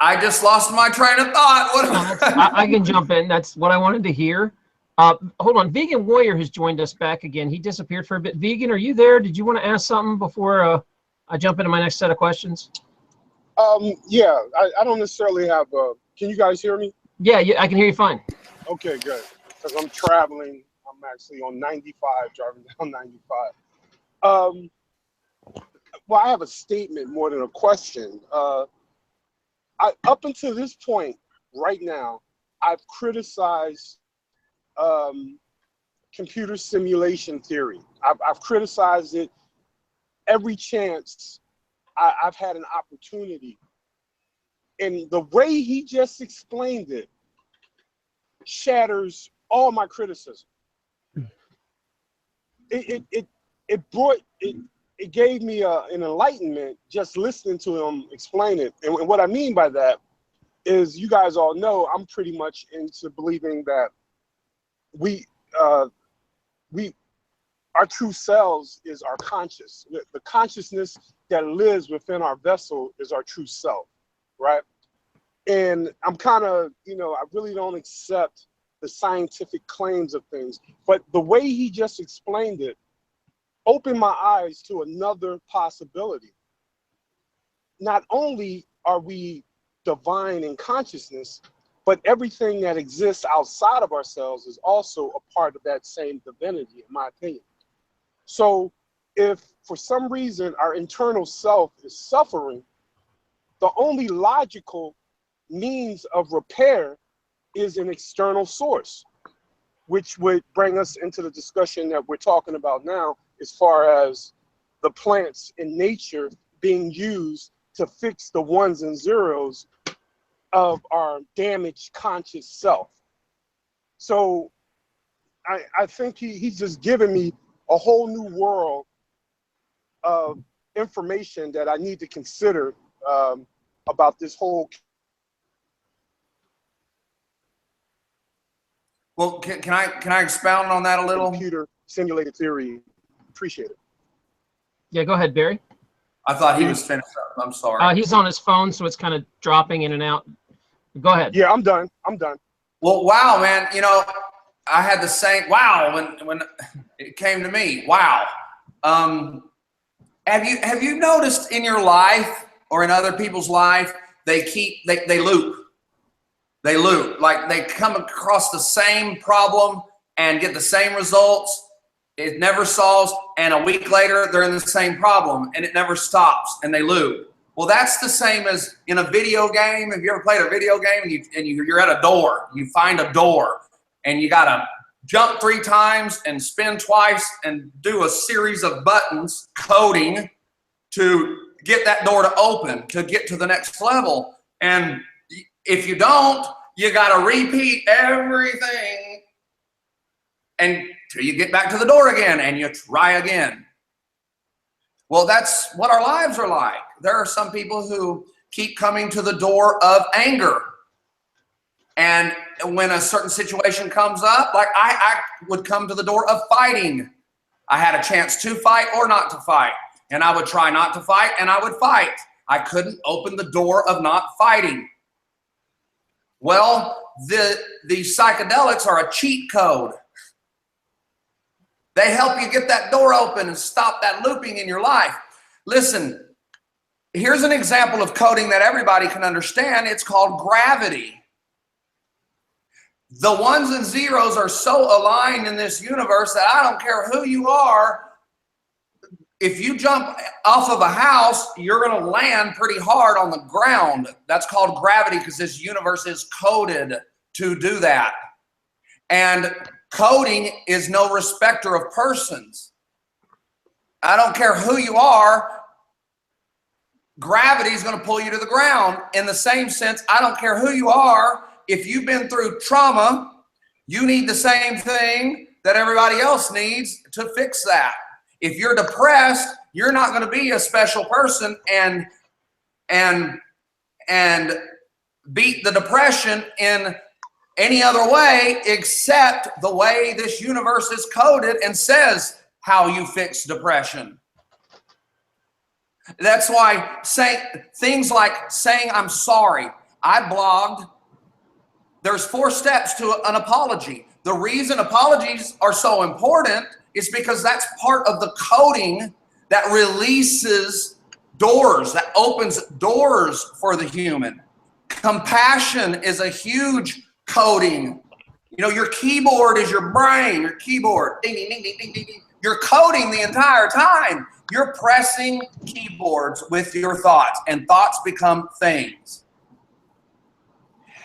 I just lost my train of thought. I can jump in. That's what I wanted to hear. Hold on. Vegan Warrior has joined us back again. He disappeared for a bit. Vegan, are you there? Did you want to ask something before I jump into my next set of questions? Yeah, I don't necessarily have can you guys hear me? Yeah, I can hear you fine. Okay, good. Because I'm traveling. I'm actually on 95, driving down 95. Well, I have a statement more than a question. Up until this point, right now, I've criticized computer simulation theory. I've criticized it every chance I've had an opportunity. And the way he just explained it shatters all my criticism. It gave me an enlightenment just listening to him explain it. And what I mean by that is, you guys all know I'm pretty much into believing that our true selves is our conscious. The consciousness that lives within our vessel is our true self, right? And I'm kind of, I really don't accept the scientific claims of things, but the way he just explained it opened my eyes to another possibility. Not only are we divine in consciousness, But everything that exists outside of ourselves is also a part of that same divinity, in my opinion. So if for some reason our internal self is suffering, the only logical means of repair is an external source, which would bring us into the discussion that we're talking about now, as far as the plants in nature being used to fix the ones and zeros of our damaged conscious self. So I think he's just given me a whole new world of information that I need to consider about this whole. Well, can I expound on that a little? Computer simulated theory. Appreciate it. Yeah, go ahead, Barry. I thought he was finished up. I'm sorry. He's on his phone, so it's kind of dropping in and out. Go ahead. Yeah, I'm done. Well, wow, man. You know, I had the same wow when it came to me. Wow. Have you noticed in your life or in other people's life, they loop. They loop. Like they come across the same problem and get the same results. It never solves, and a week later they're in the same problem, and it never stops, and they loop. Well, that's the same as in a video game. Have you ever played a video game and you're at a door? You find a door, and you gotta jump 3 times and spin twice and do a series of buttons, coding, to get that door to open, to get to the next level. And if you don't, you gotta repeat everything until you get back to the door again, and you try again. Well, that's what our lives are like. There are some people who keep coming to the door of anger. And when a certain situation comes up, like I would come to the door of fighting. I had a chance to fight or not to fight. And I would try not to fight, and I would fight. I couldn't open the door of not fighting. Well, the psychedelics are a cheat code. They help you get that door open and stop that looping in your life. Listen, here's an example of coding that everybody can understand. It's called gravity. The ones and zeros are so aligned in this universe that I don't care who you are. If you jump off of a house, you're going to land pretty hard on the ground. That's called gravity because this universe is coded to do that. And coding is no respecter of persons. I don't care who you are. Gravity is going to pull you to the ground. In the same sense, I don't care who you are. If you've been through trauma, you need the same thing that everybody else needs to fix that. If you're depressed, you're not going to be a special person and beat the depression in any other way except the way this universe is coded and says how you fix depression. That's why things like saying I'm sorry. I blogged. There's 4 steps to an apology. The reason apologies are so important is because that's part of the coding that releases doors, that opens doors for the human. Compassion is a huge coding. You know, your keyboard is your brain, your keyboard. Ding, ding, ding, ding, ding, ding, ding. You're coding the entire time. You're pressing keyboards with your thoughts, and thoughts become things.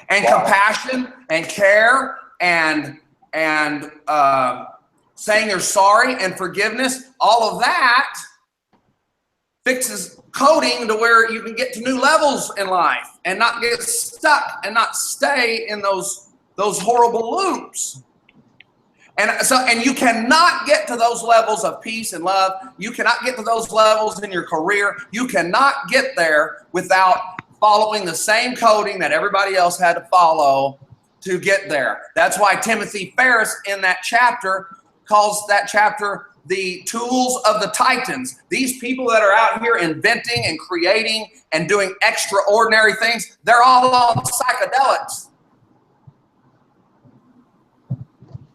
And compassion and care and saying you're sorry and forgiveness, all of that fixes coding to where you can get to new levels in life and not get stuck and not stay in those horrible loops. And you cannot get to those levels of peace and love. You cannot get to those levels in your career. You cannot get there without following the same coding that everybody else had to follow to get there. That's why Timothy Ferriss in that chapter calls that chapter the tools of the Titans. These people that are out here inventing and creating and doing extraordinary things, they're all on psychedelics.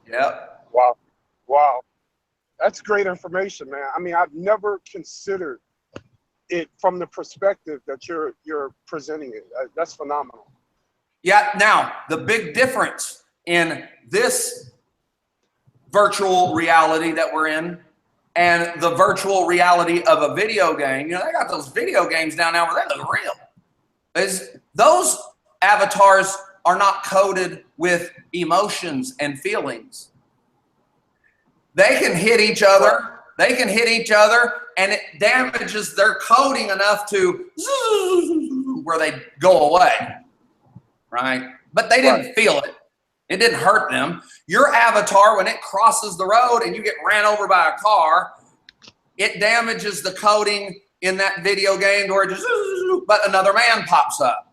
Yep. Wow. That's great information, man. I mean, I've never considered it from the perspective that you're presenting it. That's phenomenal. Yeah, now the big difference in this virtual reality that we're in and the virtual reality of a video game, you know, they got those video games down now where they look real. Those avatars are not coded with emotions and feelings. They can hit each other. They can hit each other, and it damages their coding enough to where they go away, right? But they didn't feel it. It didn't hurt them. Your avatar, when it crosses the road and you get ran over by a car, it damages the coding in that video game where it just, but another man pops up.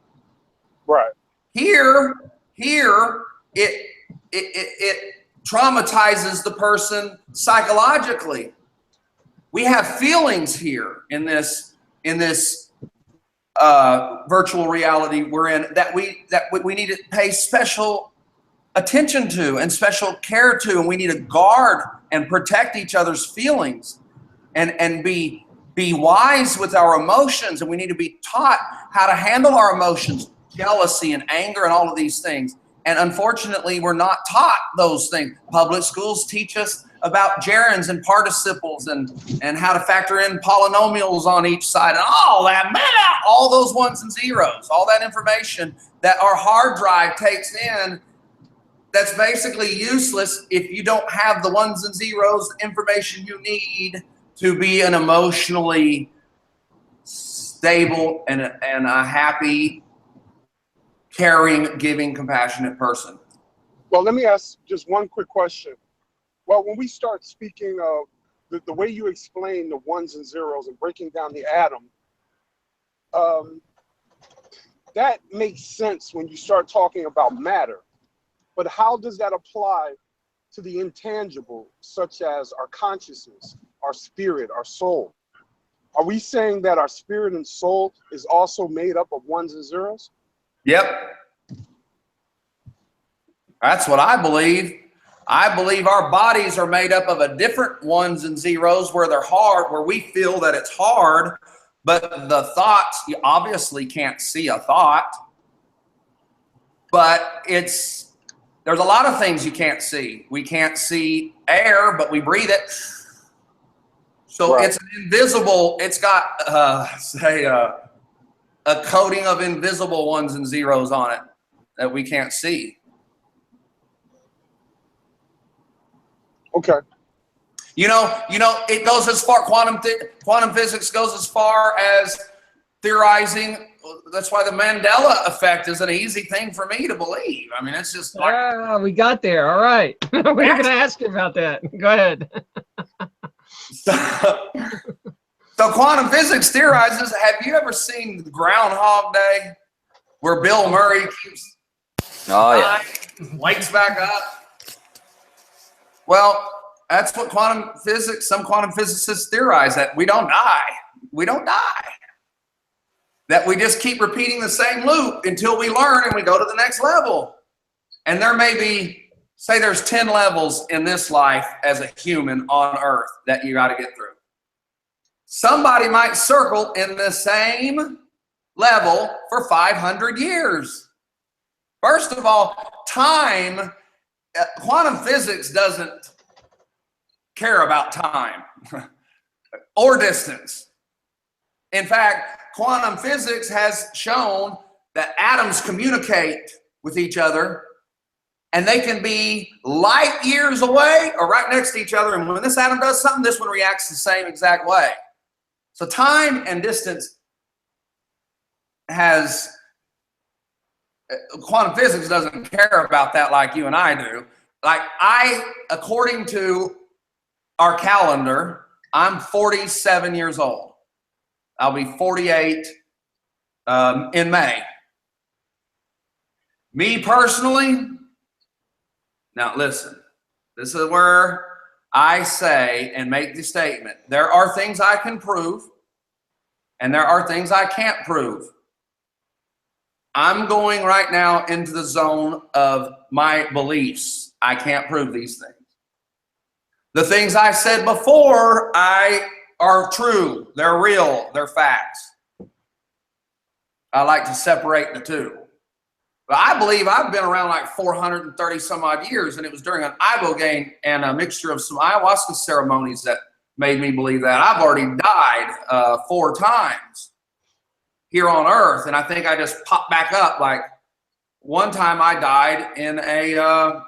Right. Here, it traumatizes the person psychologically. We have feelings here in this virtual reality we're in that we need to pay special attention to and special care to, and we need to guard and protect each other's feelings and be wise with our emotions, and we need to be taught how to handle our emotions, jealousy and anger and all of these things. And unfortunately, we're not taught those things. Public schools teach us about gerunds and participles and how to factor in polynomials on each side and all that, all those ones and zeros, all that information that our hard drive takes in that's basically useless if you don't have the ones and zeros, information you need to be an emotionally stable and a happy, caring, giving, compassionate person. Well, let me ask just one quick question. Well, when we start speaking of the way you explain the ones and zeros and breaking down the atom, that makes sense when you start talking about matter. But how does that apply to the intangible, such as our consciousness, our spirit, our soul? Are we saying that our spirit and soul is also made up of ones and zeros? Yep. That's what I believe. I believe our bodies are made up of a different ones and zeros where they're hard, where we feel that it's hard, but the thoughts, you obviously can't see a thought, but there's a lot of things you can't see. We can't see air, but we breathe it. So It's invisible. It's got, a coating of invisible ones and zeros on it that we can't see. Okay. You know, it goes as far, quantum physics goes as far as theorizing. That's why the Mandela Effect is an easy thing for me to believe. I mean, it's just like, we got there. All right. We're going to ask you about that. Go ahead. So quantum physics theorizes, have you ever seen Groundhog Day where Bill Murray keeps wakes back up? Well, that's what some quantum physicists theorize, that we don't die. We don't die. That we just keep repeating the same loop until we learn and we go to the next level. And there may be, say there's 10 levels in this life as a human on Earth that you got to get through. Somebody might circle in the same level for 500 years. First of all, time, quantum physics doesn't care about time or distance. In fact, quantum physics has shown that atoms communicate with each other, and they can be light years away or right next to each other. And when this atom does something, this one reacts the same exact way. So time and distance quantum physics doesn't care about that like you and I do. Like according to our calendar, I'm 47 years old. I'll be 48 in May. Me personally, now listen, this is where I say and make the statement. There are things I can prove, and there are things I can't prove. I'm going right now into the zone of my beliefs. I can't prove these things. The things I said before are true. They're real. They're facts. I like to separate the two. But I believe I've been around like 430 some odd years, and it was during an Ibogaine and a mixture of some Ayahuasca ceremonies that made me believe that. I've already died 4 times here on Earth, and I think I just popped back up. Like one time I died in an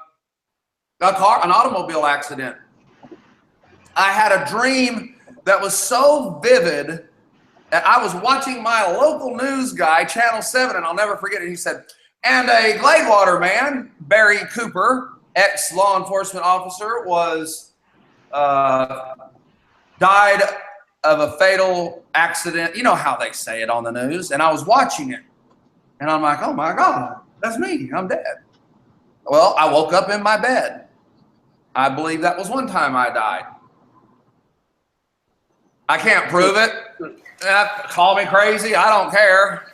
automobile accident. I had a dream that was so vivid that I was watching my local news guy, Channel 7, and I'll never forget it. He said, and a Gladewater man, Barry Cooper, ex-law enforcement officer, was died of a fatal accident. You know how they say it on the news. And I was watching it. And I'm like, oh my God, that's me. I'm dead. Well, I woke up in my bed. I believe that was one time I died. I can't prove it. Call me crazy. I don't care.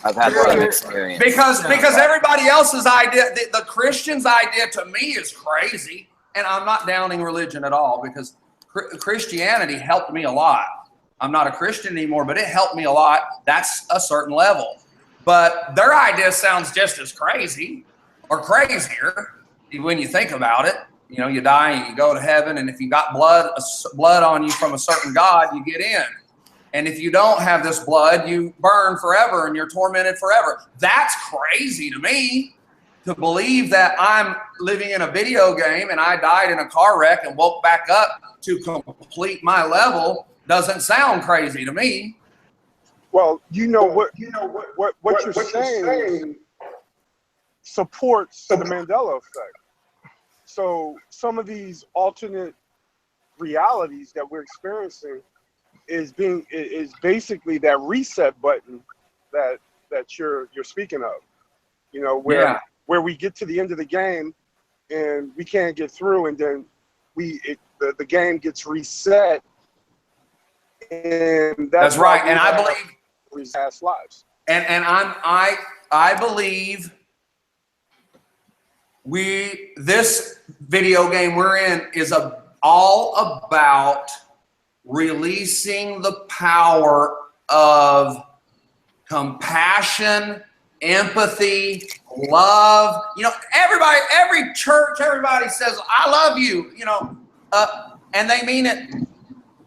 I've had one experience. Because everybody else's idea, the Christian's idea to me is crazy. And I'm not downing religion at all, because Christianity helped me a lot. I'm not a Christian anymore, but it helped me a lot. That's a certain level. But their idea sounds just as crazy or crazier when you think about it. You know, you die and you go to heaven, and if you got blood on you from a certain God, you get in. And if you don't have this blood, you burn forever and you're tormented forever. That's crazy to me, to believe that I'm living in a video game and I died in a car wreck and woke back up to complete my level. Doesn't sound crazy to me. Well, what you're saying supports the Mandela effect. So some of these alternate realities that we're experiencing is basically that reset button that you're speaking of. You know, where we get to the end of the game and we can't get through, and then the game gets reset, and that's right. And I believe past lives. And I believe this video game we're in is all about releasing the power of compassion, empathy, love. You know, every church, everybody says, I love you, you know, and they mean it.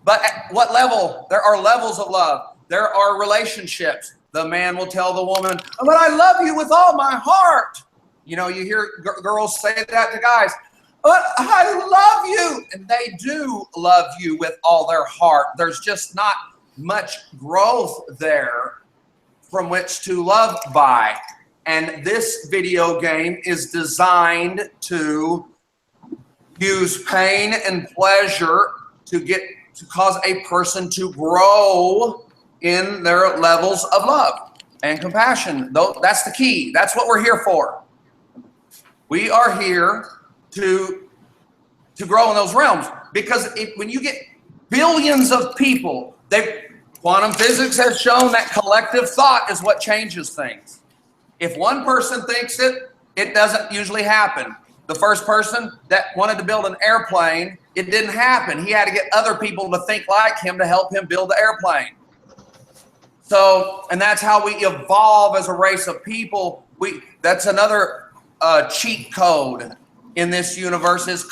But at what level? There are levels of love. There are relationships. The man will tell the woman, but I love you with all my heart. You know, you hear girls say that to guys, but I love you. And they do love you with all their heart. There's just not much growth there from which to love by. And this video game is designed to use pain and pleasure to cause a person to grow in their levels of love and compassion. That's the key. That's what we're here for. We are here to grow in those realms, because when you get billions of people, quantum physics has shown that collective thought is what changes things. If one person thinks it doesn't usually happen. The first person that wanted to build an airplane, it didn't happen. He had to get other people to think like him to help him build the airplane. So, and that's how we evolve as a race of people. That's another cheat code in this universe, is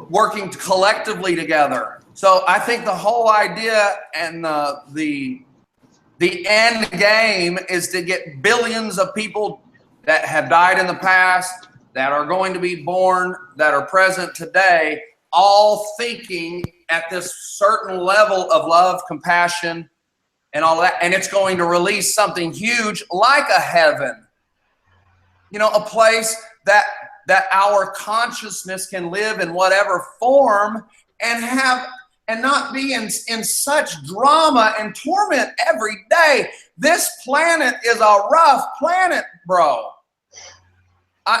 working collectively together. So I think the whole idea and the end game is to get billions of people that have died in the past, that are going to be born, that are present today, all thinking at this certain level of love, compassion, and all that. And it's going to release something huge like a heaven. You know, a place that our consciousness can live in whatever form and not be in such drama and torment every day. This planet is a rough planet, bro.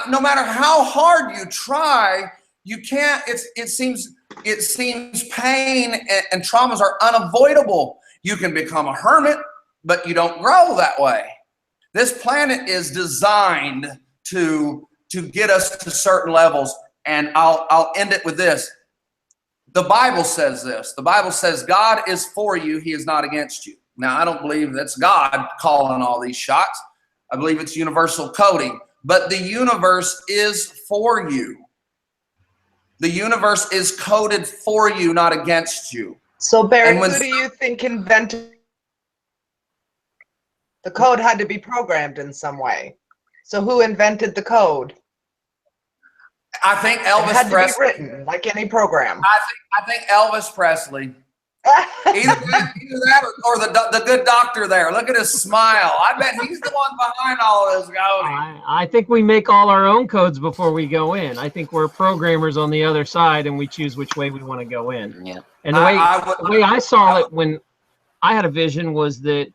No matter how hard you try, you can't. It seems pain and traumas are unavoidable. You can become a hermit, but you don't grow that way. This planet is designed to get us to certain levels, and I'll end it with this. The Bible says this. The Bible says God is for you, he is not against you. Now, I don't believe that's God calling all these shots. I believe it's universal coding. But the universe is for you. The universe is coded for you, not against you. So Barry, who do you think invented the code? Had to be programmed in some way. So who invented the code? I think Elvis it had Presley. To be written like any program. I think Elvis Presley. Either that or the good doctor there. Look at his smile. I bet he's the one behind all of this coding. I think we make all our own codes before we go in. I think we're programmers on the other side, and we choose which way we want to go in. Yeah. And the way I saw it when I had a vision was that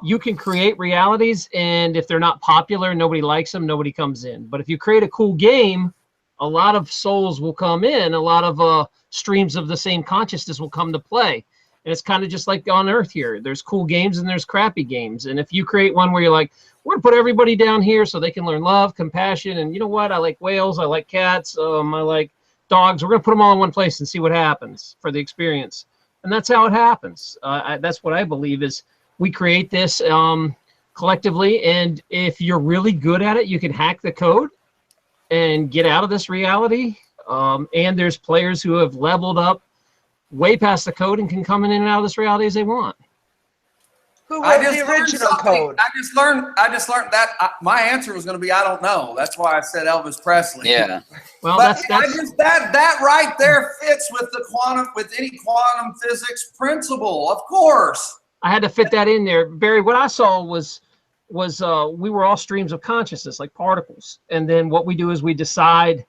you can create realities, and if they're not popular, nobody likes them, nobody comes in. But if you create a cool game, a lot of souls will come in, a lot of streams of the same consciousness will come to play. And it's kind of just like on Earth here. There's cool games and there's crappy games. And if you create one where you're like, we're going to put everybody down here so they can learn love, compassion, and you know what? I like whales, I like cats, I like dogs. We're going to put them all in one place and see what happens for the experience. And that's how it happens. That's what I believe is we create this collectively. And if you're really good at it, you can hack the code and get out of this reality. And there's players who have leveled up way past the code and can come in and out of this reality as they want. Who wrote the original code? I just learned that my answer was going to be I don't know. That's why I said Elvis Presley. Yeah. Well, but that's that right there fits with any quantum physics principle, of course. I had to fit that in there, Barry. What I saw was we were all streams of consciousness, like particles, and then what we do is we decide.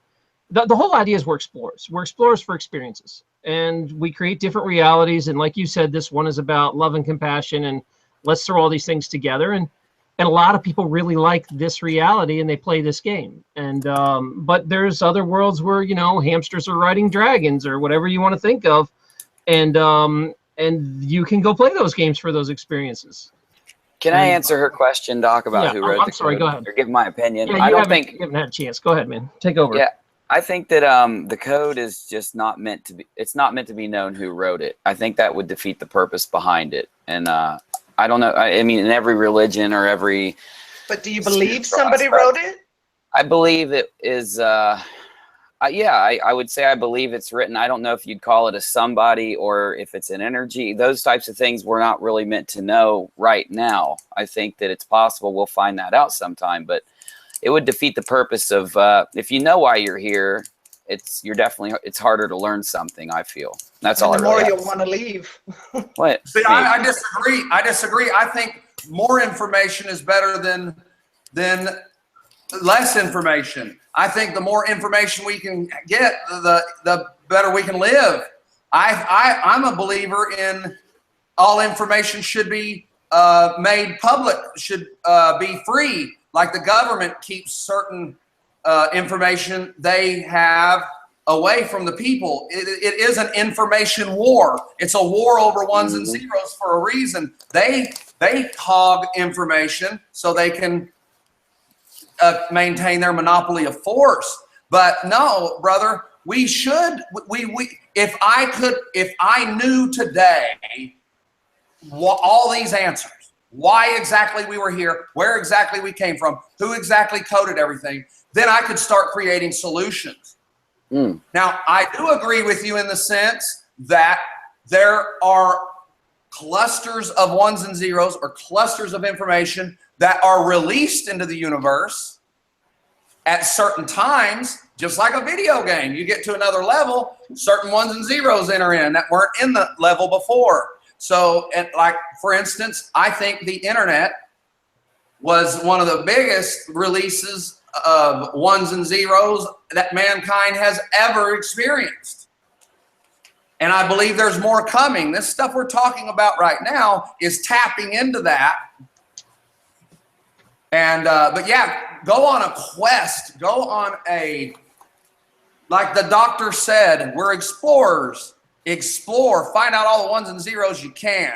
The whole idea is we're explorers. We're explorers for experiences. And we create different realities. And like you said, this one is about love and compassion. And let's throw all these things together. And a lot of people really like this reality and they play this game. And but there's other worlds where, you know, hamsters are riding dragons or whatever you want to think of. And you can go play those games for those experiences. Can I answer her question, Doc, about who wrote the code? I'm sorry, go ahead. Or give my opinion. Yeah, I don't you haven't had a chance. Go ahead, man. Take over. Yeah. I think that the code is just not meant to be. It's not meant to be known who wrote it. I think that would defeat the purpose behind it. And I don't know. I mean, in every religion or every. But do you believe somebody wrote it? I believe it is. Yeah, I would say I believe it's written. I don't know if you'd call it a somebody or if it's an energy. Those types of things we're not really meant to know right now. I think that it's possible we'll find that out sometime, but. It would defeat the purpose of if you know why you're here. It's harder to learn something. I feel that's all. The more you'll want to leave. What? See, I disagree. I think more information is better than less information. I think the more information we can get, the better we can live. I'm a believer in all information should be made public, should be free. Like the government keeps certain information they have away from the people. It is an information war. It's a war over ones and zeros for a reason. They hog information so they can maintain their monopoly of force. But no, brother, we should. If I knew today all these answers. Why exactly we were here, where exactly we came from, who exactly coded everything, then I could start creating solutions. Now, I do agree with you in the sense that there are clusters of ones and zeros or clusters of information that are released into the universe at certain times, just like a video game. You get to another level, certain ones and zeros enter in that weren't in the level before. So, like, for instance, I think the internet was one of the biggest releases of ones and zeros that mankind has ever experienced. And I believe there's more coming. This stuff we're talking about right now is tapping into that. And, but yeah, go on a quest, go on like the doctor said, we're explorers. Explore, find out all the ones and zeros you can.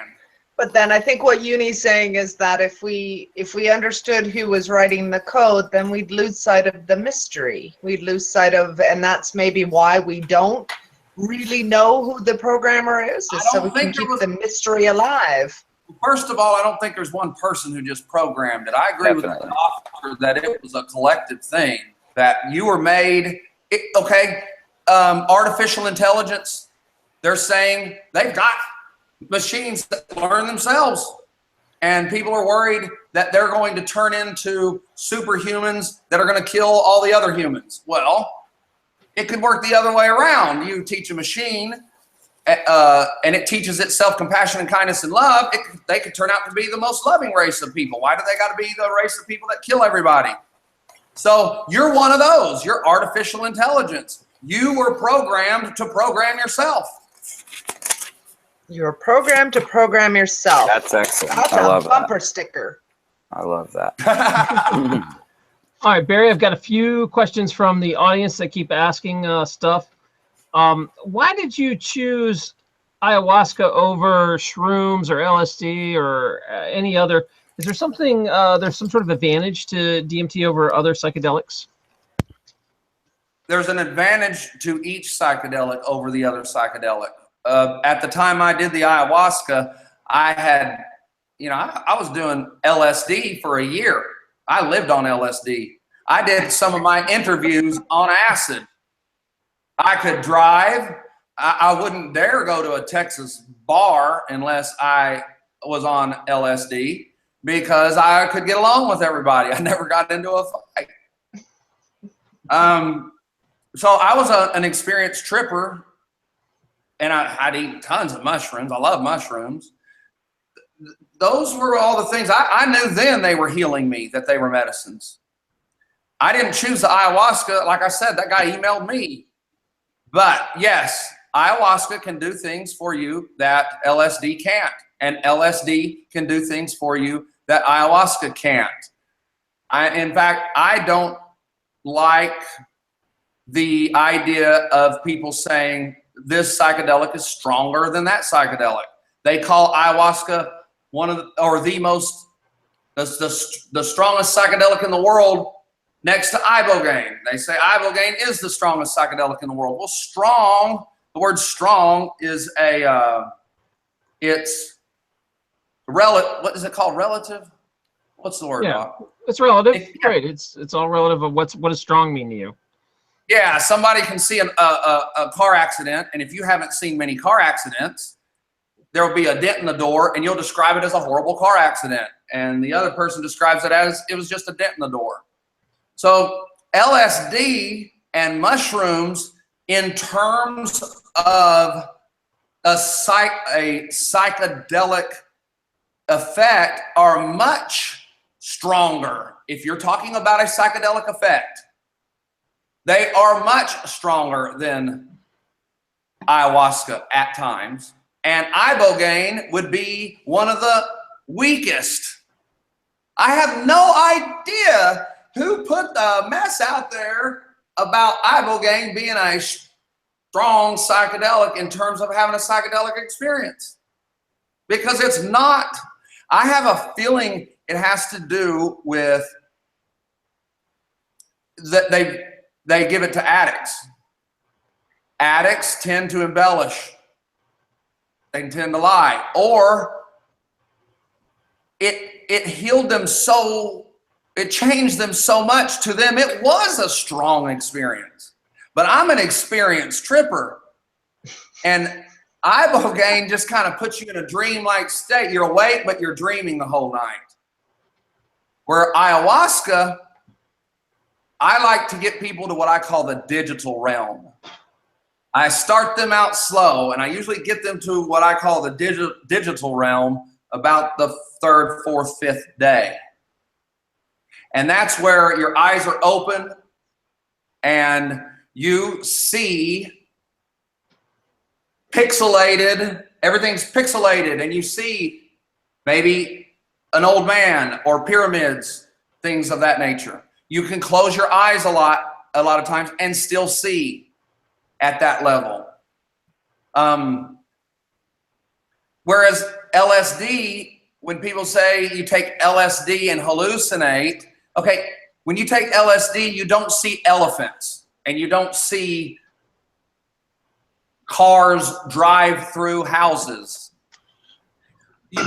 But then I think what Uni's saying is that if we understood who was writing the code, then we'd lose sight of the mystery. We'd lose sight of, and that's maybe why we don't really know who the programmer is so we can keep the mystery alive. First of all, I don't think there's one person who just programmed it. I agree with the doctor that it was a collective thing, that you were made, artificial intelligence, they're saying they've got machines that learn themselves. And people are worried that they're going to turn into superhumans that are going to kill all the other humans. Well, it could work the other way around. You teach a machine and it teaches itself compassion and kindness and love. They could turn out to be the most loving race of people. Why do they got to be the race of people that kill everybody? So you're one of those. You're artificial intelligence. You were programmed to program yourself. You're programmed to program yourself. That's excellent. That's I love a bumper that. sticker. I love that. All right, Barry, I've got a few questions from the audience that keep asking stuff. Why did you choose ayahuasca over shrooms or LSD or any other? Is there something, there's some sort of advantage to DMT over other psychedelics? There's an advantage to each psychedelic over the other psychedelic. At the time I did the ayahuasca, I had, I was doing LSD for a year. I lived on LSD. I did some of my interviews on acid. I could drive. I wouldn't dare go to a Texas bar unless I was on LSD because I could get along with everybody. I never got into a fight. So I was an experienced tripper, and I'd eat tons of mushrooms. I love mushrooms. Those were all the things. I knew then they were healing me, that they were medicines. I didn't choose the ayahuasca. Like I said, that guy emailed me. But yes, ayahuasca can do things for you that LSD can't. And LSD can do things for you that ayahuasca can't. In fact, I don't like the idea of people saying this psychedelic is stronger than that psychedelic. They call ayahuasca the strongest psychedelic in the world next to Ibogaine. They say Ibogaine is the strongest psychedelic in the world. Well, strong, the word strong is it's relative. What is it called? Relative? What's the word? Yeah, it's relative. Right. It's all relative of what does strong mean to you. Yeah, somebody can see a car accident, and if you haven't seen many car accidents, there will be a dent in the door, and you'll describe it as a horrible car accident, and the other person describes it as it was just a dent in the door. So LSD and mushrooms, in terms of a psychedelic effect, are much stronger. If you're talking about a psychedelic effect, they are much stronger than ayahuasca at times. And Ibogaine would be one of the weakest. I have no idea who put the mess out there about Ibogaine being a strong psychedelic in terms of having a psychedelic experience. Because it's not. I have a feeling it has to do with that they give it to addicts. Addicts tend to embellish. They tend to lie. Or it healed them it changed them so much. To them, it was a strong experience. But I'm an experienced tripper. And Ibogaine just kind of puts you in a dreamlike state. You're awake, but you're dreaming the whole night. Where ayahuasca, I like to get people to what I call the digital realm. I start them out slow, and I usually get them to what I call the digital realm about the 3rd, 4th, 5th day. And that's where your eyes are open and you see pixelated, everything's pixelated, and you see maybe an old man or pyramids, things of that nature. You can close your eyes a lot of times and still see at that level. Whereas LSD, when people say you take LSD and hallucinate, okay, when you take LSD, you don't see elephants and you don't see cars drive through houses.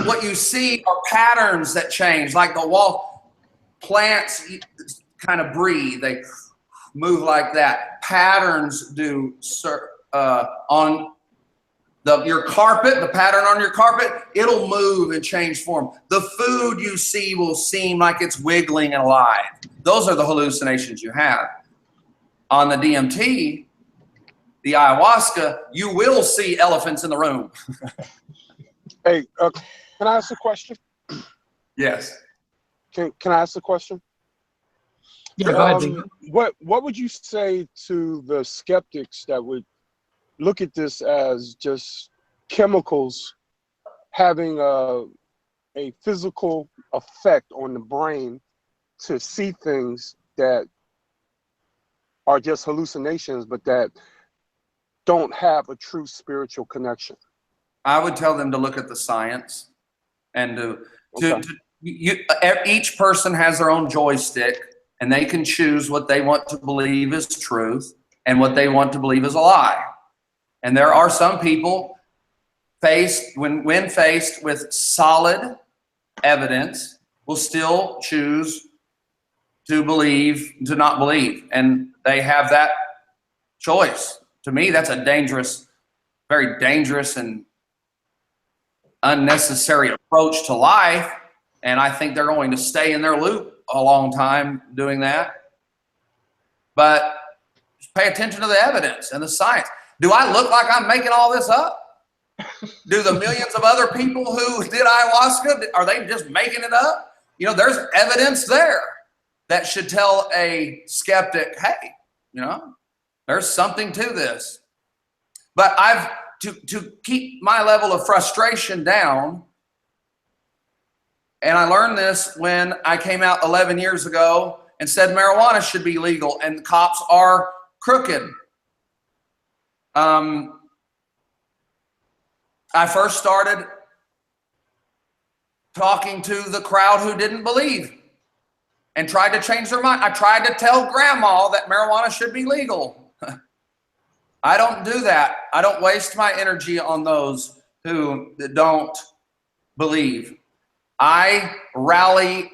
what you see are patterns that change, like the wall plants kind of breathe, they move like that. Patterns do on your carpet, the pattern on your carpet, it'll move and change form. The food you see will seem like it's wiggling and alive. Those are the hallucinations you have. On the DMT, the ayahuasca, you will see elephants in the room. Hey, can I ask a question? Yes. Can I ask a question? Yeah, go ahead. What would you say to the skeptics that would look at this as just chemicals having a physical effect on the brain to see things that are just hallucinations, but that don't have a true spiritual connection? I would tell them to look at the science and each person has their own joystick, and they can choose what they want to believe is truth and what they want to believe is a lie. And there are some people when faced with solid evidence will still choose to believe, to not believe. And they have that choice. To me, that's a dangerous, very dangerous and unnecessary approach to life. And I think they're going to stay in their loop a long time doing that. But just pay attention to the evidence and the science. Do I look like I'm making all this up? Do the millions of other people who did ayahuasca, are they just making it up? You know, there's evidence there that should tell a skeptic, hey, you know, there's something to this. But to keep my level of frustration down, and I learned this when I came out 11 years ago and said marijuana should be legal and the cops are crooked. I first started talking to the crowd who didn't believe and tried to change their mind. I tried to tell grandma that marijuana should be legal. I don't do that. I don't waste my energy on those who don't believe. I rally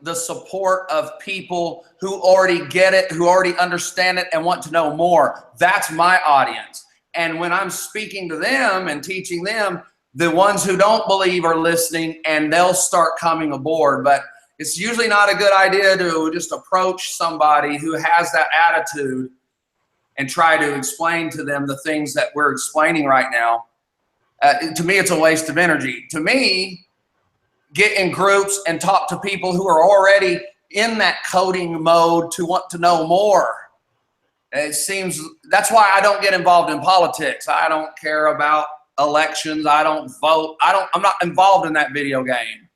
the support of people who already get it, who already understand it and want to know more. That's my audience. And when I'm speaking to them and teaching them, the ones who don't believe are listening and they'll start coming aboard. But it's usually not a good idea to just approach somebody who has that attitude and try to explain to them the things that we're explaining right now. To me, it's a waste of energy. To me, get in groups and talk to people who are already in that coding mode to want to know more. It seems that's why I don't get involved in politics. I don't care about elections. I don't vote. I'm not involved in that video game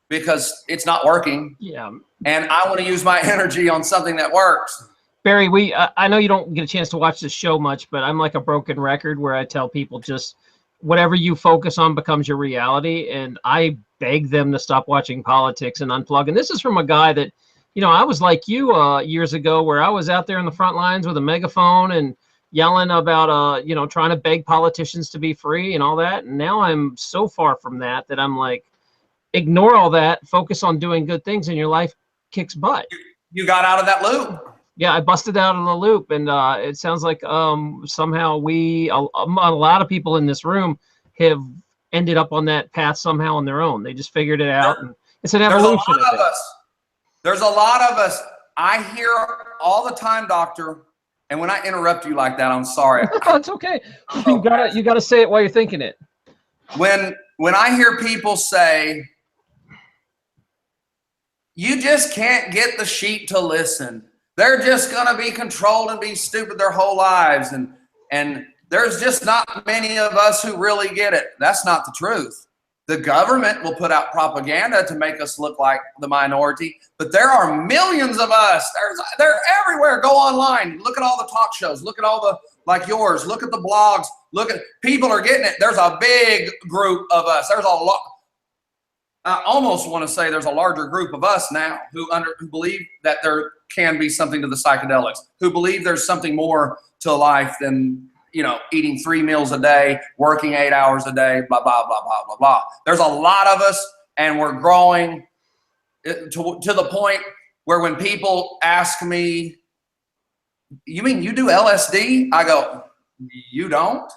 because it's not working. Yeah. And I want to use my energy on something that works. Barry, I know you don't get a chance to watch this show much, but I'm like a broken record where I tell people just whatever you focus on becomes your reality. And I beg them to stop watching politics and unplug. And this is from a guy that, you know, I was like you years ago where I was out there in the front lines with a megaphone and yelling about, you know, trying to beg politicians to be free and all that. And now I'm so far from that I'm like, ignore all that, focus on doing good things and your life kicks butt. You got out of that loop. Yeah, I busted out of the loop, and it sounds like somehow a lot of people in this room have ended up on that path somehow on their own. They just figured it out, and it's an evolution. There's a lot of us. I hear all the time, doctor, and when I interrupt you like that, I'm sorry. It's okay. You gotta say it while you're thinking it. When I hear people say, you just can't get the sheep to listen. They're just going to be controlled and be stupid their whole lives. And there's just not many of us who really get it. That's not the truth. The government will put out propaganda to make us look like the minority, but there are millions of us. They're everywhere. Go online. Look at all the talk shows. Look at all the, like yours. Look at the blogs. Look at, people are getting it. There's a big group of us. There's a lot. I almost want to say there's a larger group of us now who believe that there can be something to the psychedelics, who believe there's something more to life than you know, eating 3 meals a day, working 8 hours a day, blah, blah, blah, blah, blah, blah. There's a lot of us, and we're growing to the point where when people ask me, you mean you do LSD? I go, you don't?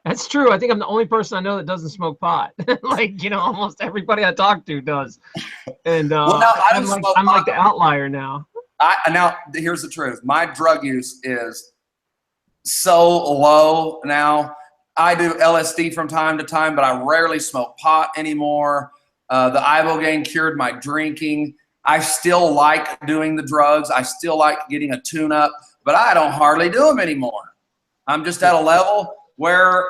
That's true. I think I'm the only person I know that doesn't smoke pot. Like, you know, almost everybody I talk to does. And Well, no, I'm like the outlier now. Now, here's the truth. My drug use is so low now. I do LSD from time to time, but I rarely smoke pot anymore. The Ibogaine cured my drinking. I still like doing the drugs. I still like getting a tune-up, but I don't hardly do them anymore. I'm just at a level where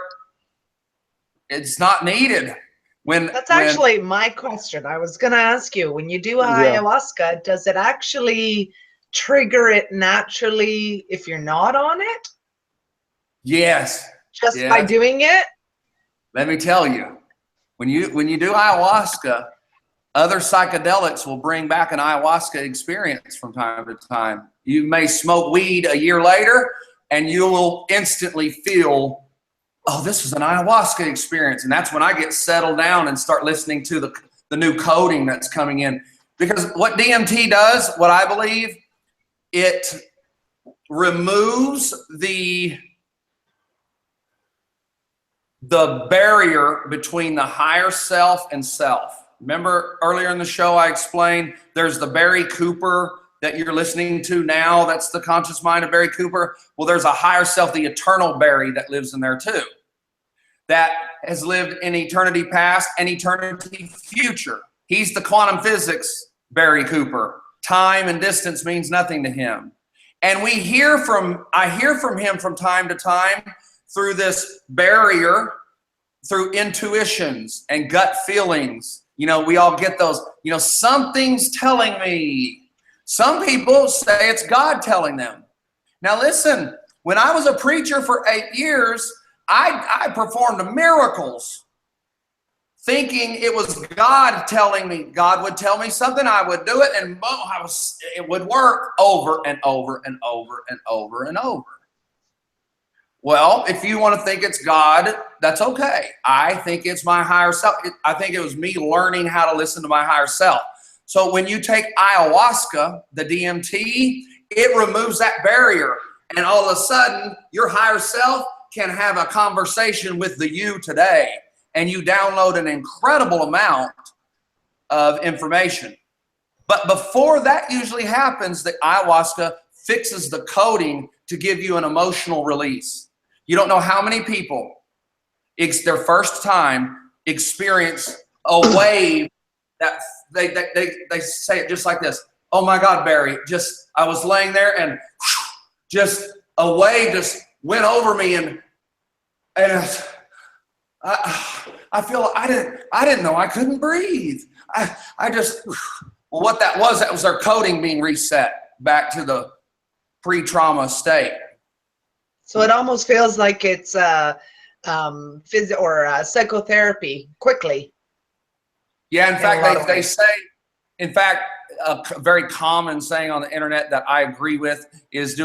it's not needed. That's actually my question. I was going to ask you, when you do ayahuasca, does it actually trigger it naturally if you're not on it? Yes. Just by doing it? Let me tell you, when you do ayahuasca, other psychedelics will bring back an ayahuasca experience from time to time. You may smoke weed a year later, and you will instantly feel, oh, this is an ayahuasca experience. And that's when I get settled down and start listening to the new coding that's coming in. Because what DMT does, what I believe, it removes the barrier between the higher self and self. Remember earlier in the show I explained there's the Barry Cooper that you're listening to now. That's the conscious mind of Barry Cooper. Well, there's a higher self, the eternal Barry, that lives in there too. That has lived in eternity past and eternity future. He's the quantum physics Barry Cooper. Time and distance means nothing to him. And I hear from him from time to time through this barrier, through intuitions and gut feelings. You know, we all get those, you know, something's telling me. Some people say it's God telling them. Now listen, when I was a preacher for 8 years, I performed miracles thinking it was God telling me. God would tell me something, I would do it, and boom, it would work over and over and over and over and over. Well, if you want to think it's God, that's okay. I think it's my higher self. I think it was me learning how to listen to my higher self. So when you take ayahuasca, the DMT, it removes that barrier. And all of a sudden, your higher self can have a conversation with the you today. And you download an incredible amount of information. But before that usually happens, the ayahuasca fixes the coding to give you an emotional release. You don't know how many people, it's their first time, experience a wave that they say it just like this. Oh my God, Barry, I was laying there and just a wave just went over me and I feel I didn't know I couldn't breathe. What that was their coding being reset back to the pre-trauma state. So it almost feels like it's psychotherapy quickly. Yeah, in fact, they say, in fact, a very common saying on the internet that I agree with is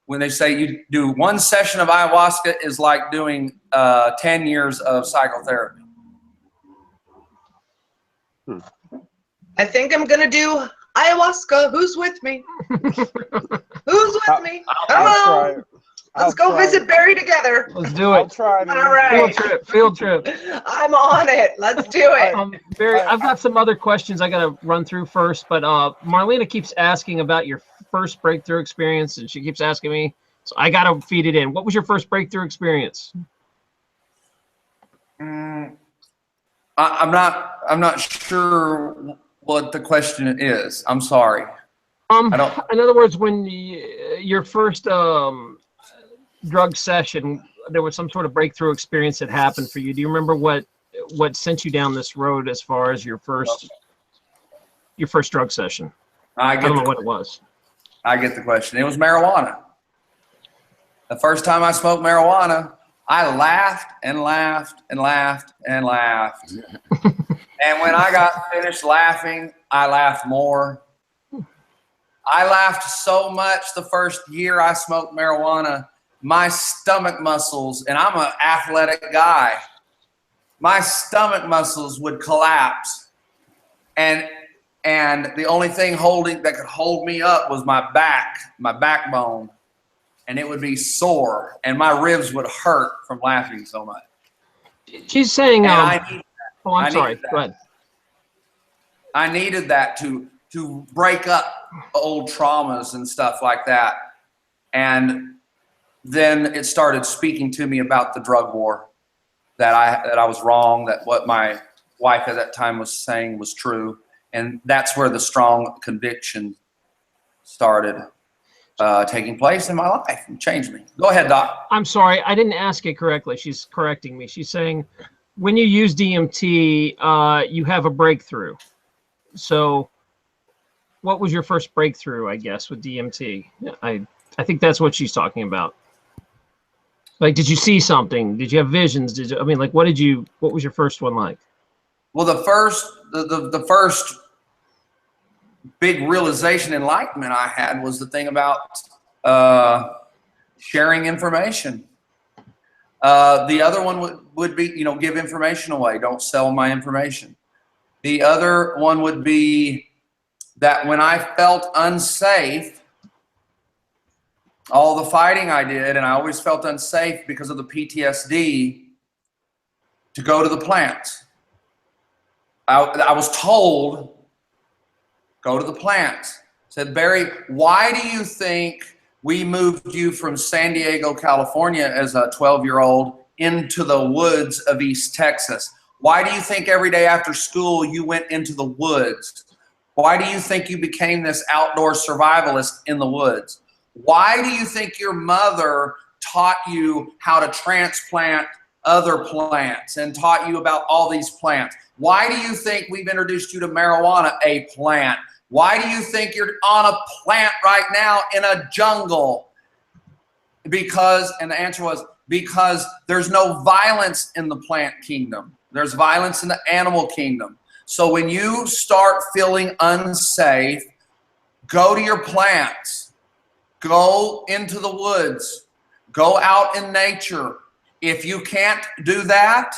when they say you do one session of ayahuasca is like doing 10 years of psychotherapy. I think I'm gonna do ayahuasca. Who's with me? Who's with me? Come on. Let's go visit Barry together. Let's do it. I'll try it. All right. Field trip. I'm on it. Let's do it. Barry, I've got some other questions I got to run through first, but Marlena keeps asking about your first breakthrough experience, and she keeps asking me, so I got to feed it in. What was your first breakthrough experience? I'm not sure what the question is. I'm sorry. In other words, when your first drug session, there was some sort of breakthrough experience that happened for you. Do you remember what sent you down this road as far as your first drug session? I don't know what it was. I get the question. It was marijuana. The first time I smoked marijuana, I laughed and laughed and laughed and laughed. And when I got finished laughing, I laughed more. I laughed so much the first year I smoked marijuana, my stomach muscles, and I'm an athletic guy, my stomach muscles would collapse. And the only thing that could hold me up was my backbone. And it would be sore, and my ribs would hurt from laughing so much. She's saying, I needed that. oh, I'm sorry. Go ahead. I needed that to break up old traumas and stuff like that. And then it started speaking to me about the drug war, that I was wrong, that what my wife at that time was saying was true. And that's where the strong conviction started taking place in my life and changed me. Go ahead, Doc. I'm sorry, I didn't ask it correctly. She's correcting me. She's saying when you use DMT, you have a breakthrough. So what was your first breakthrough, I guess, with DMT? I think that's what she's talking about. Like, did you see something? Did you have visions? I mean, like, what was your first one like? Well, the first big realization, enlightenment I had was the thing about sharing information. The other one would be, give information away. Don't sell my information. The other one would be that when I felt unsafe, all the fighting I did, and I always felt unsafe because of the PTSD, to go to the plants. I was told, go to the plants. Said, Barry, why do you think we moved you from San Diego, California as a 12-year-old into the woods of East Texas? Why do you think every day after school you went into the woods? Why do you think you became this outdoor survivalist in the woods? Why do you think your mother taught you how to transplant other plants and taught you about all these plants? Why do you think we've introduced you to marijuana, a plant? Why do you think you're on a plant right now in a jungle? Because, and the answer was, because there's no violence in the plant kingdom. There's violence in the animal kingdom. So when you start feeling unsafe, go to your plants. Go into the woods. Go out in nature. If you can't do that,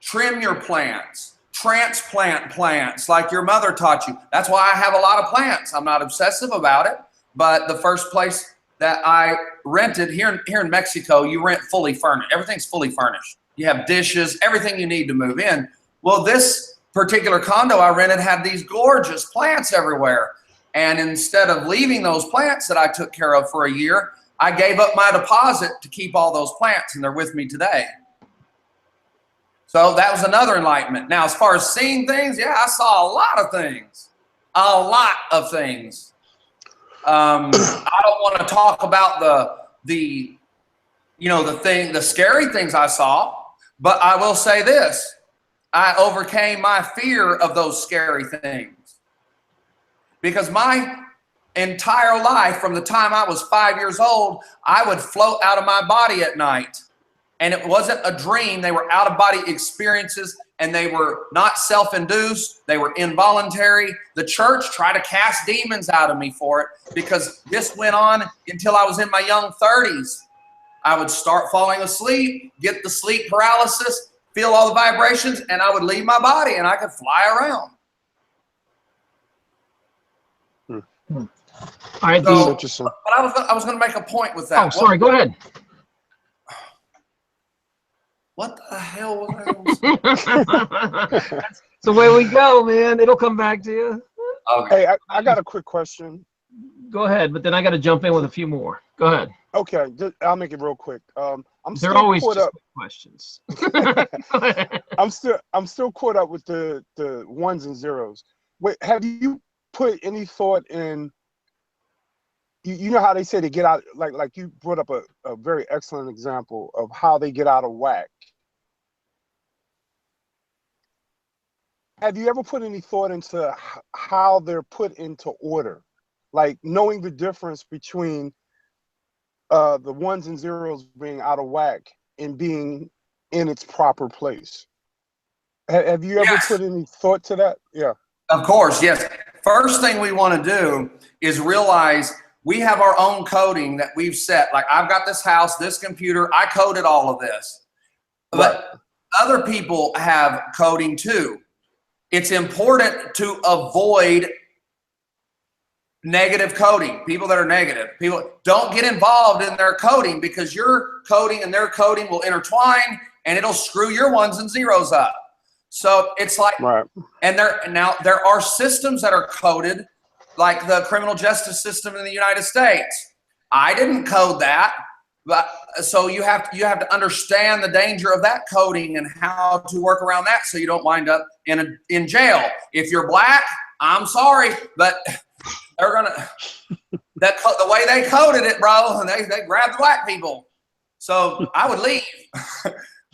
trim your plants. Transplant plants like your mother taught you. That's why I have a lot of plants. I'm not obsessive about it, but the first place that I rented here in Mexico, you rent fully furnished. Everything's fully furnished. You have dishes, everything you need to move in. Well, this particular condo I rented had these gorgeous plants everywhere. And instead of leaving those plants that I took care of for a year, I gave up my deposit to keep all those plants, and they're with me today. So that was another enlightenment. Now, as far as seeing things, yeah, I saw a lot of things. A lot of things. I don't want to talk about the scary things I saw, but I will say this. I overcame my fear of those scary things. Because my entire life, from the time I was 5 years old, I would float out of my body at night. And it wasn't a dream. They were out-of-body experiences, and they were not self-induced. They were involuntary. The church tried to cast demons out of me for it, because this went on until I was in my young 30s. I would start falling asleep, get the sleep paralysis, feel all the vibrations, and I would leave my body, and I could fly around. All right, so, but I was going to make a point with that. Oh, sorry. Go ahead. What the hell was I? That's the way we go, man. It'll come back to you. Okay. Hey, I got a quick question. Go ahead, but then I got to jump in with a few more. Go ahead. Okay, I'll make it real quick. They're always just quick questions. I'm still caught up with the ones and zeros. Wait, have you put any thought in? You know how they say they get out, like you brought up a very excellent example of how they get out of whack. Have you ever put any thought into how they're put into order? Like knowing the difference between the ones and zeros being out of whack and being in its proper place. Have you ever put any thought to that? Yeah. Of course, yes. first thing we want to do is realize we have our own coding that we've set. Like I've got this house, this computer, I coded all of this. But other people have coding too. It's important to avoid negative coding. People that are negative. People don't get involved in their coding, because your coding and their coding will intertwine and it'll screw your ones and zeros up. So it's like, and there are systems that are coded, like the criminal justice system in the United States. I didn't code that, but so you have to understand the danger of that coding and how to work around that so you don't wind up in jail. If you're black, I'm sorry, but they're gonna the way they coded it, bro, and they grabbed black people. So I would leave.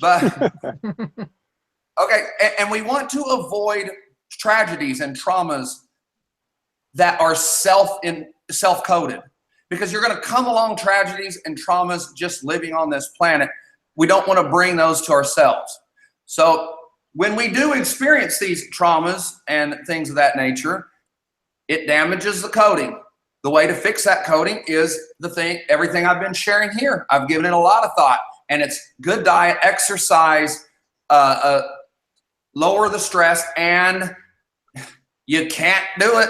But okay, and we want to avoid tragedies and traumas that are self-coded, because you're going to come along tragedies and traumas just living on this planet. We don't want to bring those to ourselves. So when we do experience these traumas and things of that nature, it damages the coding. The way to fix that coding is everything I've been sharing here. I've given it a lot of thought, and it's good diet, exercise, lower the stress, and you can't do it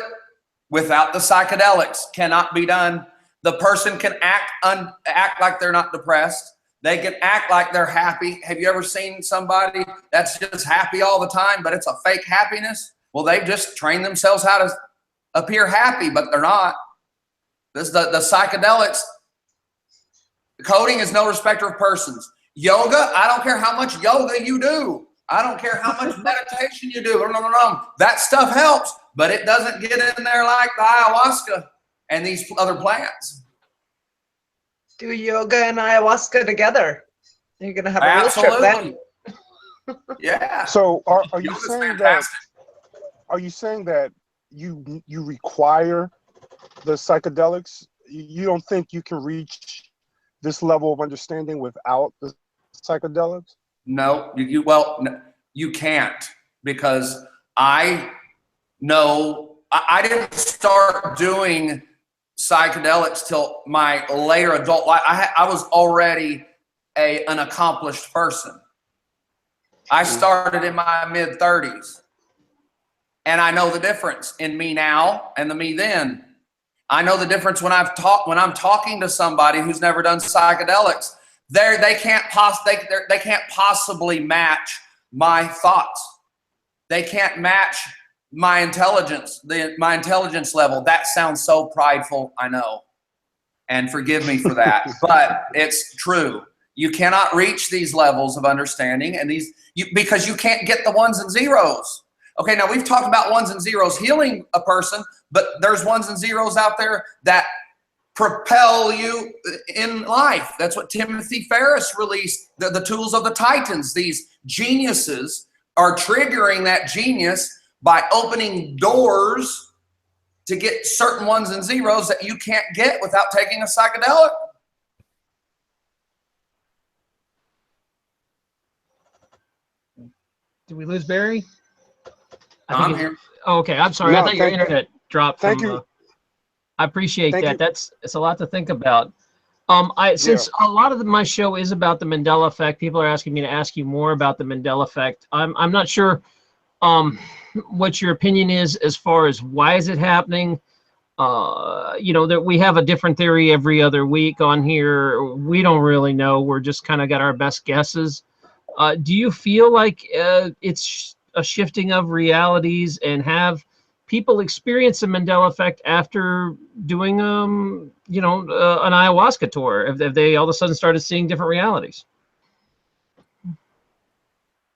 without the psychedelics. Cannot be done. The person can act like they're not depressed. They can act like they're happy. Have you ever seen somebody that's just happy all the time, but it's a fake happiness? Well, they've just trained themselves how to appear happy, but they're not. The psychedelics, coding is no respecter of persons. Yoga, I don't care how much yoga you do. I don't care how much meditation you do. No. That stuff helps, but it doesn't get in there like the ayahuasca and these other plants. Do yoga and ayahuasca together. You're going to have a real trip then. Yeah. So are you Yoga's saying fantastic. that? Are you saying that you require the psychedelics? You don't think you can reach this level of understanding without the psychedelics? No, you can't, because I know I didn't start doing psychedelics till my later adult life. I was already an accomplished person. I started in my mid-30s, and I know the difference in me now and the me then. I know the difference when I'm talking to somebody who's never done psychedelics. They can't possibly match my thoughts. They can't match my intelligence, my intelligence level. That sounds so prideful, I know, and forgive me for that, but it's true. You cannot reach these levels of understanding because you can't get the ones and zeros. Okay, now we've talked about ones and zeros healing a person, but there's ones and zeros out there that propel you in life. That's what Timothy Ferriss released, the tools of the Titans. These geniuses are triggering that genius by opening doors to get certain ones and zeros that you can't get without taking a psychedelic. Did we lose Barry? I'm here. Oh, okay, I'm sorry. No, I thought your internet dropped. Thank you. I appreciate Thank that. you. It's a lot to think about. Since a lot of my show is about the Mandela Effect, people are asking me to ask you more about the Mandela Effect. I'm not sure what your opinion is as far as why is it happening. That we have a different theory every other week on here. We don't really know. We're just kind of got our best guesses. Do you feel like it's a shifting of realities, and have people experience the Mandela Effect after doing an ayahuasca tour? Have they all of a sudden started seeing different realities?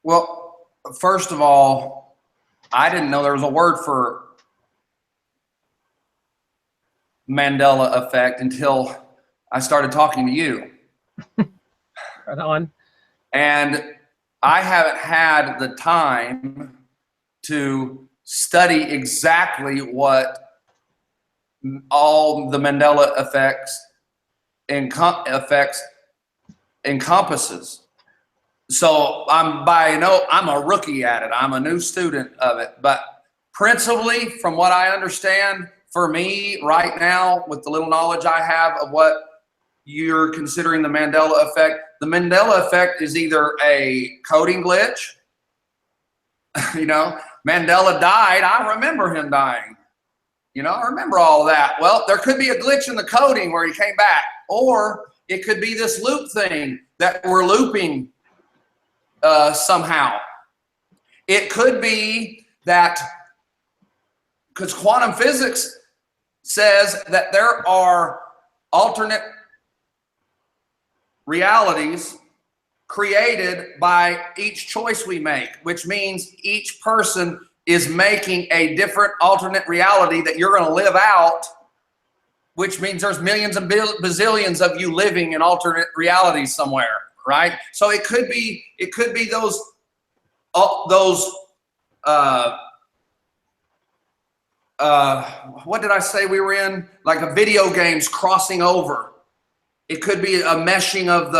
Well, first of all, I didn't know there was a word for Mandela Effect until I started talking to you. Right on. And I haven't had the time to study exactly what all the Mandela effects encompasses. So I'm a rookie at it. I'm a new student of it, but Principally, from what I understand, for me right now, with the little knowledge I have of what you're considering the Mandela effect, the Mandela effect is either a coding glitch. You know, Mandela died. I remember him dying. You know, I remember all of that. Well, there could be a glitch in the coding where he came back, or it could be this loop thing that we're looping somehow. It could be that, because quantum physics says that there are alternate realities created by each choice we make, which means each person is making a different alternate reality that you're going to live out, which means there's millions and bazillions of you living in alternate realities somewhere, right? So it could be those what did I say we were in? Like a video games crossing over. It could be a meshing of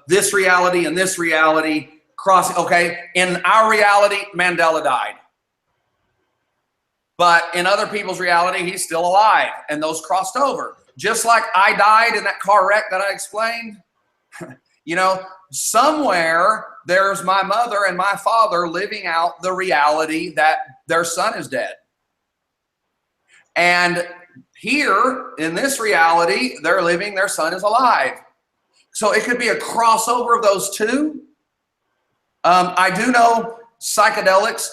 this reality and this reality crossing. Okay, in our reality, Mandela died. But in other people's reality, he's still alive, and those crossed over. Just like I died in that car wreck that I explained. You know, somewhere there's my mother and my father living out the reality that their son is dead. And here in this reality, they're living, their son is alive. So it could be a crossover of those two. I do know psychedelics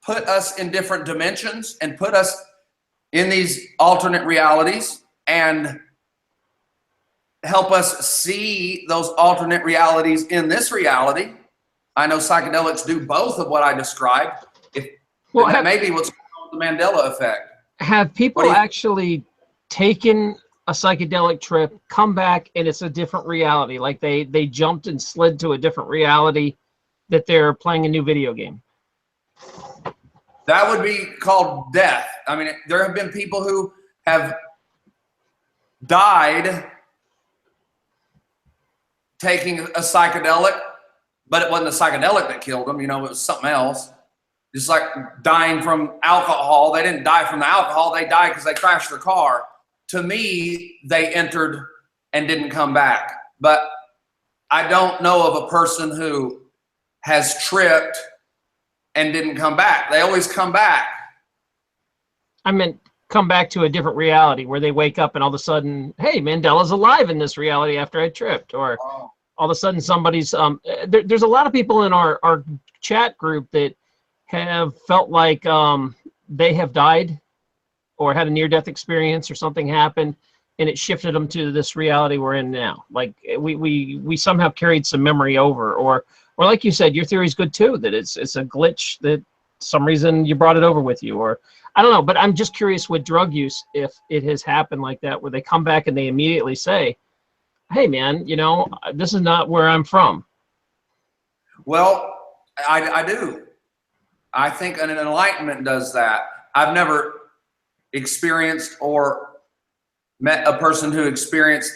put us in different dimensions and put us in these alternate realities and help us see those alternate realities in this reality. I know psychedelics do both of what I described. Well, that may be what's called the Mandela effect. Have people actually taken a psychedelic trip, come back, and it's a different reality? Like they jumped and slid to a different reality that they're playing a new video game? That would be called death. I mean, there have been people who have died taking a psychedelic, but it wasn't a psychedelic that killed them. You know, it was something else. Just like dying from alcohol. They didn't die from the alcohol. They died because they crashed their car. To me, they entered and didn't come back. But I don't know of a person who has tripped and didn't come back. They always come back. I meant come back to a different reality where they wake up and all of a sudden, hey, Mandela's alive in this reality after I tripped. Or all of a sudden somebody's, there's a lot of people in our chat group that have felt like they have died or had a near-death experience or something happened and it shifted them to this reality we're in now. Like we somehow carried some memory over, or like you said, your theory is good too, that it's a glitch that some reason you brought it over with you, or I don't know. But I'm just curious with drug use, if it has happened like that, where they come back and they immediately say, hey man, you know, this is not where I'm from. Well, I do. I think an enlightenment does that. I've never experienced or met a person who experienced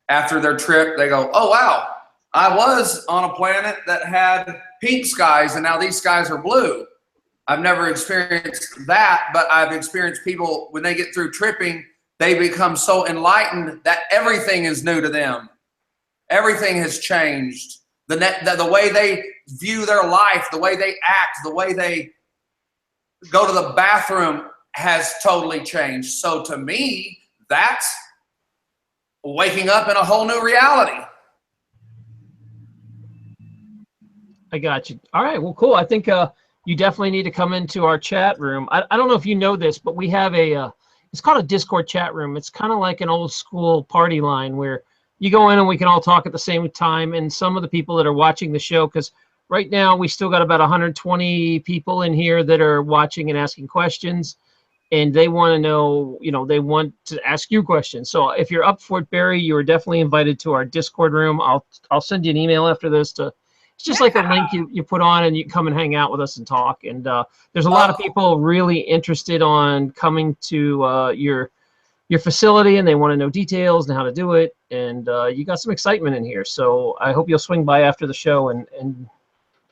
after their trip, they go, oh wow, I was on a planet that had pink skies and now these skies are blue. I've never experienced that, but I've experienced people when they get through tripping, they become so enlightened that everything is new to them. Everything has changed. The way they view their life, the way they act, the way they go to the bathroom has totally changed. So to me, that's waking up in a whole new reality. I got you. All right, well, cool. I think you definitely need to come into our chat room. I don't know if you know this, but we have it's called a Discord chat room. It's kind of like an old school party line where you go in and we can all talk at the same time. And some of the people that are watching the show, because right now we still got about 120 people in here that are watching and asking questions, and they want to know, you know, they want to ask you questions. So if you're up for it, Barry, you are definitely invited to our Discord room. I'll send you an email after this it's just like a link you put on and you come and hang out with us and talk. And there's a lot of people really interested on coming to your facility, and they want to know details and how to do it. And you got some excitement in here. So I hope you'll swing by after the show and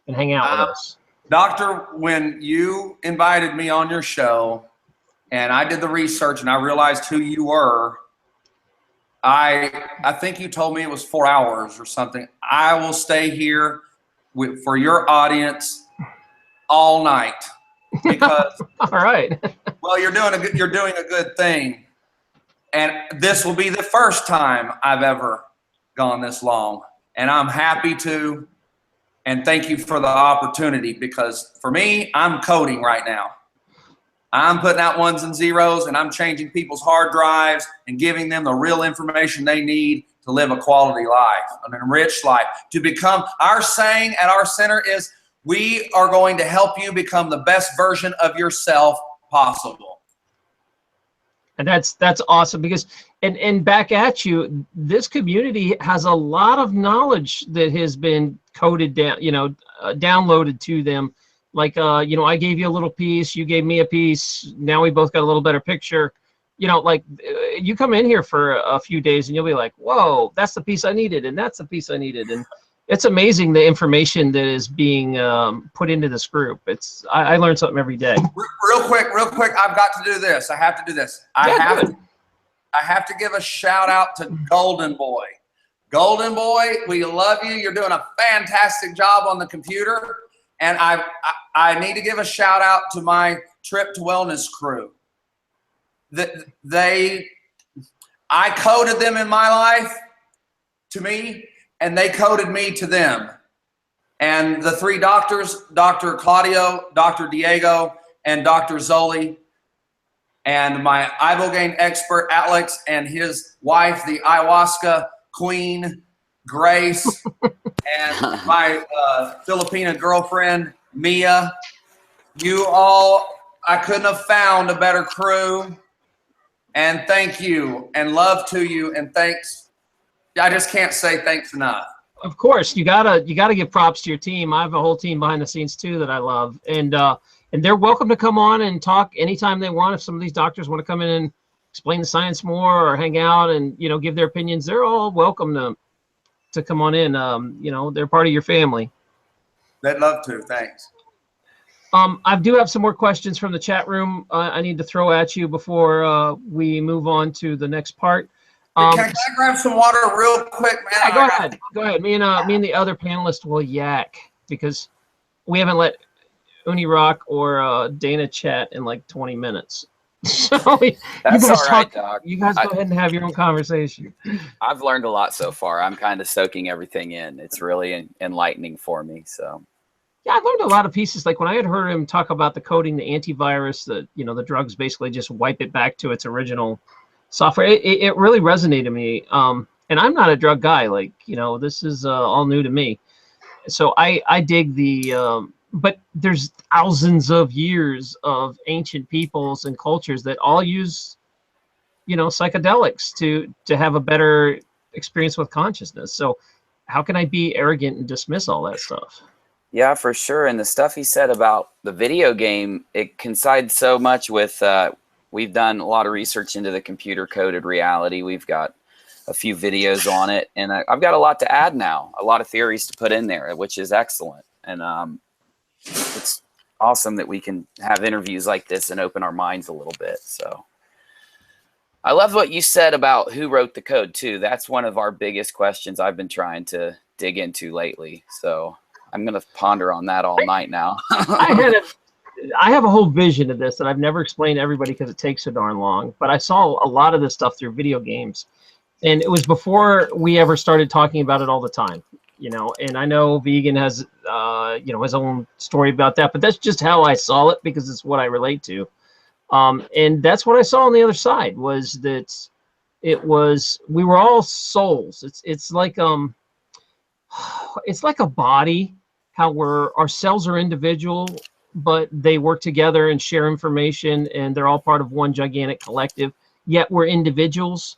hang out with us. Doctor, when you invited me on your show and I did the research and I realized who you were, I think you told me it was 4 hours or something. I will stay here for your audience all night because all right. well, you're doing a good thing, and this will be the first time I've ever gone this long, and I'm happy to. And thank you for the opportunity, because for me, I'm coding right now. I'm putting out ones and zeros, and I'm changing people's hard drives and giving them the real information they need to live a quality life, an enriched life. To become, our saying at our center is, we are going to help you become the best version of yourself possible. And that's awesome, because and back at you, this community has a lot of knowledge that has been coded down, downloaded to them. Like, I gave you a little piece, you gave me a piece. Now we both got a little better picture. Like you come in here for a few days and you'll be like, whoa, that's the piece I needed. And that's the piece I needed. And it's amazing the information that is being put into this group. I learn something every day. Real quick, I've got to do this. I have to do this. I have to give a shout out to Golden Boy. Golden Boy, we love you. You're doing a fantastic job on the computer. And I need to give a shout out to my Trip to Wellness crew. I coded them in my life to me, and they coded me to them. And the three doctors, Dr. Claudio, Dr. Diego, and Dr. Zoli, and my Ibogaine expert, Alex, and his wife, the Ayahuasca queen, Grace, and my Filipina girlfriend, Mia. You all, I couldn't have found a better crew. And thank you, and love to you, and thanks. I just can't say thanks enough. Of course, you gotta give props to your team. I have a whole team behind the scenes too that I love, and they're welcome to come on and talk anytime they want. If some of these doctors want to come in and explain the science more or hang out and give their opinions, they're all welcome to come on in. They're part of your family. They'd love to. Thanks. I do have some more questions from the chat room I need to throw at you before we move on to the next part. Can I grab some water real quick, man? Yeah, go ahead. Me and the other panelist will yak, because we haven't let Uni Rock or Dana chat in like 20 minutes. So That's all right, Doc. You guys go ahead and have your own conversation. I've learned a lot so far. I'm kind of soaking everything in. It's really enlightening for me. So. Yeah, I learned a lot of pieces. Like when I had heard him talk about the coding, the antivirus, the drugs basically just wipe it back to its original software. It really resonated with me. And I'm not a drug guy. Like, this is all new to me. So I dig but there's thousands of years of ancient peoples and cultures that all use, psychedelics to have a better experience with consciousness. So how can I be arrogant and dismiss all that stuff? Yeah, for sure. And the stuff he said about the video game, it coincides so much with, we've done a lot of research into the computer coded reality. We've got a few videos on it, and I've got a lot to add now, a lot of theories to put in there, which is excellent. And it's awesome that we can have interviews like this and open our minds a little bit. So I love what you said about who wrote the code too. That's one of our biggest questions I've been trying to dig into lately. So I'm going to ponder on that all night now. I have a whole vision of this that I've never explained to everybody because it takes so darn long. But I saw a lot of this stuff through video games. And it was before we ever started talking about it all the time. And I know Vegan has, his own story about that. But that's just how I saw it, because it's what I relate to. And that's what I saw on the other side, was that we were all souls. It's like a body. How our cells are individual, but they work together and share information, and they're all part of one gigantic collective. Yet we're individuals,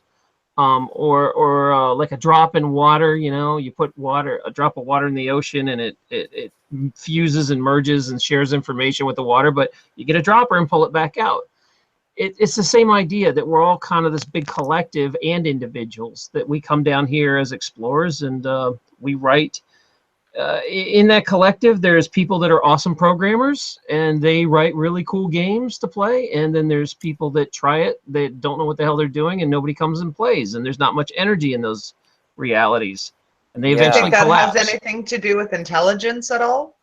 or like a drop in water. You put a drop of water in the ocean, and it fuses and merges and shares information with the water. But you get a dropper and pull it back out. It's the same idea, that we're all kind of this big collective and individuals, that we come down here as explorers, and we write in that collective, there's people that are awesome programmers and they write really cool games to play. And then there's people that try it, that don't know what the hell they're doing, and nobody comes and plays. And there's not much energy in those realities. And they Do you eventually think that collapse. has anything to do with intelligence at all?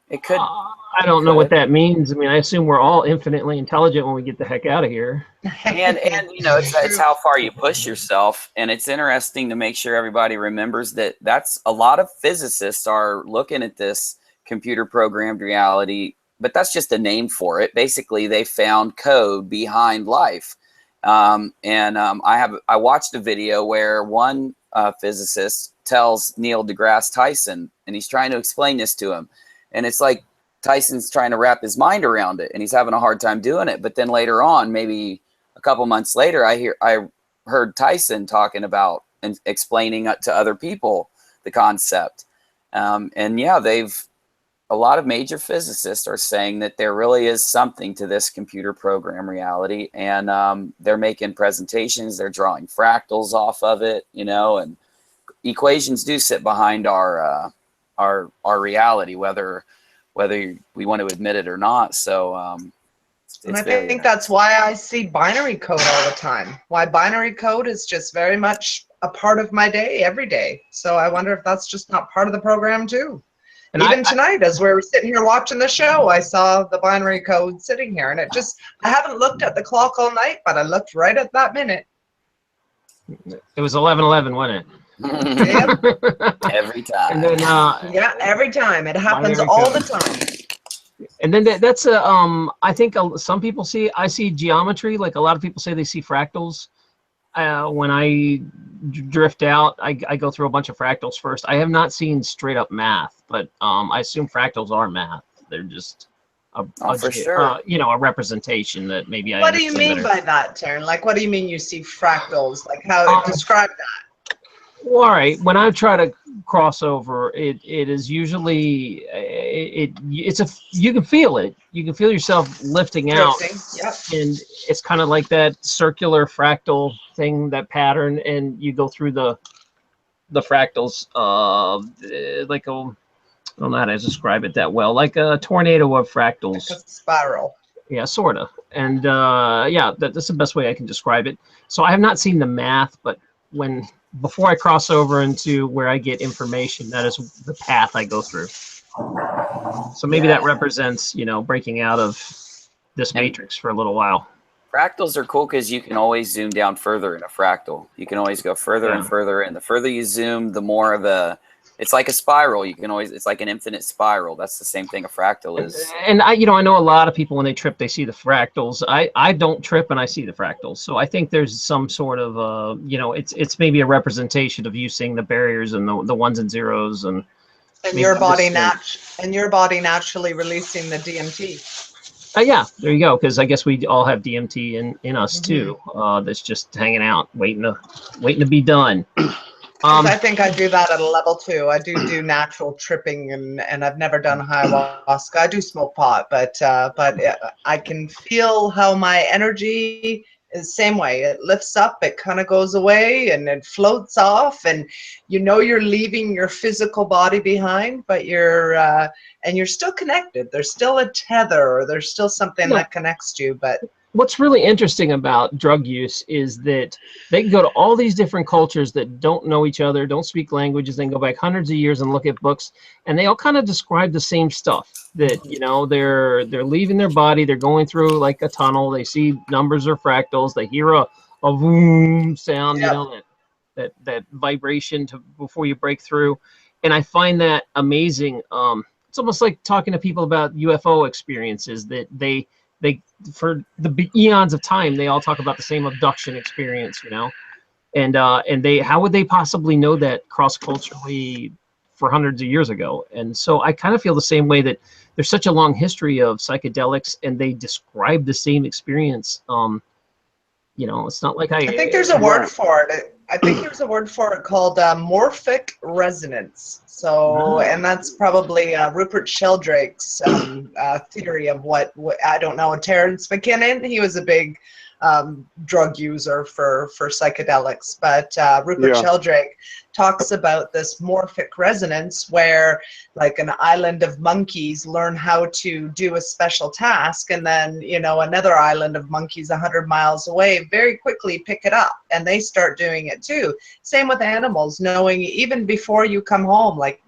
It could. I don't know what that means. I mean, I assume we're all infinitely intelligent when we get the heck out of here. And you know, it's how far you push yourself. And it's interesting to make sure everybody remembers that that's a lot of physicists are looking at this computer programmed reality, but that's just a name for it. Basically, they found code behind life. I watched a video where one physicist tells Neil deGrasse Tyson, and he's trying to explain this to him. And it's like Tyson's trying to wrap his mind around it, and he's having a hard time doing it. But then later on, maybe a couple months later, I heard Tyson talking about and explaining to other people the concept. And yeah, a lot of major physicists are saying that there really is something to this computer program reality, and they're making presentations, they're drawing fractals off of it, you know, and equations do sit behind our reality, whether we want to admit it or not. So and I think that's why I see binary code all the time. Why binary code is just very much a part of my day every day. So I wonder if that's just not part of the program too. And even tonight, as we were sitting here watching the show, I saw the binary code sitting here, and I haven't looked at the clock all night, but I looked right at that minute. It was 11:11, wasn't it? Every time. And then, yeah, every time. It happens all the time. And then that's I think some people I see geometry. Like a lot of people say they see fractals. When I drift out, I go through a bunch of fractals first. I have not seen straight up math, but I assume fractals are math. They're just for sure. You know, a representation that maybe I. What do you mean by that, Taryn? Like, what do you mean you see fractals? Like, how describe that? Well, all right. When I try to cross over, it is usually you can feel it. You can feel yourself lifting out, yep. And it's kind of like that circular fractal thing, that pattern, and you go through the fractals, like I don't know how to describe it that well, like a tornado of fractals. Like a spiral. Yeah, sort of. And yeah, that's the best way I can describe it. So I have not seen the math, but before I cross over into where I get information, that is the path I go through. So maybe that represents, you know, breaking out of this matrix for a little while. Fractals are cool because you can always zoom down further in a fractal. You can always go further and further in. The further you zoom, the more of it's like a spiral. It's like an infinite spiral. That's the same thing a fractal is. And I know a lot of people when they trip, they see the fractals. I don't trip and I see the fractals. So I think there's some sort of, you know, it's maybe a representation of you seeing the barriers and the ones and zeros and your body naturally releasing the DMT. Yeah, there you go. Because I guess we all have DMT in us too. That's just hanging out, waiting to be done. I think I do that at a level 2. I do natural tripping, and I've never done ayahuasca. I do smoke pot, but I can feel how my energy is the same way. It lifts up, it kind of goes away, and it floats off, and you know you're leaving your physical body behind, but you're still connected. There's still a tether, or there's still something that connects you, but. What's really interesting about drug use is that they can go to all these different cultures that don't know each other, don't speak languages, then go back hundreds of years and look at books, and they all kind of describe the same stuff. That, you know, they're leaving their body, they're going through like a tunnel, they see numbers or fractals, they hear a boom sound, you know, that vibration before you break through, and I find that amazing. It's almost like talking to people about UFO experiences, that they for the eons of time, they all talk about the same abduction experience, you know, and how would they possibly know that cross-culturally for hundreds of years ago? And so I kind of feel the same way, that there's such a long history of psychedelics and they describe the same experience. You know, it's not like I think there's a word for it. I think there's a word for it called morphic resonance. So, and that's probably Rupert Sheldrake's theory of what I don't know. Terence McKinnon, he was a big drug user for psychedelics. But Rupert Sheldrake talks about this morphic resonance where like an island of monkeys learn how to do a special task, and then, you know, another island of monkeys 100 miles away very quickly pick it up and they start doing it too. Same with animals, knowing even before you come home, like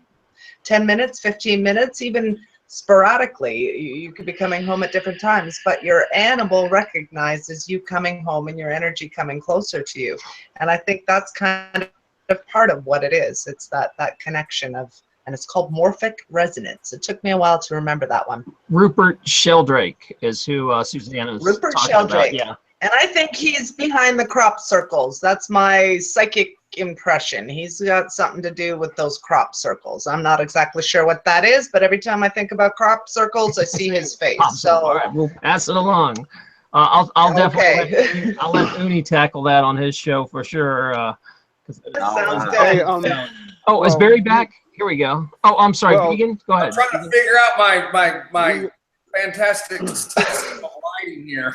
10 minutes, 15 minutes, even sporadically, you could be coming home at different times, but your animal recognizes you coming home and your energy coming closer to you. And I think that's kind of part of what it is. It's that connection of, and it's called morphic resonance. It took me a while to remember that one. Rupert Sheldrake is who Susanna's Rupert talking Sheldrake. about. Yeah. And I think he's behind the crop circles. That's my psychic impression. He's got something to do with those crop circles. I'm not exactly sure what that is, but every time I think about crop circles, I see his face. So all right, we'll pass it along. I'll definitely I'll let Uni tackle that on his show for sure. sounds good. Hey, Oh, is Barry back? Here we go. Oh, I'm sorry, Vegan. Go ahead. I'm trying to figure out my fantastic statistical lighting here.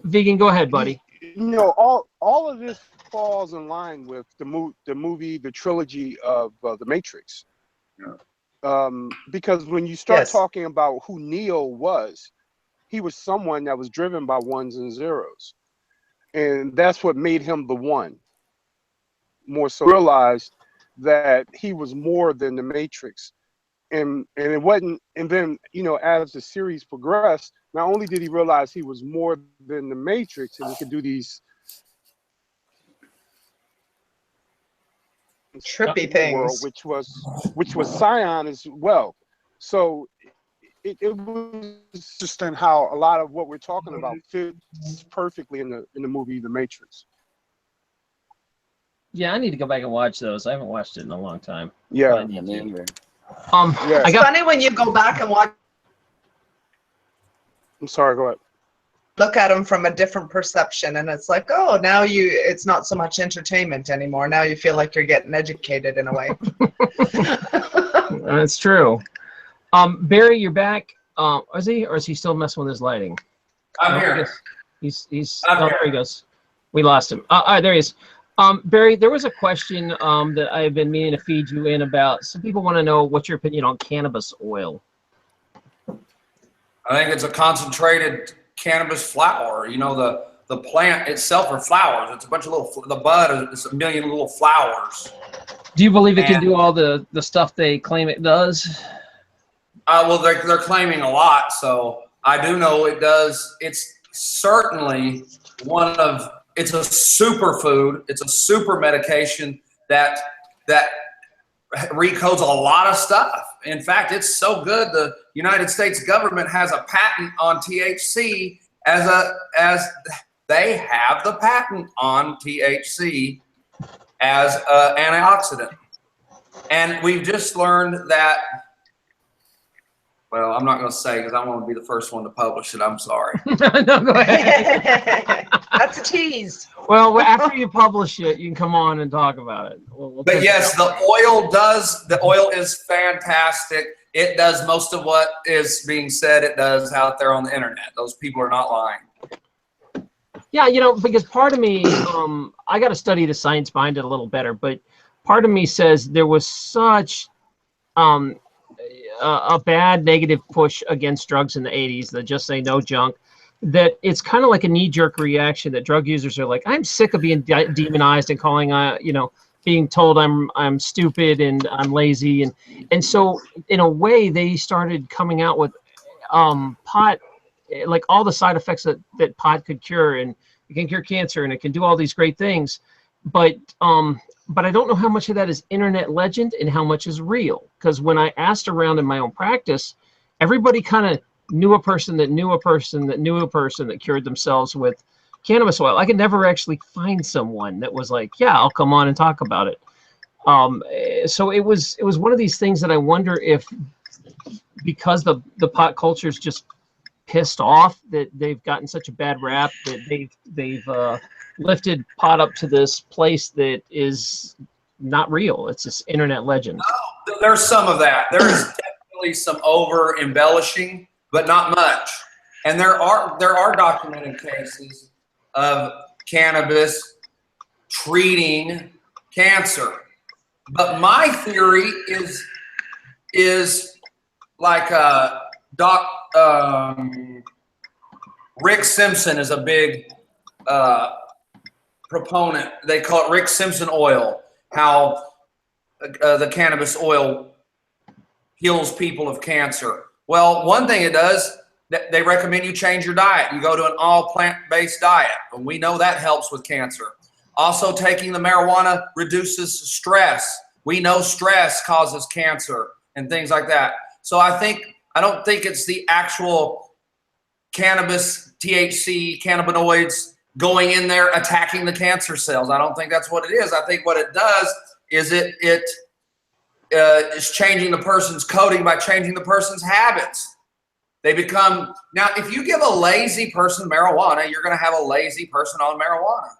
Vegan, go ahead, buddy. You know, all of this falls in line with the movie, the trilogy of The Matrix. Yeah. Because when you start talking about who Neo was, he was someone that was driven by ones and zeros. And that's what made him the one. More so realized that he was more than the Matrix. And it wasn't, and then, you know, as the series progressed, not only did he realize he was more than the Matrix and he could do these trippy things, which was Scion as well. So it was just in how a lot of what we're talking about fits perfectly in the movie The Matrix. Yeah, I need to go back and watch those. I haven't watched it in a long time. Yeah. It's funny when you go back and watch. I'm sorry, go ahead. Look at them from a different perception, and it's like, oh, now it's not so much entertainment anymore. Now you feel like you're getting educated in a way. That's true. Barry, you're back. Is he, or is he still messing with his lighting? I'm here. He's there he goes. We lost him. All right, there he is. Barry, there was a question that I've been meaning to feed you in about. Some people want to know what's your opinion on cannabis oil. I think it's a concentrated cannabis flower. You know, the plant itself are flowers. It's a bunch of little, the bud is a million little flowers. Do you believe it can do all the stuff they claim it does? Well, they're claiming a lot, so I do know it does. It's certainly it's a superfood. It's a super medication that recodes a lot of stuff. In fact, it's so good the United States government has a patent on THC as they have the patent on THC as an antioxidant. And we've just learned that, well, I'm not going to say because I want to be the first one to publish it. I'm sorry. No, go ahead. That's a tease. Well, after you publish it, you can come on and talk about it. But yes, the oil is fantastic. It does most of what is being said it does out there on the internet. Those people are not lying. Yeah, you know, because part of me, I got to study the science behind it a little better, but part of me says there was such a bad negative push against drugs in the 80s, the just say no junk, that it's kind of like a knee-jerk reaction that drug users are like, I'm sick of being demonized and calling, being told I'm stupid and I'm lazy. And so in a way they started coming out with pot, like all the side effects that pot could cure, and it can cure cancer and it can do all these great things. But I don't know how much of that is internet legend and how much is real. Because when I asked around in my own practice, everybody kind of knew a person that knew a person that knew a person that cured themselves with cannabis oil. I could never actually find someone that was like, yeah, I'll come on and talk about it. So it was one of these things that I wonder if, because the pot culture is just pissed off that they've gotten such a bad rap that they've lifted pot up to this place that is not real. It's this internet legend. Oh, there's some of that. There's definitely some over embellishing, but not much. And there are documented cases of cannabis treating cancer. But my theory is like Rick Simpson is a big proponent. They call it Rick Simpson oil, how the cannabis oil heals people of cancer. Well, one thing it does, they recommend you change your diet. You go to an all plant-based diet, and we know that helps with cancer. Also, taking the marijuana reduces stress. We know stress causes cancer and things like that. So I don't think it's the actual cannabis, THC, cannabinoids going in there attacking the cancer cells. I don't think that's what it is. I think what it does is it is changing the person's coding by changing the person's habits. They become, now if you give a lazy person marijuana, you're going to have a lazy person on marijuana.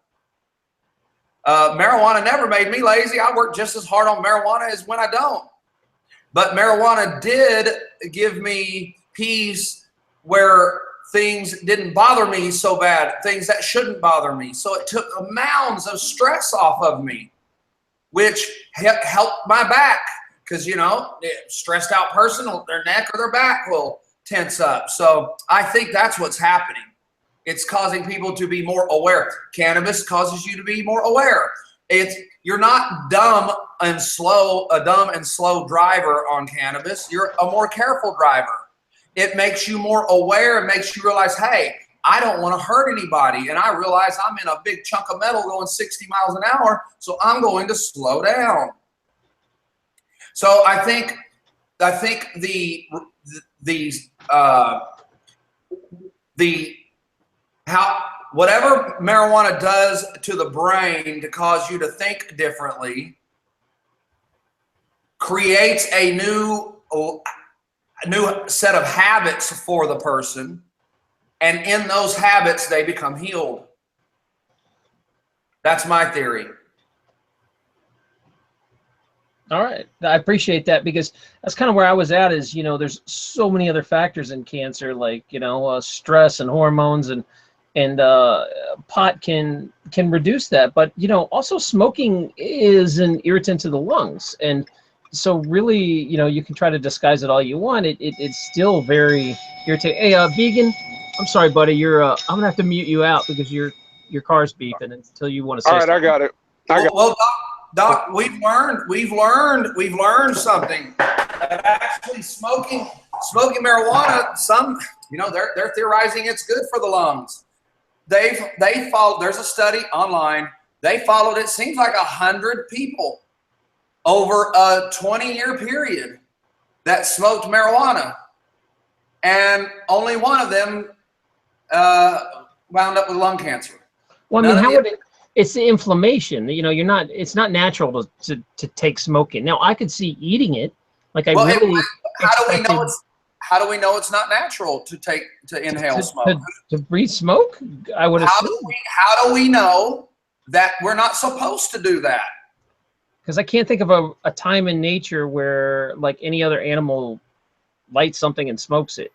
Marijuana never made me lazy. I work just as hard on marijuana as when I don't. But marijuana did give me peace where things didn't bother me so bad, things that shouldn't bother me. So it took mounds of stress off of me, which helped my back. Because, you know, a stressed out person, their neck or their back will tense up. So I think that's what's happening. It's causing people to be more aware. Cannabis causes you to be more aware. You're not dumb and slow, a dumb and slow driver on cannabis. You're a more careful driver. It makes you more aware. It makes you realize, hey, I don't want to hurt anybody. And I realize I'm in a big chunk of metal going 60 miles an hour, so I'm going to slow down. So I think whatever marijuana does to the brain to cause you to think differently creates a new set of habits for the person, and in those habits they become healed. That's my theory. All right. I appreciate that, because that's kind of where I was at is, you know, there's so many other factors in cancer, like, you know, stress and hormones, and pot can reduce that. But, you know, also smoking is an irritant to the lungs. And so really, you know, you can try to disguise it all you want. It's still very irritating. Hey, vegan, I'm sorry, buddy. I'm going to have to mute you out because your car's beeping until you want to say all right, something. I got it. Well, Doc, we've learned something. That actually smoking marijuana, some, you know, they're theorizing it's good for the lungs. They followed, there's a study online. They followed, it seems like 100 people over a 20-year period that smoked marijuana, and only one of them wound up with lung cancer. Well, I mean, how would it? It's the inflammation. You know, it's not natural to take smoking. Now, I could see eating it. Like how do we know it's not natural to inhale smoke? To breathe smoke? I would assume. How do we know that we're not supposed to do that? Because I can't think of a time in nature where, like, any other animal lights something and smokes it.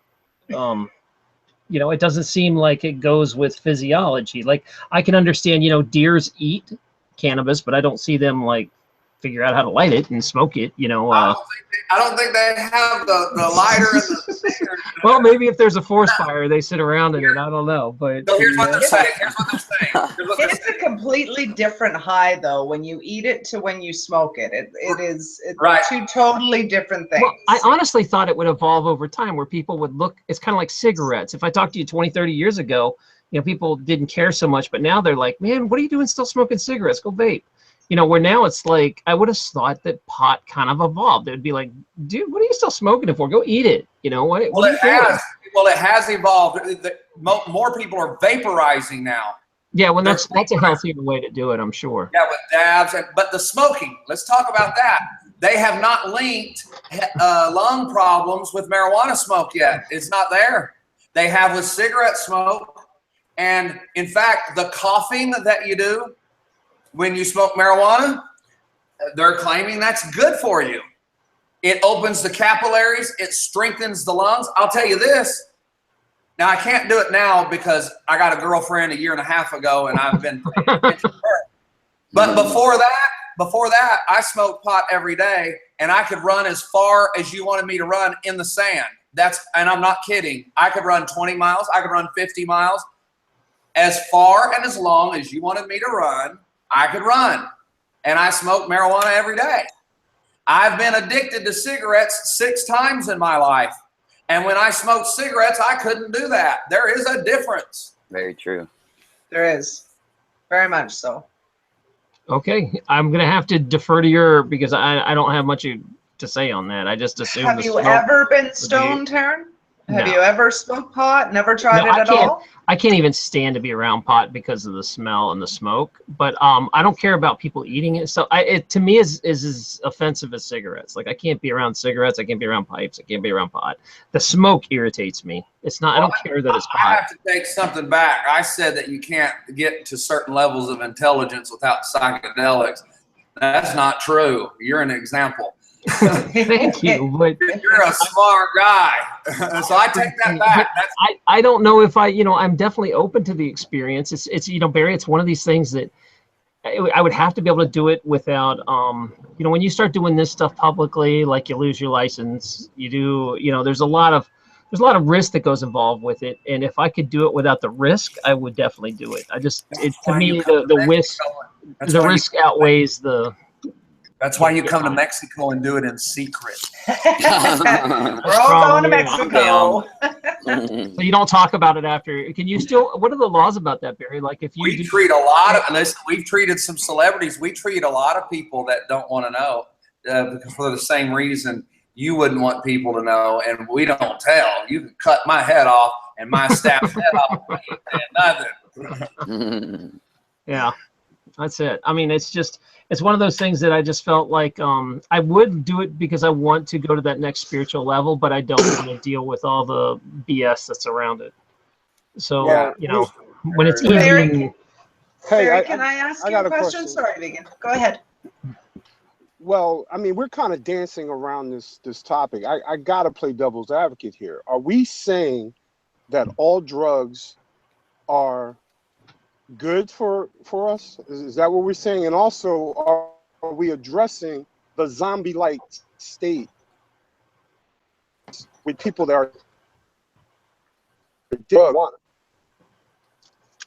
You know, it doesn't seem like it goes with physiology. Like, I can understand, you know, deers eat cannabis, but I don't see them, like, figure out how to light it and smoke it, you know. I don't think they have the lighter and the stinger. Well, maybe if there's a forest fire, they sit around in it. I don't know. But so here's what they're saying. It's a completely different high, though, when you eat it to when you smoke it. It's right. Two totally different things. Well, I honestly thought it would evolve over time, where people would look, it's kind of like cigarettes. If I talked to you 20, 30 years ago, you know, people didn't care so much, but now they're like, man, what are you doing still smoking cigarettes? Go vape. You know, where now it's like, I would have thought that pot kind of evolved. It would be like, dude, what are you still smoking it for? Go eat it. You know, what are you doing? Well, it has evolved. More people are vaporizing now. Yeah, well, that's a healthier way to do it, I'm sure. Yeah, with dabs. But the smoking, let's talk about that. They have not linked lung problems with marijuana smoke yet. It's not there. They have with cigarette smoke. And in fact, the coughing that you do when you smoke marijuana, they're claiming that's good for you. It opens the capillaries. It strengthens the lungs. I'll tell you this. Now I can't do it now because I got a girlfriend a year and a half ago, and I've been paying attention to her. But before that, I smoked pot every day, and I could run as far as you wanted me to run in the sand. And I'm not kidding. I could run 20 miles. I could run 50 miles. As far and as long as you wanted me to run, I could run. And I smoked marijuana every day. I've been addicted to cigarettes 6 times in my life. And when I smoked cigarettes, I couldn't do that. There is a difference. Very true. There is. Very much so. Okay, I'm going to have to defer to your, because I don't have much to say on that. I just assume. Have you ever been stoned, Taryn? Have you ever smoked pot? Never tried it at all? I can't even stand to be around pot because of the smell and the smoke. But I don't care about people eating it. So it to me is as offensive as cigarettes. Like I can't be around cigarettes. I can't be around pipes. I can't be around pot. The smoke irritates me. It's not. I don't care that it's pot. I have to take something back. I said that you can't get to certain levels of intelligence without psychedelics. That's not true. You're an example. Thank you, but you're a smart guy. So I take that back. I don't know if I'm definitely open to the experience. It's Barry, it's one of these things that I would have to be able to do it without when you start doing this stuff publicly, like you lose your license, you do, there's a lot of risk that goes involved with it, and if I could do it without the risk, I would definitely do it. To me the risk outweighs the. That's why you come to Mexico and do it in secret. We're all going to Mexico. So you don't talk about it after. Can you still? What are the laws about that, Barry? Like if you treat a lot of. Listen, we've treated some celebrities. We treat a lot of people that don't want to know because for the same reason you wouldn't want people to know, and we don't tell. You can cut my head off and my staff's head off. Nothing. Yeah, that's it. I mean, it's one of those things that I just felt like I would do it because I want to go to that next spiritual level, but I don't want to deal with all the BS that's around it. So, when it's easy. Barry, can I ask you a question? Sorry, Vegan. Go ahead. Well, I mean, we're kind of dancing around this topic. I got to play devil's advocate here. Are we saying that all drugs are good for us? Is that what we're saying? And also, are we addressing the zombie-like state with people that are dead?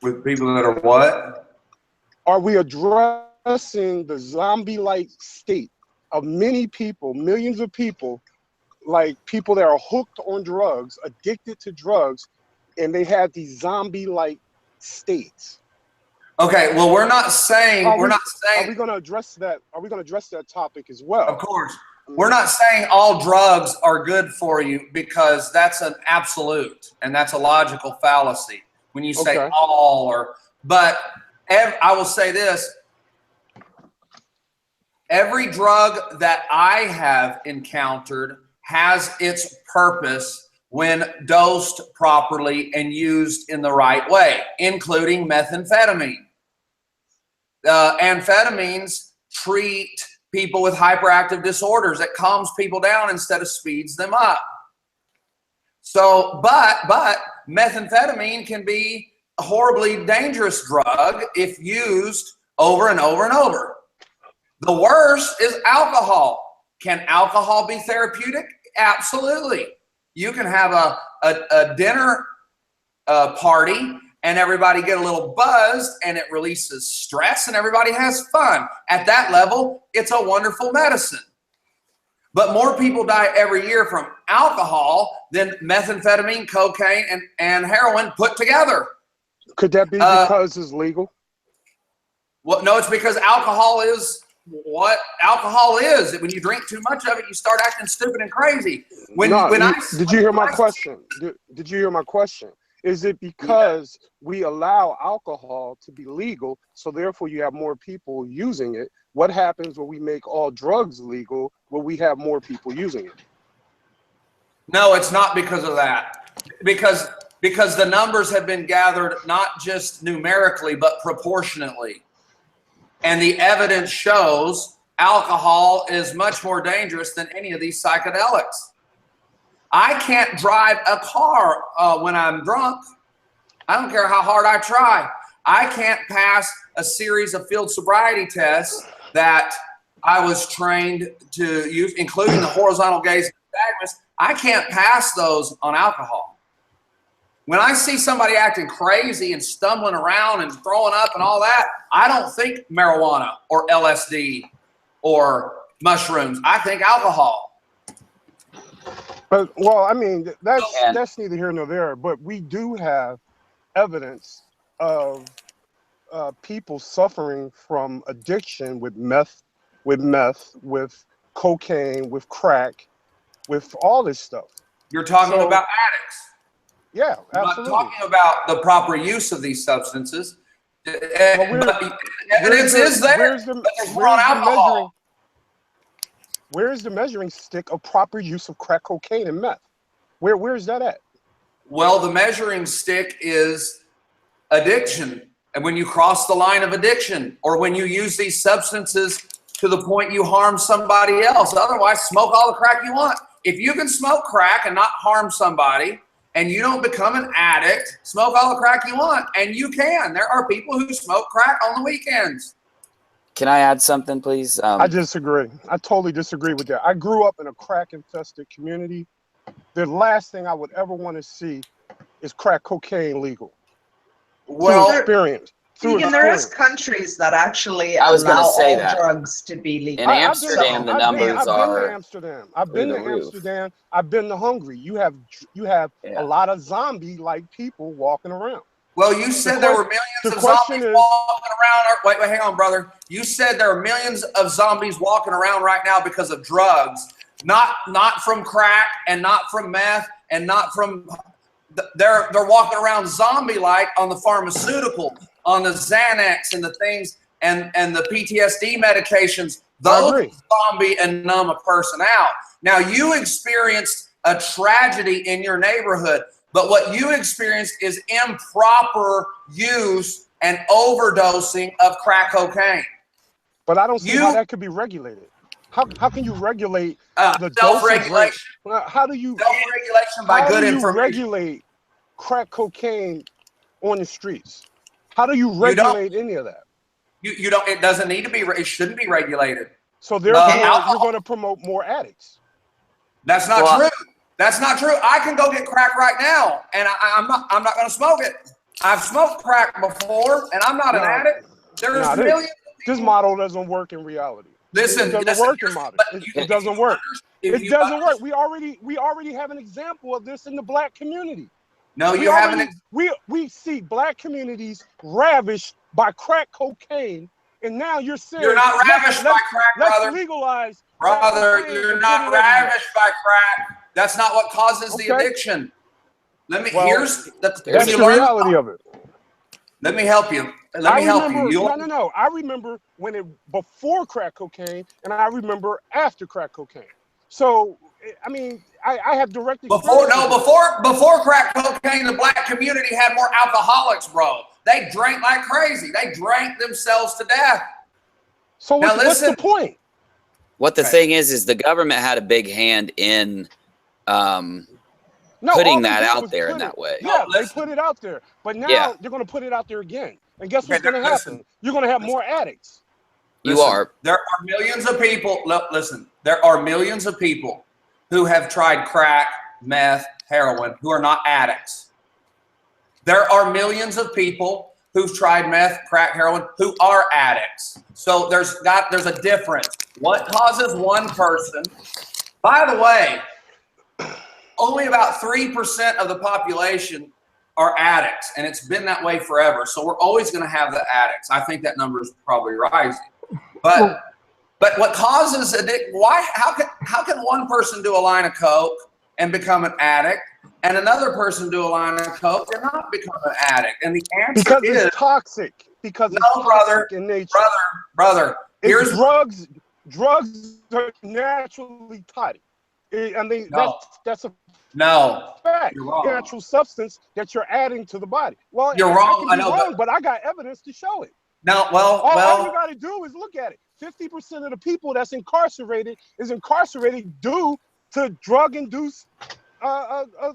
With people that are what? Are we addressing the zombie-like state of many people, millions of people, like people that are hooked on drugs, addicted to drugs, and they have these zombie-like states? Okay, well, we're not saying. Are we going to address that? Are we going to address that topic as well? Of course, we're not saying all drugs are good for you because that's an absolute and that's a logical fallacy when you say all or. But I will say this: every drug that I have encountered has its purpose when dosed properly and used in the right way, including methamphetamine. Amphetamines treat people with hyperactive disorders. It calms people down instead of speeds them up. So, but methamphetamine can be a horribly dangerous drug if used over and over and over. The worst is alcohol. Can alcohol be therapeutic? Absolutely. You can have a dinner party and everybody get a little buzzed and it releases stress and everybody has fun. At that level, it's a wonderful medicine. But more people die every year from alcohol than methamphetamine, cocaine, and heroin put together. Could that be because it's legal? Well, no, it's because alcohol is what alcohol is. When you drink too much of it, you start acting stupid and crazy. Did you hear my question? Did you hear my question? Is it because we allow alcohol to be legal, so therefore you have more people using it? What happens when we make all drugs legal? Will we have more people using it? No, it's not because of that. Because the numbers have been gathered not just numerically, but proportionately. And the evidence shows alcohol is much more dangerous than any of these psychedelics. I can't drive a car when I'm drunk. I don't care how hard I try. I can't pass a series of field sobriety tests that I was trained to use, including the horizontal gaze nystagmus. I can't pass those on alcohol. When I see somebody acting crazy and stumbling around and throwing up and all that, I don't think marijuana or LSD or mushrooms. I think alcohol. But well, I mean, that's neither here nor there. But we do have evidence of people suffering from addiction with meth, with cocaine, with crack, with all this stuff. You're talking about addicts. Yeah, absolutely. I'm not talking about the proper use of these substances. Evidence is there. Where's the measuring stick of proper use of crack cocaine and meth? Where's that at? Well, the measuring stick is addiction. And when you cross the line of addiction, or when you use these substances to the point you harm somebody else. Otherwise, smoke all the crack you want. If you can smoke crack and not harm somebody, and you don't become an addict, smoke all the crack you want. And you can. There are people who smoke crack on the weekends. Can I add something, please? I disagree. I totally disagree with that. I grew up in a crack-infested community. The last thing I would ever want to see is crack cocaine legal. Well, there is countries that actually I was allow gonna say all that. drugs to be legal. In Amsterdam, the numbers are. I've been to Amsterdam. I've been to Hungary. You have a lot of zombie-like people walking around. Well, you said there were millions of zombies walking around. Wait, hang on, brother. You said there are millions of zombies walking around right now because of drugs, not from crack and not from meth and not from. They're walking around zombie-like on the pharmaceutical, on the Xanax and the things and the PTSD medications. Those zombie and numb a person out. Now, you experienced a tragedy in your neighborhood, but what you experienced is improper use and overdosing of crack cocaine. But I don't see how that could be regulated. How can you regulate the self-regulation? How do you self-regulation by good information? Regulate crack cocaine on the streets? How do you regulate any of that? You don't. It doesn't need to be. It shouldn't be regulated. So therefore, you're going to promote more addicts. That's not true. That's not true. I can go get crack right now, and I'm not going to smoke it. I've smoked crack before, and I'm not an addict. There's millions. This model doesn't work in reality. Listen, it doesn't work in model. It doesn't work. It doesn't work. We already have an example of this in the black community. No, you haven't. We see black communities ravished by crack cocaine, and now you're saying you're not ravished by crack, brother. Let's legalize. Brother, you're not ravished by crack. That's not what causes the addiction. Here's the reality of it. Let me help you. Let me help you. No. I remember before crack cocaine, and I remember after crack cocaine. So, I mean, I have direct experience. Before crack cocaine, the black community had more alcoholics, bro. They drank like crazy. They drank themselves to death. So what's the point? What the thing is the government had a big hand in putting that out there in that way. Yeah, they put it out there. But now they're going to put it out there again. And guess what's going to happen? You're going to have more addicts. You are. There are millions of people. Listen, there are millions of people who have tried crack, meth, heroin, who are not addicts. There are millions of people who've tried meth, crack, heroin, who are addicts. So there's a difference. What causes one person? By the way, only about 3% of the population are addicts, and it's been that way forever. So we're always going to have the addicts. I think that number is probably rising. But what causes how can one person do a line of coke and become an addict, and another person do a line of coke and not become an addict? And the answer is it's toxic. Because it's toxic in nature. Brother. Here's drugs. Drugs are naturally tight. That's a fact. You're wrong. Natural substance that you're adding to the body. Well, you're wrong. I know, but I got evidence to show it. No, all you got to do is look at it. 50% of the people that's incarcerated is incarcerated due to drug-induced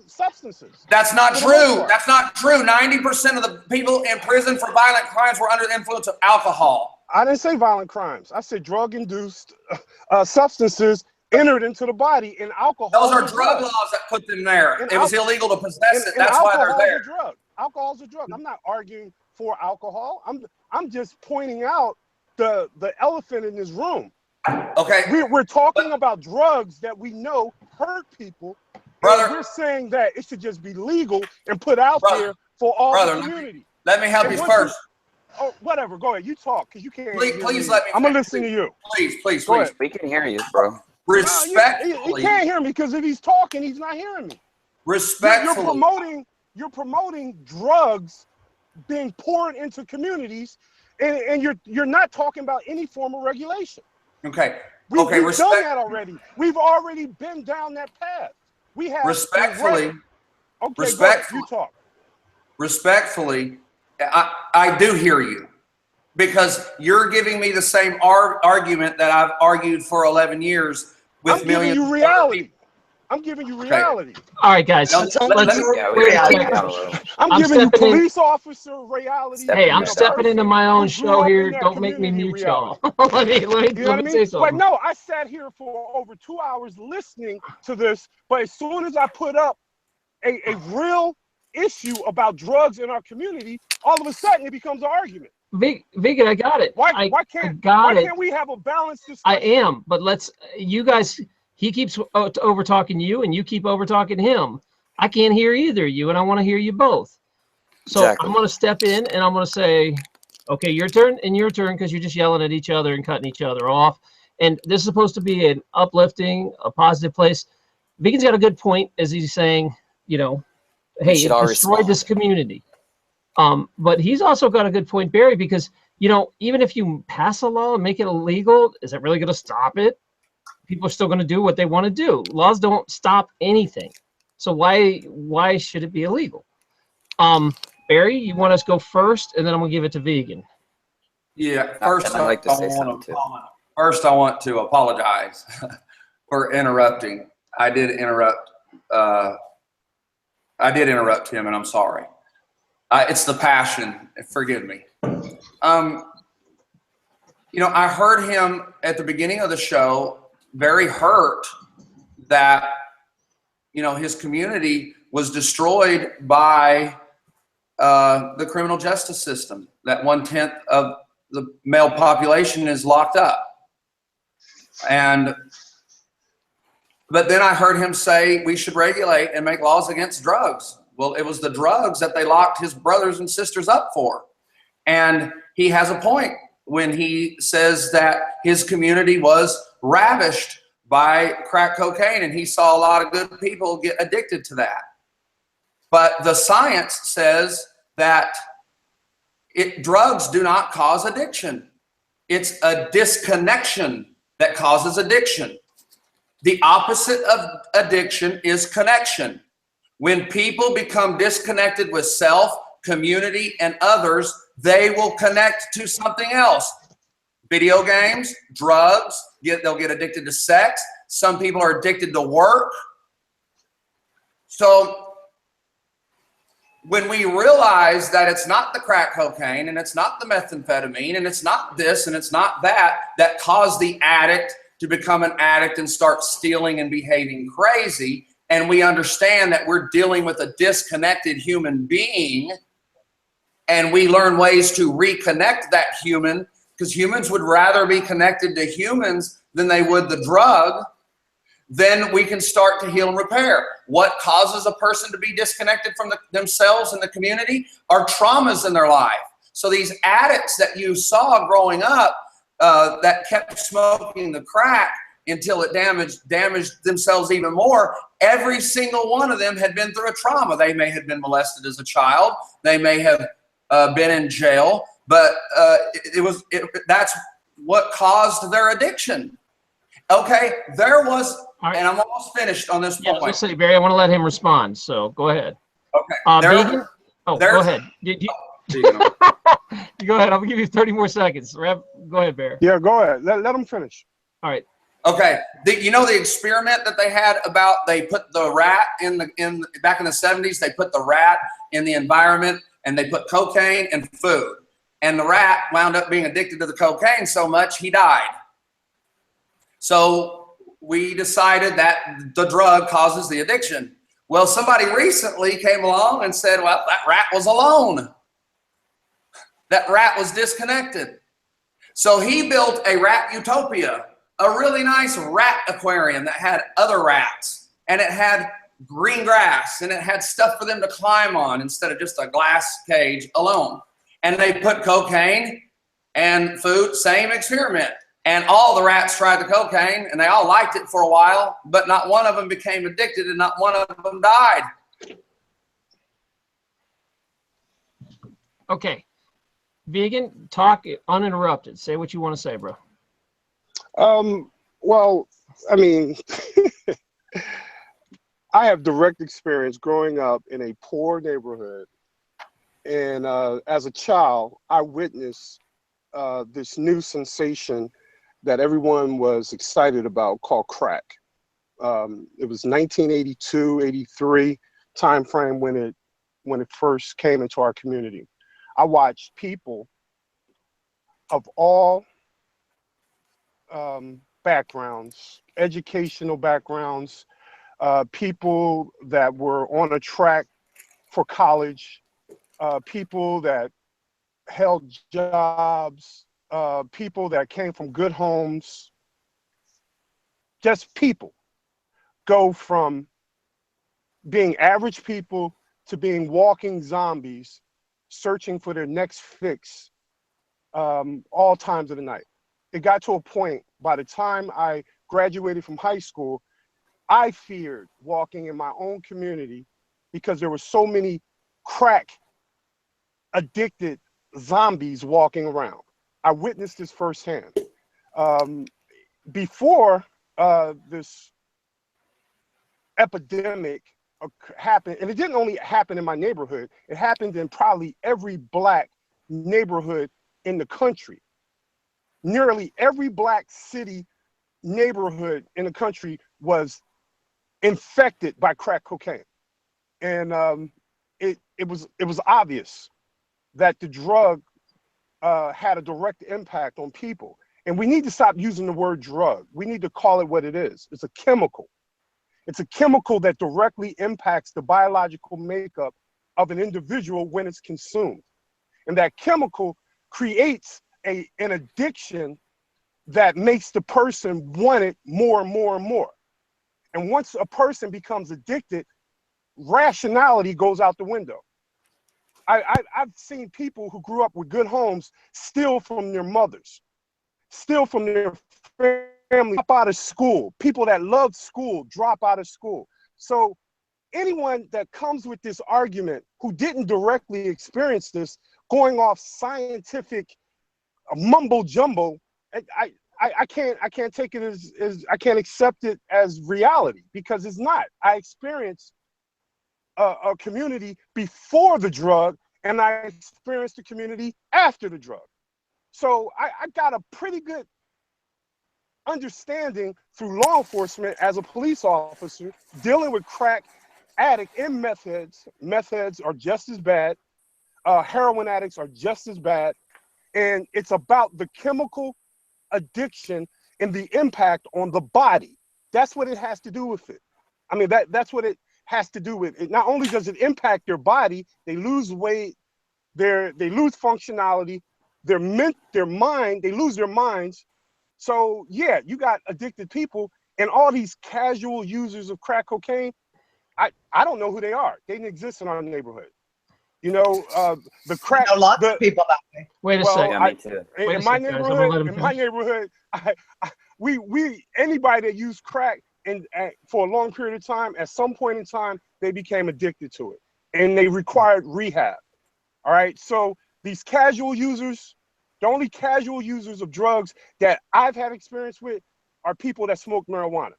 substances. That's not For the most true. part. That's not true. 90% of the people in prison for violent crimes were under the influence of alcohol. I didn't say violent crimes. I said drug-induced substances entered into the body, and alcohol. Those are drug laws that put them there. It was illegal to possess it. That's why they're there. Alcohol's a drug. I'm not arguing for alcohol. I'm just pointing out the elephant in this room. Okay. We're talking about drugs that we know hurt people. Brother, we're saying that it should just be legal and put out there for all the community. Let me help you first. Oh, whatever. Go ahead. You talk, because you can't. Please let me. I'm gonna listen to you. Please. We can hear you, bro. Respectfully. He can't hear me because if he's talking, he's not hearing me. Respectfully. You're promoting drugs being poured into communities, and you're not talking about any form of regulation. Okay. We've done that already. We've already been down that path. We have respectfully. Okay, respectfully, you talk. Respectfully, I do hear you, because you're giving me the same argument that I've argued for 11 years with millions. I'm giving you reality. I'm giving you reality. Okay. All right, guys. I'm giving you police officer reality. Hey, I'm stepping into my own show here. Don't make me mute y'all. let me say something. But no, I sat here for over 2 hours listening to this. But as soon as I put up a real issue about drugs in our community, all of a sudden it becomes an argument. Vegan, I got it. Why can't we have a balanced discussion? I am, but you guys. He keeps over talking you, and you keep over talking him. I can't hear either of you, and I want to hear you both. So I'm going to step in, and I'm going to say, okay, your turn and your turn, because you're just yelling at each other and cutting each other off. And this is supposed to be an uplifting, a positive place. Vegan's got a good point, as he's saying, hey, it destroyed this community. But he's also got a good point, Barry, because, even if you pass a law and make it illegal, is it really going to stop it? People are still going to do what they want to do. Laws don't stop anything. So why should it be illegal? Barry, you want us to go first, and then I'm going to give it to Vegan. Yeah, first I want to apologize for interrupting. I did interrupt him, and I'm sorry. It's the passion. Forgive me. I heard him at the beginning of the show very hurt that his community was destroyed by the criminal justice system, that 1/10 of the male population is locked up. But then I heard him say we should regulate and make laws against drugs. Well, it was the drugs that they locked his brothers and sisters up for. And he has a point when he says that his community was ravished by crack cocaine, and he saw a lot of good people get addicted to that. But the science says that drugs do not cause addiction. It's a disconnection that causes addiction. The opposite of addiction is connection. When people become disconnected with self, community, and others, they will connect to something else. Video games, drugs, they'll get addicted to sex. Some people are addicted to work. So when we realize that it's not the crack cocaine, and it's not the methamphetamine, and it's not this, and it's not that caused the addict to become an addict and start stealing and behaving crazy, and we understand that we're dealing with a disconnected human being, and we learn ways to reconnect that human, because humans would rather be connected to humans than they would the drug, then we can start to heal and repair. What causes a person to be disconnected from themselves and the community are traumas in their life. So these addicts that you saw growing up that kept smoking the crack until it damaged themselves even more, every single one of them had been through a trauma. They may have been molested as a child. They may have been in jail. But that's what caused their addiction. Okay, there was, and I'm almost finished on this point. Yeah, let's say, Barry, I want to let him respond, so go ahead. Okay. Vegan? Go ahead. Go ahead. I'm going to give you 30 more seconds. Go ahead, Barry. Yeah, go ahead. Let him finish. All right. Okay, you know the experiment that they had about they put the rat back in the 70s, they put the rat in the environment and they put cocaine and food. And the rat wound up being addicted to the cocaine so much he died. So we decided that the drug causes the addiction. Well, somebody recently came along and said, well, that rat was alone. That rat was disconnected. So he built a rat utopia, a really nice rat aquarium that had other rats, and it had green grass, and it had stuff for them to climb on instead of just a glass cage alone. And they put cocaine and food, same experiment. And all the rats tried the cocaine, and they all liked it for a while, but not one of them became addicted, and not one of them died. Okay. Vegan, talk uninterrupted. Say what you want to say, bro. Well, I mean, I have direct experience growing up in a poor neighborhood. And as a child, I witnessed this new sensation that everyone was excited about called crack. It was 1982, 83 time frame when it first came into our community. I watched people of all backgrounds, educational backgrounds, people that were on a track for college, people that held jobs, people that came from good homes, just people go from being average people to being walking zombies, searching for their next fix all times of the night. It got to a point, by the time I graduated from high school, I feared walking in my own community because there were so many crack addicted zombies walking around. I witnessed this firsthand. Before this epidemic happened, and it didn't only happen in my neighborhood, it happened in probably every Black neighborhood in the country. Nearly every Black city neighborhood in the country was infected by crack cocaine. And it was obvious that the drug had a direct impact on people. And we need to stop using the word drug. We need to call it what it is. It's a chemical. It's a chemical that directly impacts the biological makeup of an individual when it's consumed. And that chemical creates an addiction that makes the person want it more and more and more. And once a person becomes addicted, rationality goes out the window. I've seen people who grew up with good homes steal from their mothers, steal from their family, drop out of school. People that loved school drop out of school. So anyone that comes with this argument who didn't directly experience this, going off scientific mumbo jumbo, I can't take it as I can't accept it as reality, because it's not. I experienced a community before the drug, and I experienced a community after the drug. So I got a pretty good understanding through law enforcement as a police officer dealing with crack addict and meth heads. Meth heads are just as bad. Heroin addicts are just as bad. And it's about the chemical addiction and the impact on the body. That's what it has to do with it. I mean, that's what it has to do with it. Not only does it impact their body, they lose weight, they lose functionality, their mind, they lose their minds. So yeah, you got addicted people, and all these casual users of crack cocaine, I don't know who they are. They didn't exist in our neighborhood. You know, the crack. I know lots of people that way. Wait a second. Yeah, me too. In my neighborhood, we anybody that used crack and for a long period of time, at some point in time, they became addicted to it, and they required rehab. All right, so these casual users, the only casual users of drugs that I've had experience with are people that smoke marijuana.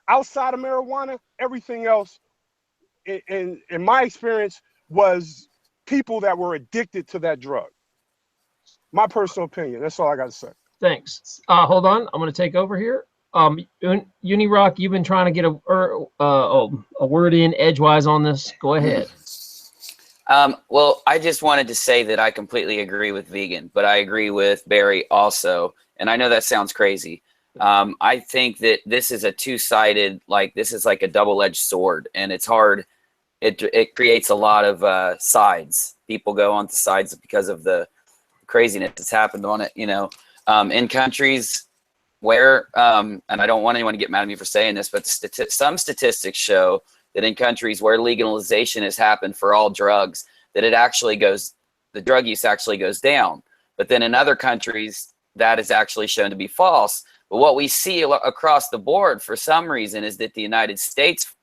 Outside of marijuana, everything else, in my experience, was people that were addicted to that drug. My personal opinion. That's all I got to say. Thanks. Hold on. I'm going to take over here. Unirock, you've been trying to get a word in edgewise on this. Go ahead. Well, I just wanted to say that I completely agree with vegan, but I agree with Barry also. And I know that sounds crazy. I think that this is a two-sided, like this is like a double-edged sword, and it's hard. It creates a lot of sides. People go on the sides because of the craziness that's happened on it, you know. In countries where, and I don't want anyone to get mad at me for saying this, but some statistics show that in countries where legalization has happened for all drugs, that the drug use actually goes down. But then in other countries, that is actually shown to be false. But what we see across the board for some reason is that the United States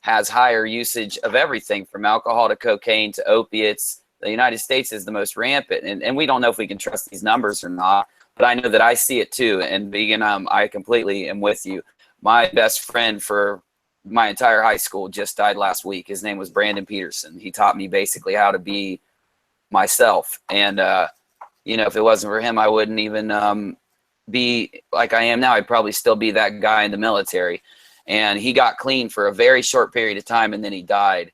has higher usage of everything from alcohol to cocaine to opiates. The United States is the most rampant, and we don't know if we can trust these numbers or not, but I know that I see it too. And vegan, I completely am with you. My best friend for my entire high school just died last week. His name was Brandon Peterson. He taught me basically how to be myself. And, you know, if it wasn't for him, I wouldn't even be like I am now. I'd probably still be that guy in the military. And he got clean for a very short period of time, and then he died.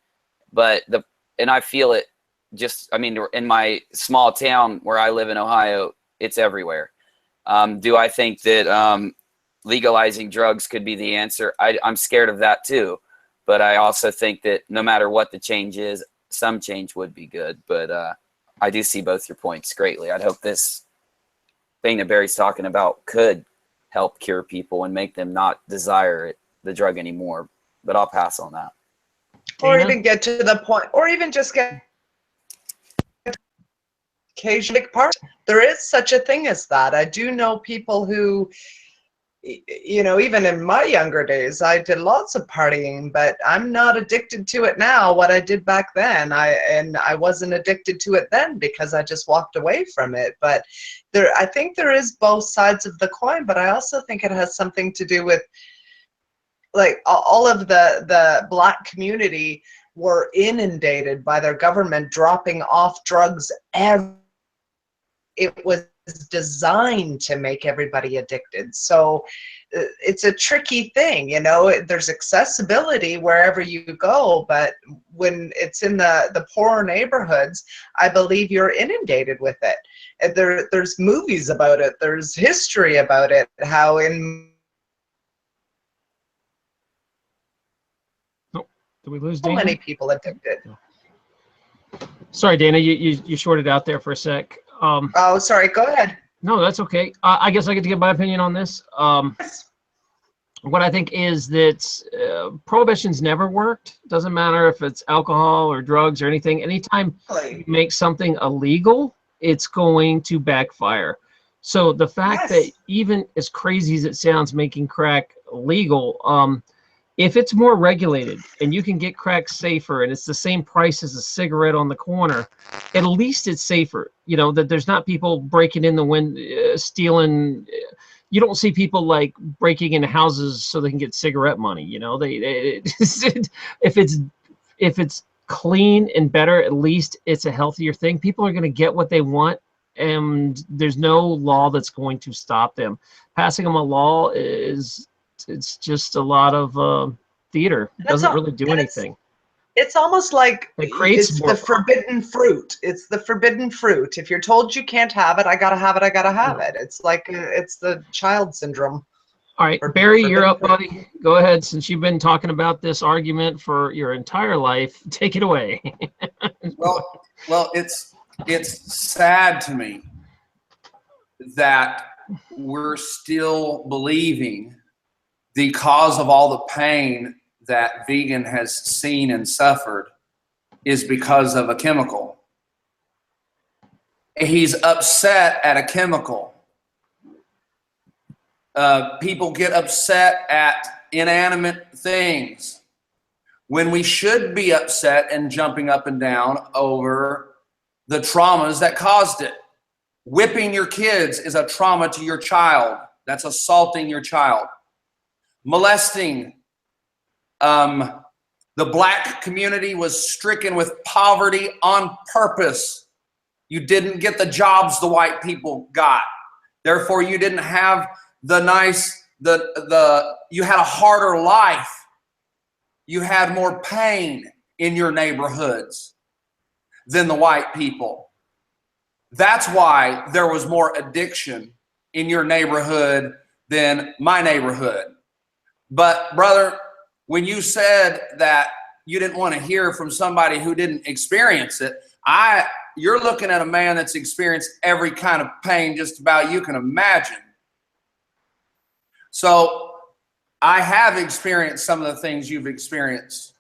And I feel it just, I mean, in my small town where I live in Ohio, it's everywhere. Do I think that legalizing drugs could be the answer? I'm scared of that too. But I also think that no matter what the change is, some change would be good. But I do see both your points greatly. I'd hope this thing that Barry's talking about could help cure people and make them not desire the drug anymore. But I'll pass on that. Or even get to the point, or even just get occasionally part. There is such a thing as that. I do know people who, you know, even in my younger days, I did lots of partying, but I'm not addicted to it now. What I did back then, I wasn't addicted to it then because I just walked away from it. But I think there is both sides of the coin, but I also think it has something to do with, like, all of the Black community were inundated by their government dropping off drugs. It was designed to make everybody addicted. So it's a tricky thing, you know. There's accessibility wherever you go, but when it's in the poorer neighborhoods, I believe you're inundated with it. There's movies about it. There's history about it, how in Did we lose so Dana? many people addicted. Sorry, Dana, you shorted out there for a sec. Oh, sorry. Go ahead. No, that's okay. I guess I get to give my opinion on this. What I think is that prohibition's never worked. Doesn't matter if it's alcohol or drugs or anything. Anytime you make something illegal, it's going to backfire. So the fact that even as crazy as it sounds, making crack legal, if it's more regulated and you can get crack safer and it's the same price as a cigarette on the corner, at least it's safer. You know, that there's not people breaking in the window, stealing. You don't see people like breaking into houses so they can get cigarette money. You know, if it's clean and better, at least it's a healthier thing. People are going to get what they want, and there's no law that's going to stop them. Passing them a law it's just a lot of theater. It doesn't really do anything. It's almost like it's the forbidden fruit. It's the forbidden fruit. If you're told you can't have it, I gotta have it. I gotta have it. It's like it's the child syndrome. All right, Barry, you're up, buddy. Go ahead. Since you've been talking about this argument for your entire life, take it away. Well, it's sad to me that we're still believing the cause of all the pain that vegan has seen and suffered is because of a chemical. He's upset at a chemical. People get upset at inanimate things when we should be upset and jumping up and down over the traumas that caused it. Whipping your kids is a trauma to your child. That's assaulting your child. Molesting. The Black community was stricken with poverty on purpose. You didn't get the jobs the white people got. Therefore, you didn't have the nice you had a harder life. You had more pain in your neighborhoods than the white people. That's why there was more addiction in your neighborhood than my neighborhood. But brother, when you said that you didn't want to hear from somebody who didn't experience it, you're looking at a man that's experienced every kind of pain just about you can imagine. So I have experienced some of the things you've experienced.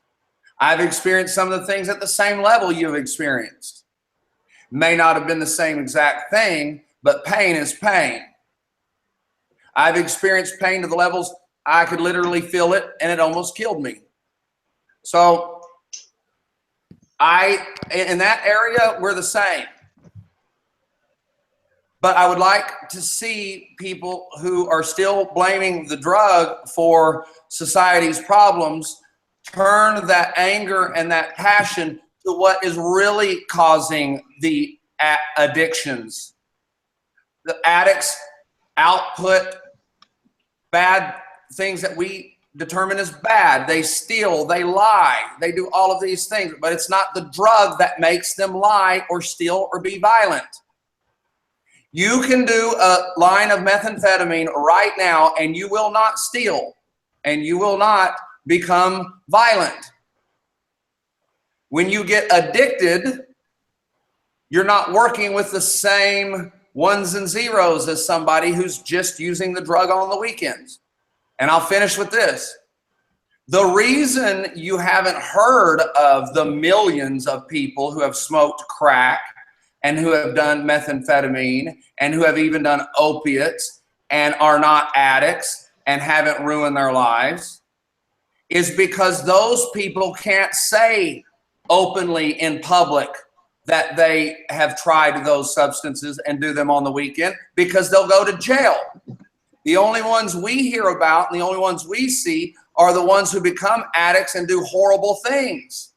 I've experienced some of the things at the same level you've experienced. May not have been the same exact thing, but pain is pain. I've experienced pain to the levels I could literally feel it, and it almost killed me. So in that area, we're the same. But I would like to see people who are still blaming the drug for society's problems turn that anger and that passion to what is really causing the addictions. The addicts output bad things that we determine as bad. They steal, they lie, they do all of these things, but it's not the drug that makes them lie or steal or be violent. You can do a line of methamphetamine right now and you will not steal and you will not become violent. When you get addicted, you're not working with the same ones and zeros as somebody who's just using the drug on the weekends. And I'll finish with this. The reason you haven't heard of the millions of people who have smoked crack and who have done methamphetamine and who have even done opiates and are not addicts and haven't ruined their lives is because those people can't say openly in public that they have tried those substances and do them on the weekend because they'll go to jail. The only ones we hear about and the only ones we see are the ones who become addicts and do horrible things.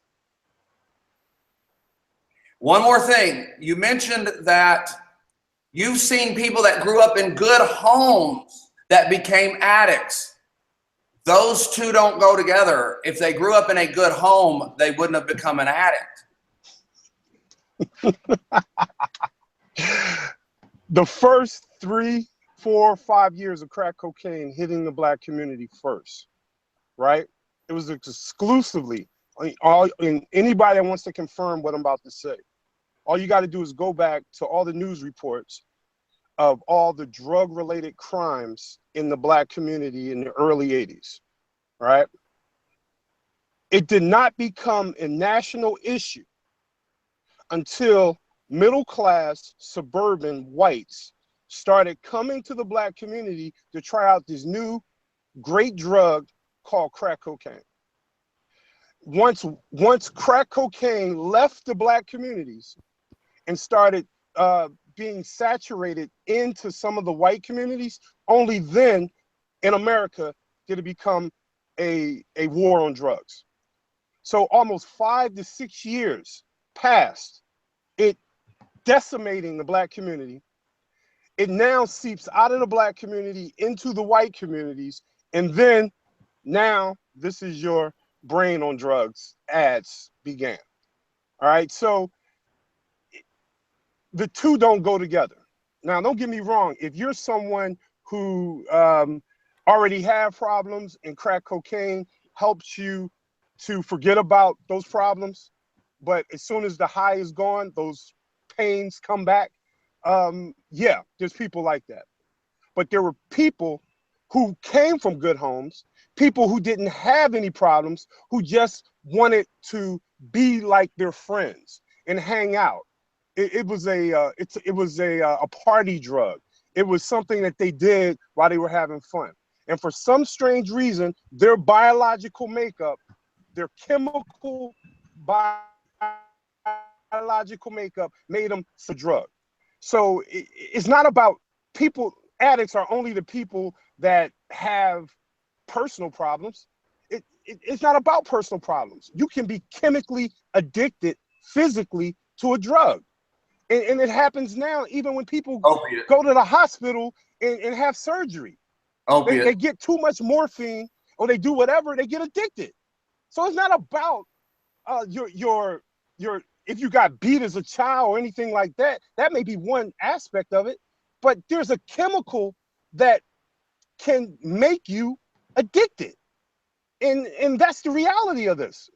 One more thing. You mentioned that you've seen people that grew up in good homes that became addicts. Those two don't go together. If they grew up in a good home, they wouldn't have become an addict. The first 3, 4, 5 years of crack cocaine hitting the black community first, right? It was exclusively, and anybody that wants to confirm what I'm about to say, all you got to do is go back to all the news reports of all the drug-related crimes in the black community in the early 80s, right? It did not become a national issue until middle-class suburban whites started coming to the black community to try out this new great drug called crack cocaine. Once crack cocaine left the black communities and started being saturated into some of the white communities, only then in America did it become a war on drugs. So almost 5 to 6 years passed, it decimating the black community. It now seeps out of the black community into the white communities. And then now this is your brain on drugs ads began. All right. So the two don't go together. Now, don't get me wrong. If you're someone who already have problems and crack cocaine helps you to forget about those problems, but as soon as the high is gone, those pains come back. Yeah, there's people like that. But there were people who came from good homes, people who didn't have any problems, who just wanted to be like their friends and hang out. It was a party drug. It was something that they did while they were having fun. And for some strange reason, their biological makeup, their chemical biological makeup made them a drug. So it's not about people. Addicts are only the people that have personal problems. It's not about personal problems. You can be chemically addicted physically to a drug. And it happens now, even when people go to the hospital and have surgery. Opiate. They get too much morphine, or they do whatever, they get addicted. So it's not about your if you got beat as a child or anything like that. That may be one aspect of it, but there's a chemical that can make you addicted, and that's the reality of this.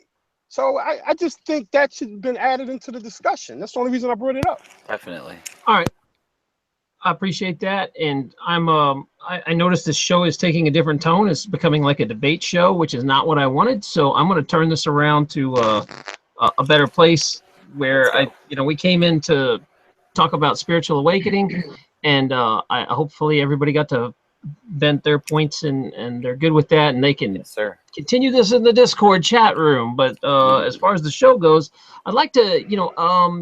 So I just think that should have been added into the discussion. That's the only reason I brought it up. Definitely. All right. I appreciate that, and I noticed this show is taking a different tone. It's becoming like a debate show, which is not what I wanted. So I'm going to turn this around to a better place where we came in to talk about spiritual awakening, and hopefully everybody got to vent their points, and they're good with that, and they can continue this in the Discord chat room. But as far as the show goes, I'd like to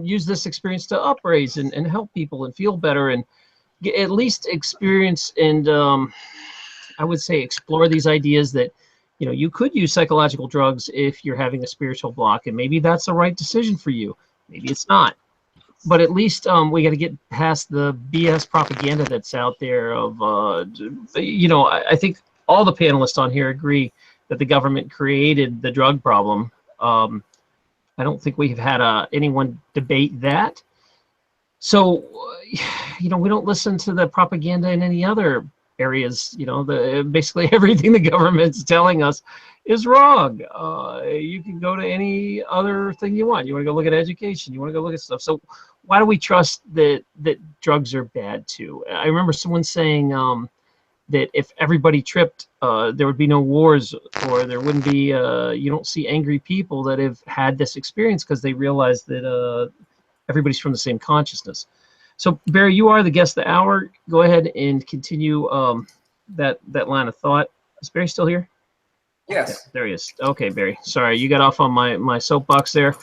use this experience to upraise and help people and feel better, and at least experience and I would say explore these ideas that you could use psychological drugs if you're having a spiritual block, and maybe that's the right decision for you. Maybe it's not, but at least we got to get past the BS propaganda that's out there of I think all the panelists on here agree that the government created the drug problem. I don't think we've had anyone debate that. So, we don't listen to the propaganda in any other areas. Basically everything the government's telling us is wrong. You can go to any other thing you want. You want to go look at education. You want to go look at stuff. So why do we trust that drugs are bad too? I remember someone saying that if everybody tripped, there would be no wars, or there wouldn't be, you don't see angry people that have had this experience because they realize that everybody's from the same consciousness. So Barry, you are the guest of the hour. Go ahead and continue that line of thought. Is Barry still here? Yes. Yeah, there he is. Okay, Barry. Sorry, you got off on my soapbox there.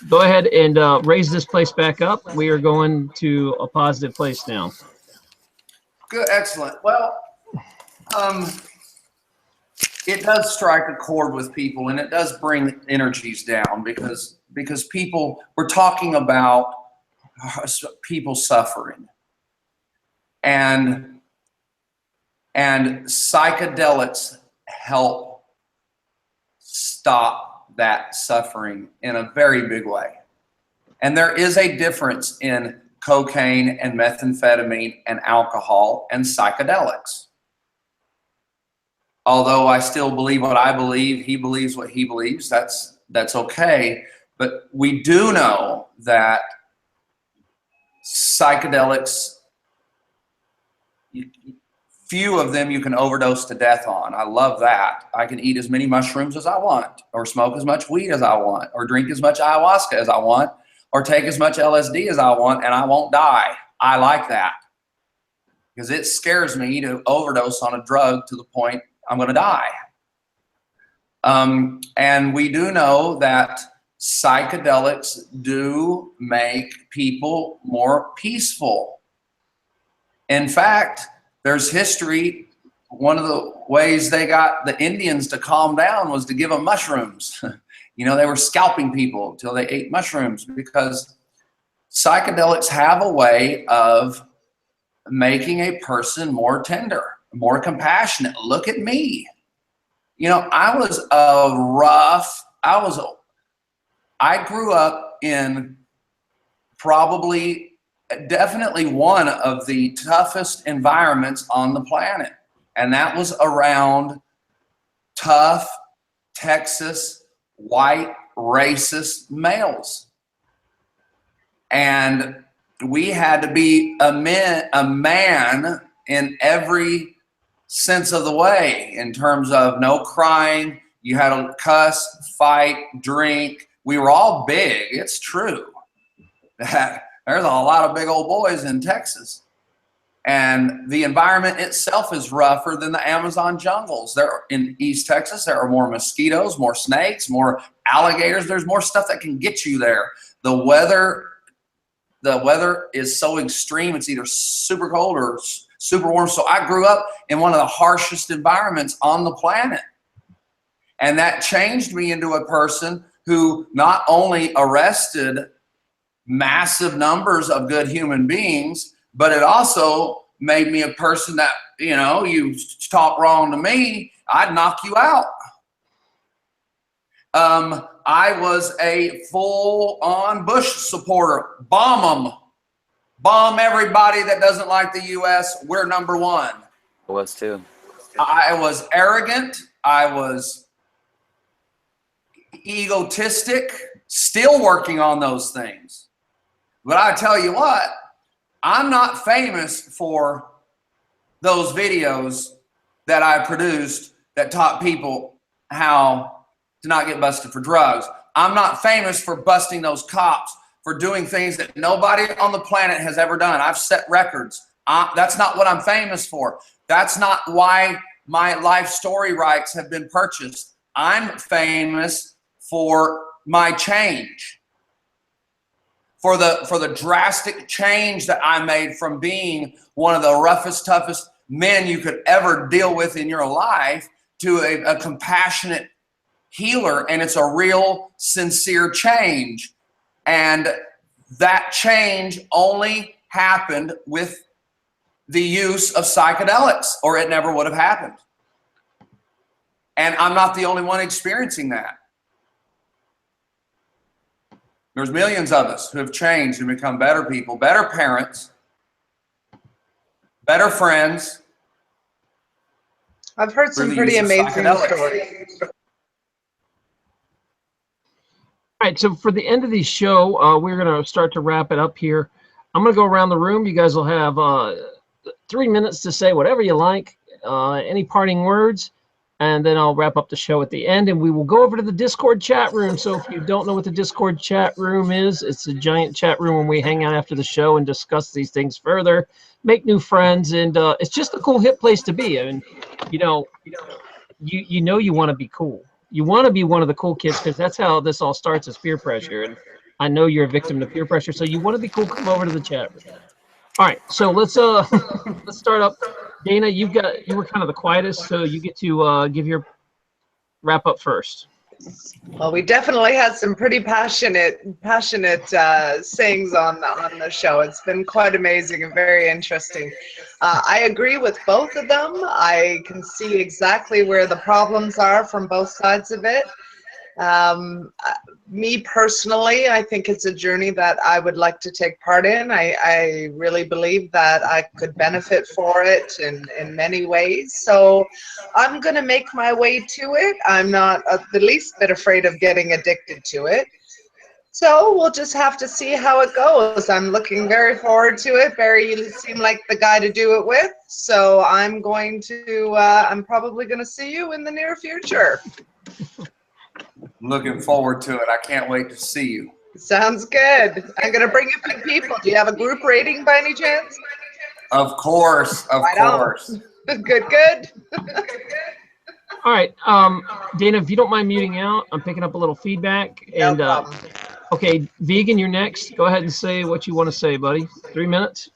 Go ahead and raise this place back up. We are going to a positive place now. Good, excellent. Well, it does strike a chord with people, and it does bring energies down because people, we're talking about people suffering, and psychedelics help stop that suffering in a very big way. And there is a difference in cocaine and methamphetamine and alcohol and psychedelics. Although I still believe what I believe, he believes what he believes, that's okay. But we do know that psychedelics, few of them you can overdose to death on. I love that. I can eat as many mushrooms as I want, or smoke as much weed as I want, or drink as much ayahuasca as I want, or take as much LSD as I want, and I won't die. I like that because it scares me to overdose on a drug to the point I'm going to die. And we do know that psychedelics do make people more peaceful. In fact, there's history. One of the ways they got the Indians to calm down was to give them mushrooms. They were scalping people till they ate mushrooms, because psychedelics have a way of making a person more tender, more compassionate. Look at me. I grew up in definitely one of the toughest environments on the planet. And that was around tough Texas, white, racist males. And we had to be a man in every sense of the way, in terms of no crying. You had to cuss, fight, drink. We were all big. It's true that there's a lot of big old boys in Texas. And the environment itself is rougher than the Amazon jungles. There in East Texas, there are more mosquitoes, more snakes, more alligators. There's more stuff that can get you there. The weather is so extreme. It's either super cold or super warm. So I grew up in one of the harshest environments on the planet. And that changed me into a person who not only arrested massive numbers of good human beings, but it also made me a person that, you know, you talk wrong to me, I'd knock you out. I was a full-on Bush supporter. Bomb them. Bomb everybody that doesn't like the U.S. We're number one. I was too. I was arrogant. I was egotistic, still working on those things. But I tell you what, I'm not famous for those videos that I produced that taught people how to not get busted for drugs. I'm not famous for busting those cops, for doing things that nobody on the planet has ever done. I've set records. That's not what I'm famous for. That's not why my life story rights have been purchased. I'm famous for my change, for the drastic change that I made from being one of the roughest, toughest men you could ever deal with in your life to a compassionate healer. And it's a real, sincere change. And that change only happened with the use of psychedelics, or it never would have happened. And I'm not the only one experiencing that. There's millions of us who have changed and become better people, better parents, better friends. I've heard some pretty amazing stories. All right, so for the end of the show, we're going to start to wrap it up here. I'm going to go around the room. You guys will have 3 minutes to say whatever you like, any parting words, and then I'll wrap up the show at the end, and we will go over to the Discord chat room. So if you don't know what the Discord chat room is, it's a giant chat room when we hang out after the show and discuss these things further, make new friends, and it's just a cool, hip place to be. I mean, you know you want to be cool. You want to be one of the cool kids, because that's how this all starts, is peer pressure. And I know you're a victim to peer pressure, so you want to be cool, come over to the chat room. All right, so let's start up. Dana, you were kind of the quietest, so you get to give your wrap up first. Well, we definitely had some pretty passionate sayings on the show. It's been quite amazing and very interesting. I agree with both of them. I can see exactly where the problems are from both sides of it. Me personally, I think it's a journey that I would like to take part in. I really believe that I could benefit for it in many ways. So I'm going to make my way to it. I'm not the least bit afraid of getting addicted to it. So we'll just have to see how it goes. I'm looking very forward to it. Barry, you seem like the guy to do it with. So I'm going to, I'm probably going to see you in the near future. Looking forward to it. I can't wait to see you. Sounds good. I'm going to bring a few people. Do you have a group rating by any chance? Of course. Of course. Good. All right. Dana, if you don't mind muting out, I'm picking up a little feedback. And No problem. okay, Vegan, you're next. Go ahead and say what you want to say, buddy. 3 minutes.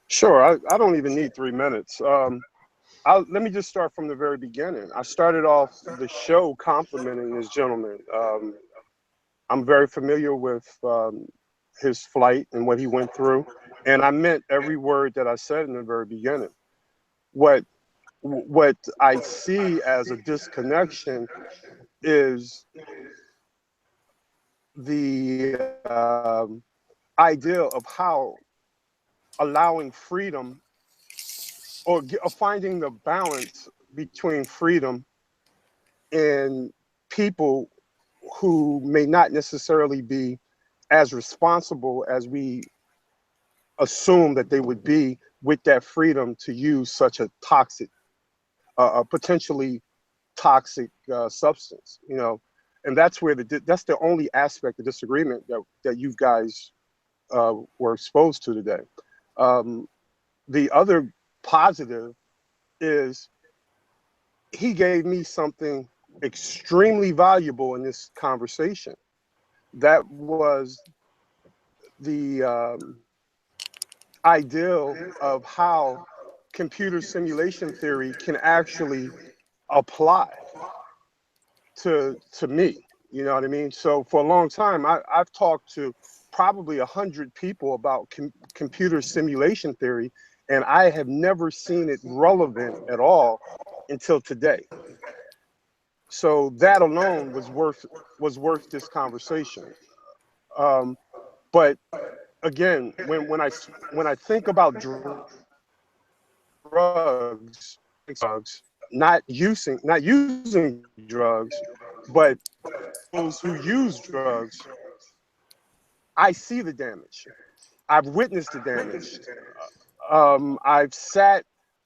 Sure, I don't even need 3 minutes. Let me just start from the very beginning. I started off the show complimenting this gentleman. I'm very familiar with his flight and what he went through, and I meant every word that I said in the very beginning. What I see as a disconnection is the idea of how allowing freedom, or finding the balance between freedom and people who may not necessarily be as responsible as we assume that they would be with that freedom to use such a toxic, a potentially toxic substance, you know. And that's where that's the only aspect of disagreement that you guys were exposed to today. The other positive is he gave me something extremely valuable in this conversation. That was the ideal of how computer simulation theory can actually apply to me. You know what I mean? So for a long time, I've talked to probably 100 people about computer simulation theory, and I have never seen it relevant at all until today. So that alone was worth this conversation. But again, when I think about drugs, not using drugs, but those who use drugs, I see the damage. I've witnessed the damage. I've sat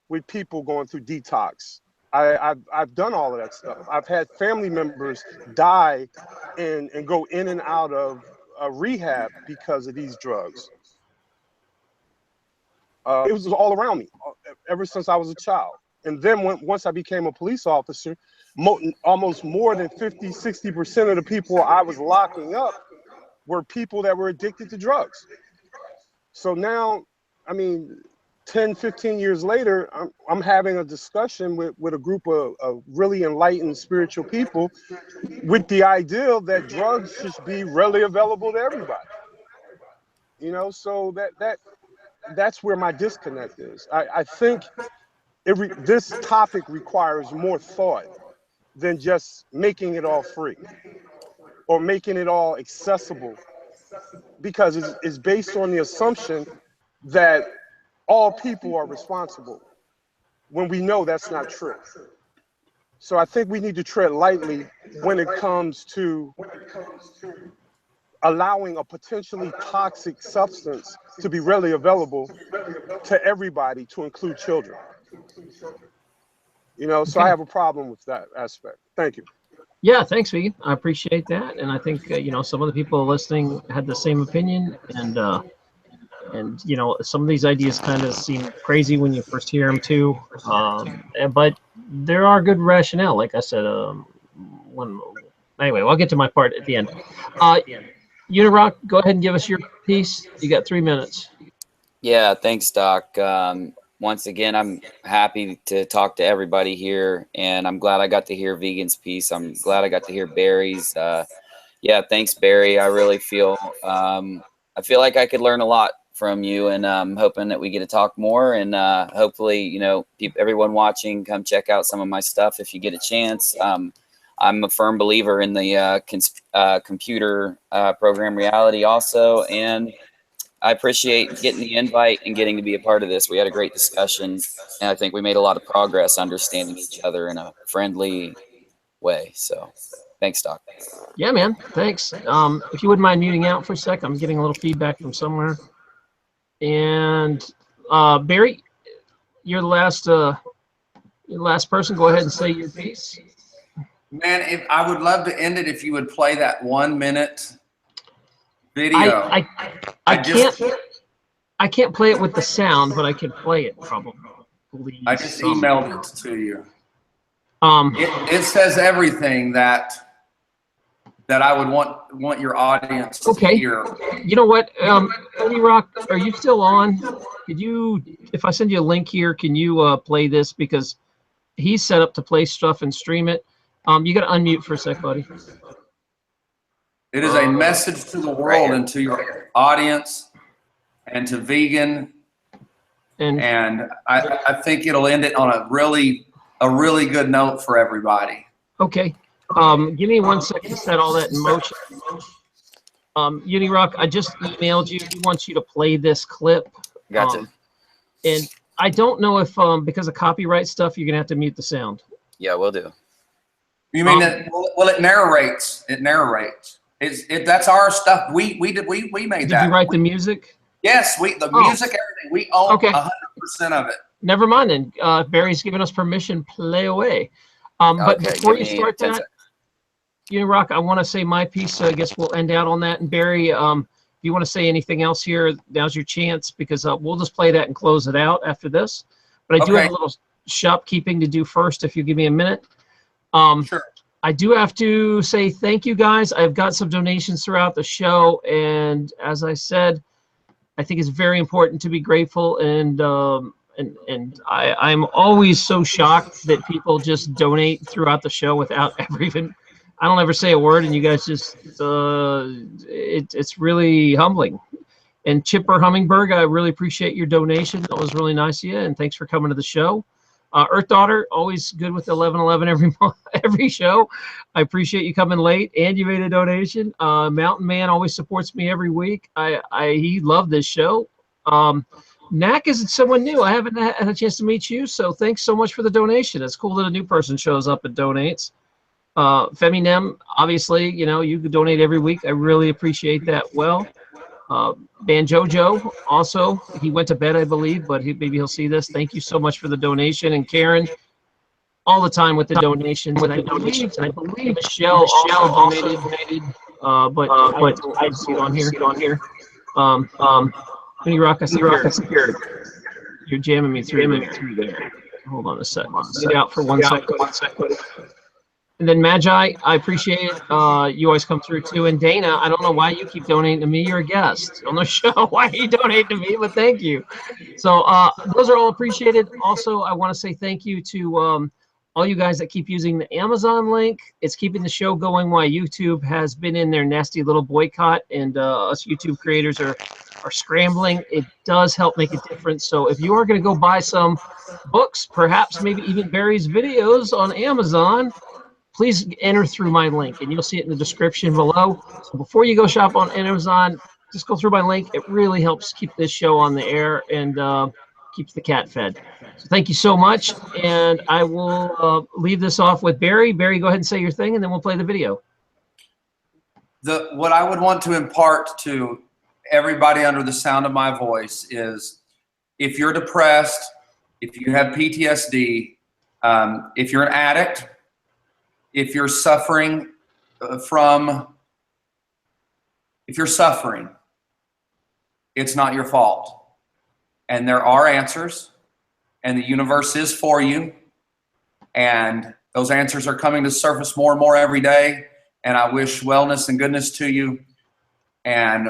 with people going through detox. I've done all of that stuff. I've had family members die and go in and out of rehab because of these drugs. It was all around me ever since I was a child. And then once I became a police officer, almost more than 50–60% of the people I was locking up were people that were addicted to drugs. So now, I mean, 10–15 years later, I'm having a discussion with a group of really enlightened spiritual people with the ideal that drugs should be readily available to everybody. You know, so that's where my disconnect is. I think this topic requires more thought than just making it all free or making it all accessible, because it's based on the assumption that all people are responsible when we know that's not true. So I think we need to tread lightly when it comes to allowing a potentially toxic substance to be readily available to everybody, to include children. You know, so I have a problem with that aspect. Thank you. Yeah, thanks, Vegan. I appreciate that, and I think you know, some of the people listening had the same opinion, and you know, some of these ideas kind of seem crazy when you first hear them too, but there are good rationale. Like I said, anyway, I'll get to my part at the end. Unirock, go ahead and give us your piece. You got 3 minutes. Yeah, thanks, Doc. Once again, I'm happy to talk to everybody here, and I'm glad I got to hear Vegan's piece. I'm glad I got to hear Barry's. Yeah, thanks, Barry. I really feel I feel like I could learn a lot from you, and I'm hoping that we get to talk more, and hopefully, you know, everyone watching, come check out some of my stuff if you get a chance. I'm a firm believer in the computer program reality also, and I appreciate getting the invite and getting to be a part of this. We had a great discussion, and I think we made a lot of progress understanding each other in a friendly way. So thanks, Doc. Yeah, man. Thanks. If you wouldn't mind muting out for a sec, I'm getting a little feedback from somewhere. And Barry, you're the last person. Go ahead and say your piece. Man, I would love to end it if you would play that 1 minute video. I can't play it with the sound, but I can play it probably. I just emailed it to you. It says everything that I would want your audience to hear. You know what, Rock, are you still on? Could you, if I send you a link here, can you play this, because he's set up to play stuff and stream it. You got to unmute for a sec, buddy. It is a message to the world and to your audience and to Vegan. And I think it'll end it on a really good note for everybody. Okay. Give me 1 second to set all that in motion. Unirock, I just emailed you. He wants you to play this clip. Gotcha. And I don't know if because of copyright stuff, you're gonna have to mute the sound. Yeah, we'll do. You mean that? Well, it narrates. It narrates. That's our stuff. We made that. Did you write the music? Yes, the music, everything. We own 100% of it. Never mind then. Barry's given us permission. Play away. But before you start that, Unirock, I want to say my piece. So I guess we'll end out on that. And Barry, if you want to say anything else here, now's your chance, because we'll just play that and close it out after this. But I do have a little shopkeeping to do first, if you give me a minute. Sure. I do have to say thank you, guys. I've got some donations throughout the show, and as I said, I think it's very important to be grateful, and I'm always so shocked that people just donate throughout the show without ever even I don't ever say a word, and you guys just it's really humbling. And Chipper Hummingberg, I really appreciate your donation. That was really nice of you, and thanks for coming to the show. Earth Daughter, always good with 11/11 every month, every show. I appreciate you coming late, and you made a donation. Mountain Man always supports me every week. He loved this show. Knack is someone new. I haven't had a chance to meet you, so thanks so much for the donation. It's cool that a new person shows up and donates. Feminem, obviously, you could donate every week. I really appreciate that. Well, Banjojo, also, he went to bed, I believe, but maybe he'll see this. Thank you so much for the donation. And Karen, all the time with the donations. And I believe Michelle also donated, but I see it on here. Mini Rock, I see you're jamming me through there. Hold on a second. Get out for 1 second. And then Magi, I appreciate it. You always come through too. And Dana, I don't know why you keep donating to me. You're a guest on the show. Why you donate to me? But thank you. So those are all appreciated. Also, I want to say thank you to all you guys that keep using the Amazon link. It's keeping the show going while YouTube has been in their nasty little boycott, and us YouTube creators are scrambling. It does help make a difference. So if you are going to go buy some books, perhaps maybe even Barry's videos on Amazon, please enter through my link, and you'll see it in the description below. So before you go shop on Amazon, just go through my link. It really helps keep this show on the air and keeps the cat fed. So thank you so much, and I will leave this off with Barry. Barry, go ahead and say your thing, and then we'll play the video. What I would want to impart to everybody under the sound of my voice is, if you're depressed, if you have PTSD, if you're an addict, if you're suffering it's not your fault. And there are answers, and the universe is for you. And those answers are coming to surface more and more every day. And I wish wellness and goodness to you. And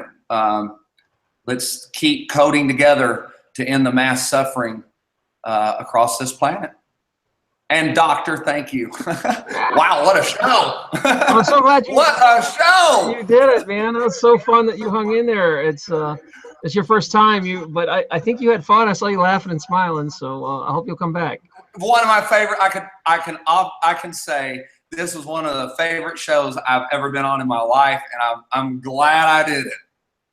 let's keep coding together to end the mass suffering across this planet. And Doctor, thank you. Wow, what a show. I'm so glad you What a show. You did it, man. It was so fun that you hung in there. It's your first time, but I think you had fun. I saw you laughing and smiling, so I hope you'll come back. One of my favorite, I can say this was one of the favorite shows I've ever been on in my life, and I'm glad I did it.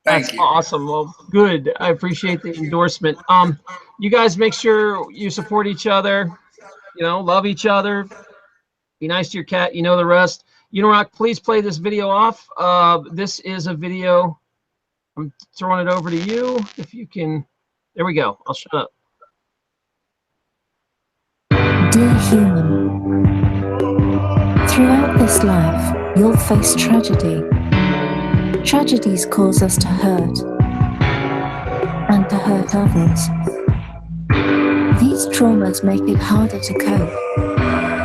Thank you. Awesome. Well, good. I appreciate the endorsement. You guys make sure you support each other. Love each other. Be nice to your cat. You know the rest. Rock, please play this video off. This is a video. I'm throwing it over to you. If you can. There we go. I'll shut up. Dear human, throughout this life, you'll face tragedy. Tragedies cause us to hurt and to hurt others. These traumas make it harder to cope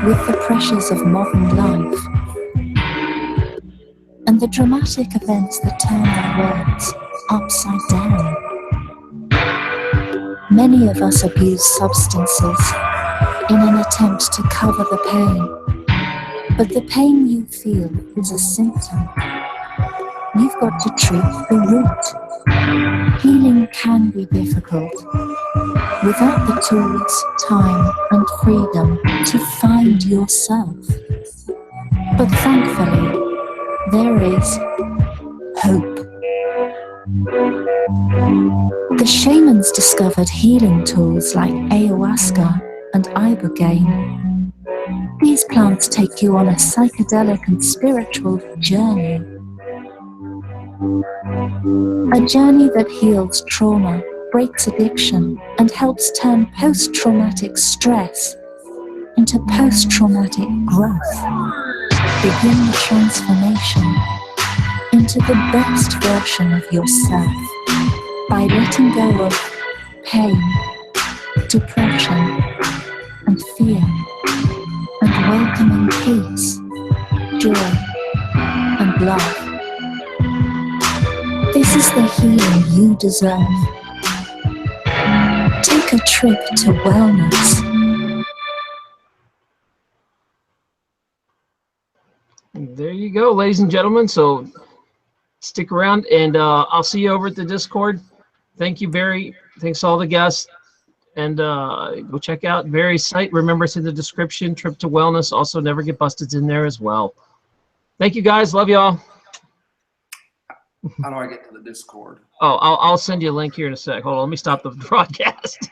with the pressures of modern life and the dramatic events that turn our worlds upside down. Many of us abuse substances in an attempt to cover the pain, but the pain you feel is a symptom. You've got to treat the root. Healing can be difficult. Without the tools, time, and freedom to find yourself. But thankfully, there is hope. The shamans discovered healing tools like Ayahuasca and Ibogaine. These plants take you on a psychedelic and spiritual journey. A journey that heals trauma, breaks addiction, and helps turn post-traumatic stress into post-traumatic growth. Begin the transformation into the best version of yourself by letting go of pain, depression, and fear, and welcoming peace, joy, and love. This is the healing you deserve. Take a trip to wellness. There you go, ladies and gentlemen. So stick around, and I'll see you over at the Discord. Thank you, Barry. Thanks to all the guests. And go check out Barry's site. Remember, it's in the description. Trip to Wellness. Also, Never Get Busted's in there as well. Thank you, guys. Love y'all. How do I get to the Discord? Oh, I'll send you a link here in a sec. Hold on. Let me stop the broadcast.